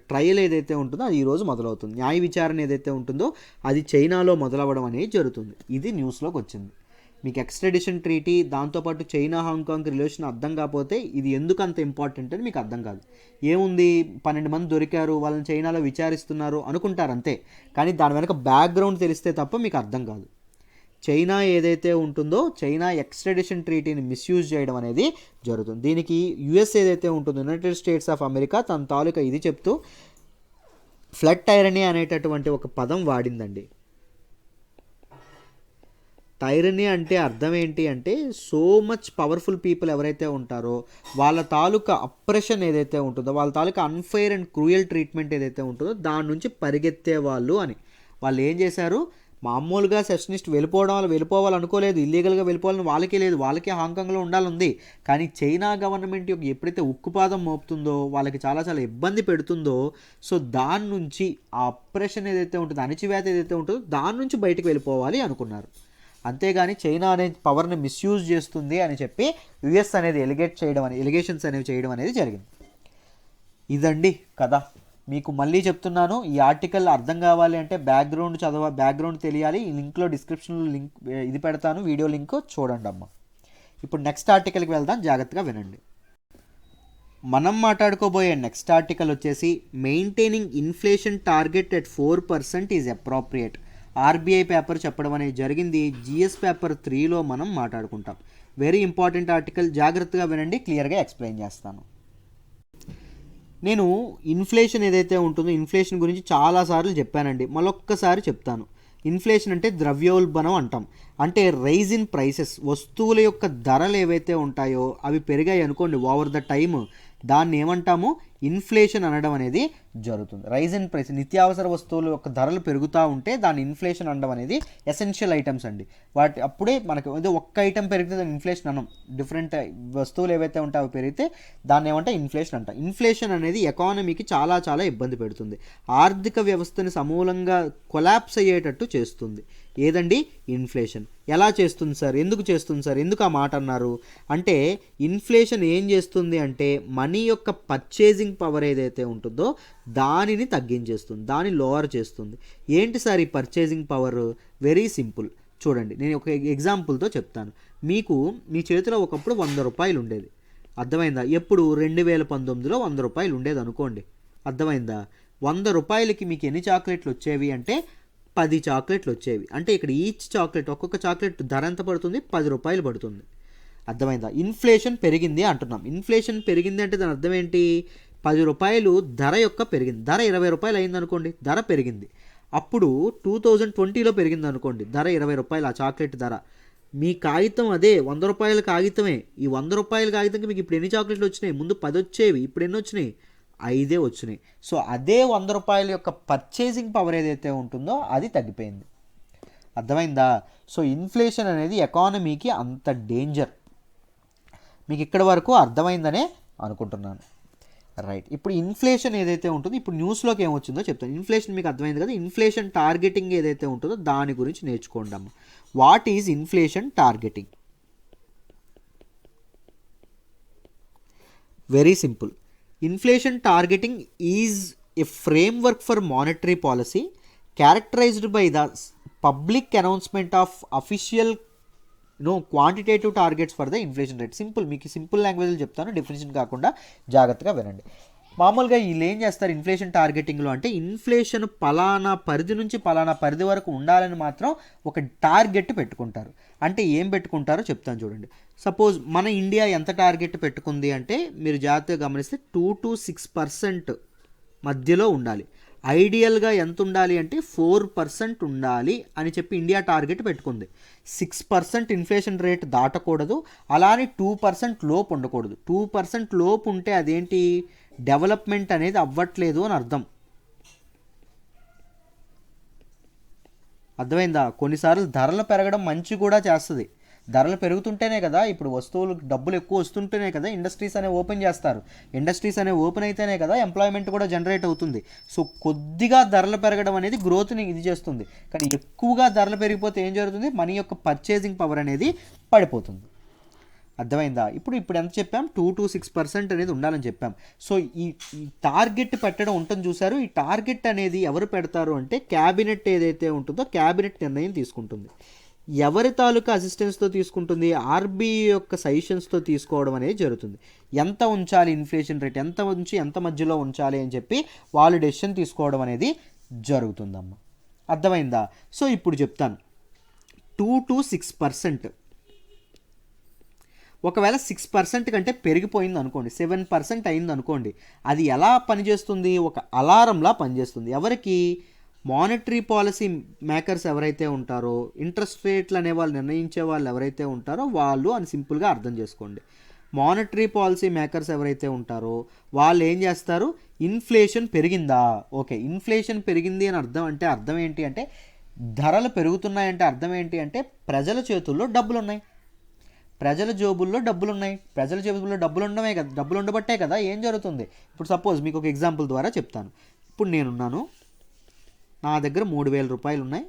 ట్రయల్ ఏదైతే ఉంటుందో అది ఈరోజు మొదలవుతుంది. న్యాయ విచారణ ఏదైతే ఉంటుందో అది చైనాలో మొదలవ్వడం అనేది జరుగుతుంది. ఇది న్యూస్లోకి వచ్చింది. మీకు ఎక్స్ట్రడిషన్ ట్రీటీ, దాంతోపాటు చైనా హాంకాంగ్ రిలేషన్ అర్థం కాకపోతే ఇది ఎందుకు అంత ఇంపార్టెంట్ అని మీకు అర్థం కాదు. ఏముంది, 12 మంది దొరికారు, వాళ్ళని చైనాలో విచారిస్తున్నారు అనుకుంటారు అంతే. కానీ దాని వెనక బ్యాక్గ్రౌండ్ తెలిస్తే తప్ప మీకు అర్థం కాదు. చైనా ఏదైతే ఉంటుందో, చైనా ఎక్స్ట్రడిషన్ ట్రీటీని మిస్యూజ్ చేయడం అనేది జరుగుతుంది. దీనికి యుఎస్ ఏదైతే ఉంటుందో, యునైటెడ్ స్టేట్స్ ఆఫ్ అమెరికా, తన తాలూకా ఇది చెప్తూ ఫ్లడ్ టైరనీ అనేటటువంటి ఒక పదం వాడిందండి. టైరనీ అంటే అర్థం ఏంటి అంటే, సో మచ్ పవర్ఫుల్ పీపుల్ ఎవరైతే ఉంటారో వాళ్ళ తాలూకా అప్రెషన్ ఏదైతే ఉంటుందో, వాళ్ళ తాలూకా అన్ఫెయిర్ అండ్ క్రూయల్ ట్రీట్మెంట్ ఏదైతే ఉంటుందో దాని నుంచి పరిగెత్తే వాళ్ళు అని. వాళ్ళు ఏం చేశారు? మామూలుగా సెషనిస్ట్ వెళ్ళిపోవాలనుకోలేదు, ఇల్లీగల్గా వెళ్ళిపోవాలని వాళ్ళకే లేదు, వాళ్ళకే హాంకాంగ్లో ఉండాలంది. కానీ చైనా గవర్నమెంట్ యొక్క ఎప్పుడైతే ఉక్కుపాదం మోపుతుందో, వాళ్ళకి చాలా చాలా ఇబ్బంది పెడుతుందో, సో దాని నుంచి ఆ అప్రెషన్ ఏదైతే ఉంటుందో, అణిచివేత ఏదైతే ఉంటుందో దాని నుంచి బయటకు వెళ్ళిపోవాలి అనుకున్నారు. అంతేగాని చైనా అనే పవర్ని మిస్యూజ్ చేస్తుంది అని చెప్పి యుఎస్ అనేది ఎలిగేషన్స్ అనేవి చేయడం అనేది జరిగింది. ఇదండి కథ. మీకు మళ్ళీ చెప్తున్నాను, ఈ ఆర్టికల్ అర్థం కావాలి అంటే బ్యాక్గ్రౌండ్ తెలియాలి. ఈ లింక్లో డిస్క్రిప్షన్లో లింక్ ఇది పెడతాను, వీడియో లింక్ చూడండి అమ్మ. ఇప్పుడు నెక్స్ట్ ఆర్టికల్కి వెళ్దాం, జాగ్రత్తగా వినండి. మనం మాట్లాడుకోబోయే నెక్స్ట్ ఆర్టికల్ వచ్చేసి maintaining inflation target at 4% is appropriate. RBI paper చెప్పడం అనేది జరిగింది. జిఎస్ పేపర్ 3లో మనం మాట్లాడుకుంటాం. వెరీ ఇంపార్టెంట్ ఆర్టికల్, జాగ్రత్తగా వినండి, క్లియర్గా ఎక్స్ప్లెయిన్ చేస్తాను. నేను ఇన్ఫ్లేషన్ ఏదైతే ఉంటుందో ఇన్ఫ్లేషన్ గురించి చాలాసార్లు చెప్పానండి, మళ్ళొక్కసారి చెప్తాను. ఇన్ఫ్లేషన్ అంటే ద్రవ్యోల్బణం అంటాం. అంటే రైజ్ ఇన్ ప్రైసెస్, వస్తువుల యొక్క ధరలు ఏవైతే ఉంటాయో అవి పెరిగాయి అనుకోండి ఓవర్ ద టైమ్, దాన్ని ఏమంటాము, ఇన్ఫ్లేషన్ అనడం అనేది జరుగుతుంది. రైజ్ ఇన్ ప్రైస్, నిత్యావసర వస్తువుల యొక్క ధరలు పెరుగుతూ ఉంటే దాన్ని ఇన్ఫ్లేషన్ అనడం అనేది ఎసెన్షియల్ ఐటమ్స్ అండి. వాటి అప్పుడే మనకు ఏదో ఒక్క ఐటమ్ పెరిగితే దాన్ని ఇన్ఫ్లేషన్ అనం. డిఫరెంట్ వస్తువులు ఏవైతే ఉంటాయో అవి పెరిగితే దాన్ని ఏమంటే ఇన్ఫ్లేషన్ అంట. ఇన్ఫ్లేషన్ అనేది ఎకానమీకి చాలా చాలా ఇబ్బంది పెడుతుంది, ఆర్థిక వ్యవస్థని సమూలంగా కొలాప్స్ అయ్యేటట్టు చేస్తుంది. ఏదండి, ఇన్ఫ్లేషన్. ఎలా చేస్తుంది సార్, ఎందుకు చేస్తుంది సార్, ఎందుకు ఆ మాట అన్నారు అంటే, ఇన్ఫ్లేషన్ ఏం చేస్తుంది అంటే మనీ యొక్క పర్చేజింగ్ పవర్ ఏదైతే ఉంటుందో దానిని తగ్గించేస్తుంది, దాన్ని లోవర్ చేస్తుంది. ఏంటి సార్ ఈ పర్చేజింగ్ పవర్? వెరీ సింపుల్, చూడండి నేను ఒక ఎగ్జాంపుల్తో చెప్తాను. మీకు మీ చేతిలో ఒకప్పుడు 100 రూపాయలు ఉండేది, అర్థమైందా? ఎప్పుడు 2019లో 100 రూపాయలు ఉండేది అనుకోండి, అర్థమైందా? 100 రూపాయలకి మీకు ఎన్ని చాక్లెట్లు వచ్చేవి అంటే 10 చాక్లెట్లు వచ్చేవి. అంటే ఇక్కడ ఈచ్ చాక్లెట్, ఒక్కొక్క చాక్లెట్ ధర ఎంత పడుతుంది, 10 రూపాయలు పడుతుంది, అర్థమైందా? ఇన్ఫ్లేషన్ పెరిగింది అంటున్నాం. ఇన్ఫ్లేషన్ పెరిగింది అంటే దాని అర్థం ఏంటి, 10 రూపాయలు ధర యొక్క పెరిగింది. ధర 20 రూపాయలు అయింది అనుకోండి, ధర పెరిగింది. అప్పుడు 2020లో పెరిగింది అనుకోండి, ధర 20 రూపాయలు ఆ చాక్లెట్ ధర. మీ కాగితం అదే 100 రూపాయల కాగితమే. ఈ 100 రూపాయల కాగితంకి మీకు ఇప్పుడు ఎన్ని చాక్లెట్లు వచ్చినాయి, ముందు 10 వచ్చేవి, ఇప్పుడు ఎన్ని వచ్చినాయి, 5 వచ్చినాయి. సో అదే 100 రూపాయల యొక్క పర్చేసింగ్ పవర్ ఏదైతే ఉంటుందో అది తగ్గిపోయింది, అర్థమైందా? సో ఇన్ఫ్లేషన్ అనేది ఎకానమీకి అంత డేంజర్. మీకు ఇక్కడ వరకు అర్థమైందనే అనుకుంటున్నాను, రైట్. ఇప్పుడు ఇన్ఫ్లేషన్ ఏదైతే ఉంటుందో, ఇప్పుడు న్యూస్లోకి ఏమొచ్చిందో చెప్తాను. ఇన్ఫ్లేషన్ మీకు అర్థమైంది కదా. ఇన్ఫ్లేషన్ టార్గెటింగ్ ఏదైతే ఉంటుందో దాని గురించి నేర్చుకోండి అమ్మ. What is inflation targeting? Very simple. Inflation targeting is a framework for monetary policy characterised by the public announcement of official quantitative targets for the inflation rate. Simple, మీకు సింపుల్ లాంగ్వేజ్లో చెప్తాను, definition కాకుండా జాగ్రత్తగా వినండి. మామూలుగా వీళ్ళు ఏం చేస్తారు ఇన్ఫ్లేషన్ టార్గెటింగ్లో అంటే, ఇన్ఫ్లేషన్ పలానా పరిధి నుంచి పలానా పరిధి వరకు ఉండాలని మాత్రం ఒక టార్గెట్ పెట్టుకుంటారు. అంటే ఏం పెట్టుకుంటారో చెప్తాను చూడండి. సపోజ్ మన ఇండియా ఎంత టార్గెట్ పెట్టుకుంది అంటే, మీరు జాగ్రత్తగా గమనిస్తే 2 to 6% మధ్యలో ఉండాలి. ఐడియల్గా ఎంత ఉండాలి అంటే 4% ఉండాలి అని చెప్పి ఇండియా టార్గెట్ పెట్టుకుంది. 6% ఇన్ఫ్లేషన్ రేట్ దాటకూడదు, అలానే 2% లోపు ఉండకూడదు. 2% లోపు ఉంటే అదేంటి, డెవలప్మెంట్ అనేది అవ్వట్లేదు అని అర్థం, అర్థమైందా? కొన్నిసార్లు ధరలు పెరగడం మంచి కూడా చేస్తుంది. ధరలు పెరుగుతుంటేనే కదా, ఇప్పుడు వస్తువులు డబ్బులు ఎక్కువ వస్తుంటేనే కదా ఇండస్ట్రీస్ అనేవి ఓపెన్ చేస్తారు. ఇండస్ట్రీస్ అనేవి ఓపెన్ అయితేనే కదా ఎంప్లాయ్మెంట్ కూడా జనరేట్ అవుతుంది. సో కొద్దిగా ధరలు పెరగడం అనేది గ్రోత్ని ఇది చేస్తుంది. కానీ ఎక్కువగా ధరలు పెరిగిపోతే ఏం జరుగుతుంది, మనీ యొక్క పర్చేసింగ్ పవర్ అనేది పడిపోతుంది, అర్థమైందా? ఇప్పుడు ఎంత చెప్పాం, 2 to 6% అనేది ఉండాలని చెప్పాం. సో ఈ టార్గెట్ పెట్టడం ఉంటుంది చూసారు. ఈ టార్గెట్ అనేది ఎవరు పెడతారు అంటే, క్యాబినెట్ ఏదైతే ఉంటుందో క్యాబినెట్ నిర్ణయం తీసుకుంటుంది. ఎవరి తాలూకా అసిస్టెన్స్తో తీసుకుంటుంది, ఆర్బీఐ యొక్క సజెషన్స్తో తీసుకోవడం అనేది జరుగుతుంది. ఎంత ఉంచాలి ఇన్ఫ్లేషన్ రేట్, ఎంత ఉంచి ఎంత మధ్యలో ఉంచాలి అని చెప్పి వాళ్ళు డెసిషన్ తీసుకోవడం అనేది జరుగుతుందమ్మ, అర్థమైందా? సో ఇప్పుడు చెప్తాను, 2 to 6%. ఒకవేళ 6% కంటే పెరిగిపోయింది అనుకోండి, 7% అయింది అనుకోండి, అది ఎలా పనిచేస్తుంది, ఒక అలారంలా పనిచేస్తుంది. ఎవరికి, మానిటరీ పాలసీ మేకర్స్ ఎవరైతే ఉంటారో, ఇంట్రెస్ట్ రేట్లు అనే వాళ్ళు నిర్ణయించే వాళ్ళు ఎవరైతే ఉంటారో వాళ్ళు అని సింపుల్గా అర్థం చేసుకోండి. మానిటరీ పాలసీ మేకర్స్ ఎవరైతే ఉంటారో వాళ్ళు ఏం చేస్తారు, ఇన్ఫ్లేషన్ పెరిగిందా, ఓకే ఇన్ఫ్లేషన్ పెరిగింది అని అర్థం ఏంటి అంటే, ధరలు పెరుగుతున్నాయంటే అర్థం ఏంటి అంటే, ప్రజల చేతుల్లో డబ్బులు ఉన్నాయి, ప్రజల జోబుల్లో డబ్బులు ఉన్నాయి. ప్రజల జేబుల్లో డబ్బులు ఉండమే కదా, డబ్బులు ఉండబట్టే కదా ఏం జరుగుతుంది. ఇప్పుడు సపోజ్ మీకు ఒక ఎగ్జాంపుల్ ద్వారా చెప్తాను. ఇప్పుడు నేనున్నాను, నా దగ్గర 3,000 రూపాయలు ఉన్నాయి,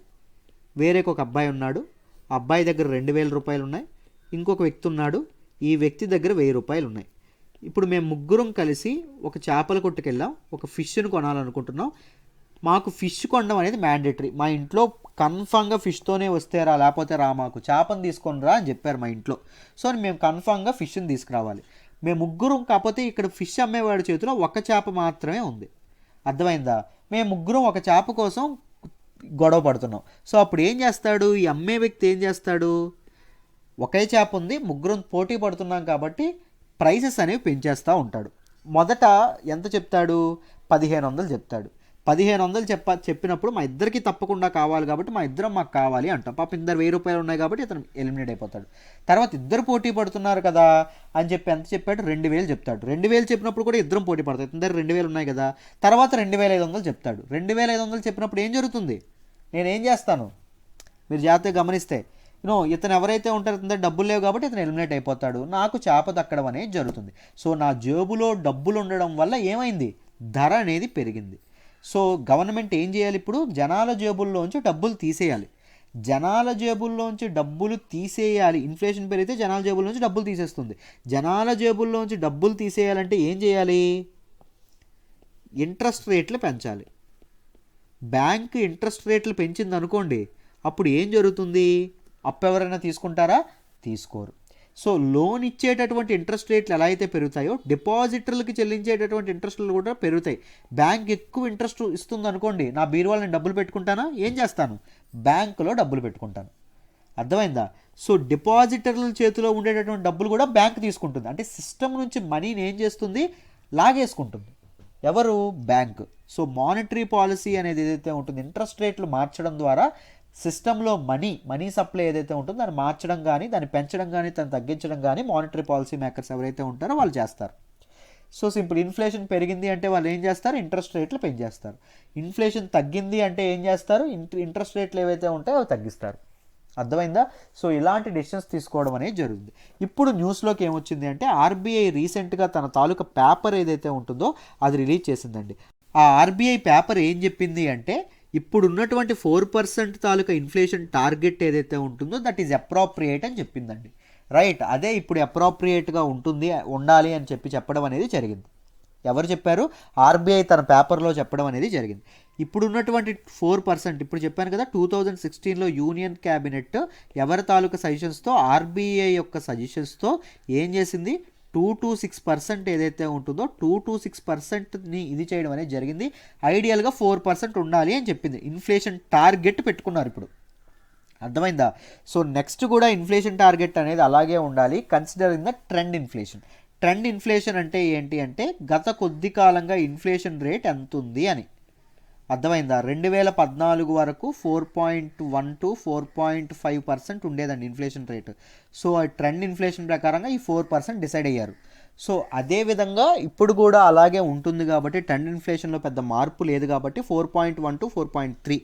వేరే ఒక అబ్బాయి ఉన్నాడు, ఆ అబ్బాయి దగ్గర 2,000 రూపాయలు ఉన్నాయి, ఇంకొక వ్యక్తి ఉన్నాడు, ఈ వ్యక్తి దగ్గర 1,000 రూపాయలు ఉన్నాయి. ఇప్పుడు మేము ముగ్గురం కలిసి ఒక చేపల కొట్టుకెళ్ళాం, ఒక ఫిష్ను కొనాలనుకుంటున్నాం. మాకు ఫిష్ కొనడం అనేది మ్యాండేటరీ, మా ఇంట్లో కన్ఫామ్గా ఫిష్తోనే వస్తేరా, లేకపోతే రా మాకు చేపను తీసుకొని రా అని చెప్పారు మా ఇంట్లో. సో మేము కన్ఫామ్గా ఫిష్ని తీసుకురావాలి. మేము ముగ్గురం, కాకపోతే ఇక్కడ ఫిష్ అమ్మేవాడి చేతిలో ఒక చేప మాత్రమే ఉంది. అర్థమైందా? మేము ముగ్గురం ఒక చేప కోసం గొడవ పడుతున్నాం. సో అప్పుడు ఏం చేస్తాడు ఈ అమ్మే వ్యక్తి? ఏం చేస్తాడు, ఒకే చేప ఉంది, ముగ్గురం పోటీ పడుతున్నాం కాబట్టి ప్రైసెస్ అనేవి పెంచేస్తూ ఉంటాడు. మొదట ఎంత చెప్తాడు, 1500 చెప్తాడు. 1500 చెప్పినప్పుడు మా ఇద్దరికి తప్పకుండా కావాలి కాబట్టి మా ఇద్దరం మాకు కావాలి అంటాం. పాప ఇద్దరు 1000 రూపాయలు ఉన్నాయి కాబట్టి ఇతను ఎలిమినేట్ అయిపోతాడు. తర్వాత ఇద్దరు పోటీ పడుతున్నారు కదా అని చెప్పి ఎంత చెప్పాడు, 2000 చెప్తాడు. 2000 చెప్పినప్పుడు కూడా ఇద్దరం పోటీ పడతాయి, ఇద్దరు 2000 ఉన్నాయి కదా. తర్వాత 2500 చెప్తాడు. 2500 చెప్పినప్పుడు ఏం జరుగుతుంది, నేనేం చేస్తాను మీరు జాగ్రత్తగా గమనిస్తే, ఇతను ఎవరైతే ఉంటారో ఇతని డబ్బులు లేవు కాబట్టి ఇతను ఎలిమినేట్ అయిపోతాడు, నాకు చేప దక్కడం అనేది జరుగుతుంది. సో నా జేబులో డబ్బులు ఉండడం వల్ల ఏమైంది, ధర అనేది పెరిగింది. సో గవర్నమెంట్ ఏం చేయాలి, ఇప్పుడు జనాల జేబుల్లోంచి డబ్బులు తీసేయాలి. జనాల జేబుల్లోంచి డబ్బులు తీసేయాలి. ఇన్ఫ్లేషన్ పెరిగితే జనాల జేబుల్లోంచి డబ్బులు తీసేస్తుంది. జనాల జేబుల్లోంచి డబ్బులు తీసేయాలంటే ఏం చేయాలి, ఇంట్రెస్ట్ రేట్లు పెంచాలి. బ్యాంక్ ఇంట్రెస్ట్ రేట్లు పెంచింది అనుకోండి, అప్పుడు ఏం జరుగుతుంది, అప్పు ఎవరైనా తీసుకుంటారా, తీసుకోరు. సో లోన్ ఇచ్చేటటువంటి ఇంట్రెస్ట్ రేట్లు ఎలా అయితే పెరుగుతాయో డిపాజిటర్లకి చెల్లించేటటువంటి ఇంట్రెస్ట్లు కూడా పెరుగుతాయి. బ్యాంక్ ఎక్కువ ఇంట్రెస్ట్ ఇస్తుంది అనుకోండి, నా బీరువాలో నేను డబ్బులు పెట్టుకుంటానా, ఏం చేస్తాను, బ్యాంకులో డబ్బులు పెట్టుకుంటాను. అర్థమైందా? సో డిపాజిటర్ల చేతిలో ఉండేటటువంటి డబ్బులు కూడా బ్యాంక్ తీసుకుంటుంది. అంటే సిస్టమ్ నుంచి మనీని ఏం చేస్తుంది, లాగేసుకుంటుంది. ఎవరు, బ్యాంక్. సో మానిటరీ పాలసీ అనేది ఏదైతే ఉంటుందో, ఇంట్రెస్ట్ రేట్లు మార్చడం ద్వారా సిస్టంలో మనీ సప్లై ఏదైతే ఉంటుందో దాన్ని మార్చడం కానీ, దాన్ని పెంచడం కానీ, దాన్ని తగ్గించడం కానీ మానిటరీ పాలసీ మేకర్స్ ఎవరైతే ఉంటారో వాళ్ళు చేస్తారు. సో సింపుల్, ఇన్ఫ్లేషన్ పెరిగింది అంటే వాళ్ళు ఏం చేస్తారు, ఇంట్రెస్ట్ రేట్లు పెంచేస్తారు. ఇన్ఫ్లేషన్ తగ్గింది అంటే ఏం చేస్తారు, ఇంట్రెస్ట్ రేట్లు ఏవైతే ఉంటాయో అవి తగ్గిస్తారు. అర్థమైందా? సో ఇలాంటి డెసిషన్స్ తీసుకోవడం అనేది జరుగుతుంది. ఇప్పుడు న్యూస్లోకి ఏమొచ్చింది అంటే ఆర్బీఐ రీసెంట్గా తన తాలూకా పేపర్ ఏదైతే ఉంటుందో అది రిలీజ్ చేసిందండి. ఆ ఆర్బీఐ పేపర్ ఏం చెప్పింది అంటే, ఇప్పుడు ఉన్నటువంటి 4% తాలూకా ఇన్ఫ్లేషన్ టార్గెట్ ఏదైతే ఉంటుందో దట్ ఈజ్ అప్రోప్రియేట్ అని చెప్పిందండి. రైట్, అదే ఇప్పుడు అప్రోప్రియేట్గా ఉండాలి అని చెప్పడం అనేది జరిగింది. ఎవరు చెప్పారు, ఆర్బీఐ తన పేపర్లో చెప్పడం అనేది జరిగింది. ఇప్పుడు ఉన్నటువంటి 4%, ఇప్పుడు చెప్పాను కదా 2016లో యూనియన్ క్యాబినెట్ ఎవరి తాలూకా సజెషన్స్తో, ఆర్బీఐ యొక్క సజెషన్స్తో ఏం చేసింది, 2 to 6% ఏదైతే ఉంటుందో 2 to 6%ని ఇది చేయడం అనేది జరిగింది. ఐడియల్గా 4% ఉండాలి అని చెప్పింది. ఇన్ఫ్లేషన్ టార్గెట్ పెట్టుకున్నారు ఇప్పుడు. అర్థమైందా? సో నెక్స్ట్ కూడా ఇన్ఫ్లేషన్ టార్గెట్ అనేది అలాగే ఉండాలి, considering the trend inflation. Trend inflation అంటే ఏంటి అంటే, గత కొద్ది కాలంగా ఇన్ఫ్లేషన్ రేట్ ఎంత ఉంది అని. అర్థమైందా? 2014 వరకు 4.1 to 4.5% ఉండేదండి ఇన్ఫ్లేషన్ రేటు. సో ఆ ట్రెండ్ ఇన్ఫ్లేషన్ ప్రకారంగా ఈ 4% డిసైడ్ అయ్యారు. సో అదేవిధంగా ఇప్పుడు కూడా అలాగే ఉంటుంది కాబట్టి ట్రెండ్ ఇన్ఫ్లేషన్లో పెద్ద మార్పు లేదు కాబట్టి 4.1 to 4.3.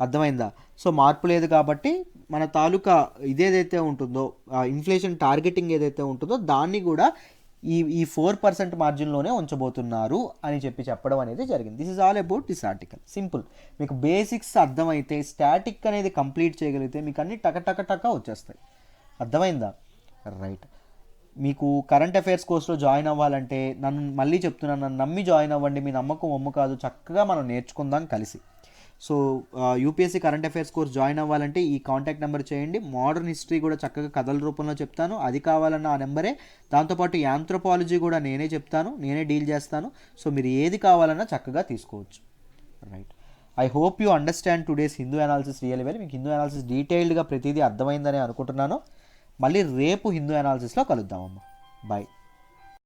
అర్థమైందా? సో మార్పు లేదు కాబట్టి మన తాలూకా ఇదేదైతే ఉంటుందో ఇన్ఫ్లేషన్ టార్గెటింగ్ ఏదైతే ఉంటుందో దాన్ని కూడా ఈ 4% మార్జిన్లోనే ఉంచబోతున్నారు అని చెప్పడం అనేది జరిగింది. This is all about this article. Simple, మీకు బేసిక్స్ అర్థమైతే, స్టాటిక్ అనేది కంప్లీట్ చేయగలిగితే మీకు అన్ని టక వచ్చేస్తాయి. అర్థమైందా? రైట్. మీకు కరెంట్ అఫైర్స్ కోర్స్లో జాయిన్ అవ్వాలంటే మళ్ళీ చెప్తున్నాను, నన్ను నమ్మి జాయిన్ అవ్వండి. మీ నమ్మకం ఒమ్ము కాదు, చక్కగా మనం నేర్చుకుందాం కలిసి. So UPSC current affairs course join అవ్వాలంటే ఈ కాంటాక్ట్ నెంబర్ చేయండి. మోడర్న్ హిస్టరీ కూడా చక్కగా కథల రూపంలో చెప్తాను, అది కావాలన్న ఆ నెంబరే. దాంతోపాటు యాంథ్రోపాలజీ కూడా నేనే చెప్తాను, నేనే డీల్ చేస్తాను. సో మీరు ఏది కావాలన్నా చక్కగా తీసుకోవచ్చు. Right, I hope you understand today's Hindu analysis real well. మీకు హిందూ అనాలిసిస్ డీటెయిల్డ్గా ప్రతిదీ అర్థమైందని అనుకుంటున్నాను. మళ్ళీ రేపు హిందూ అనాలిసిస్లో కలుద్దామమ్మా. బాయ్.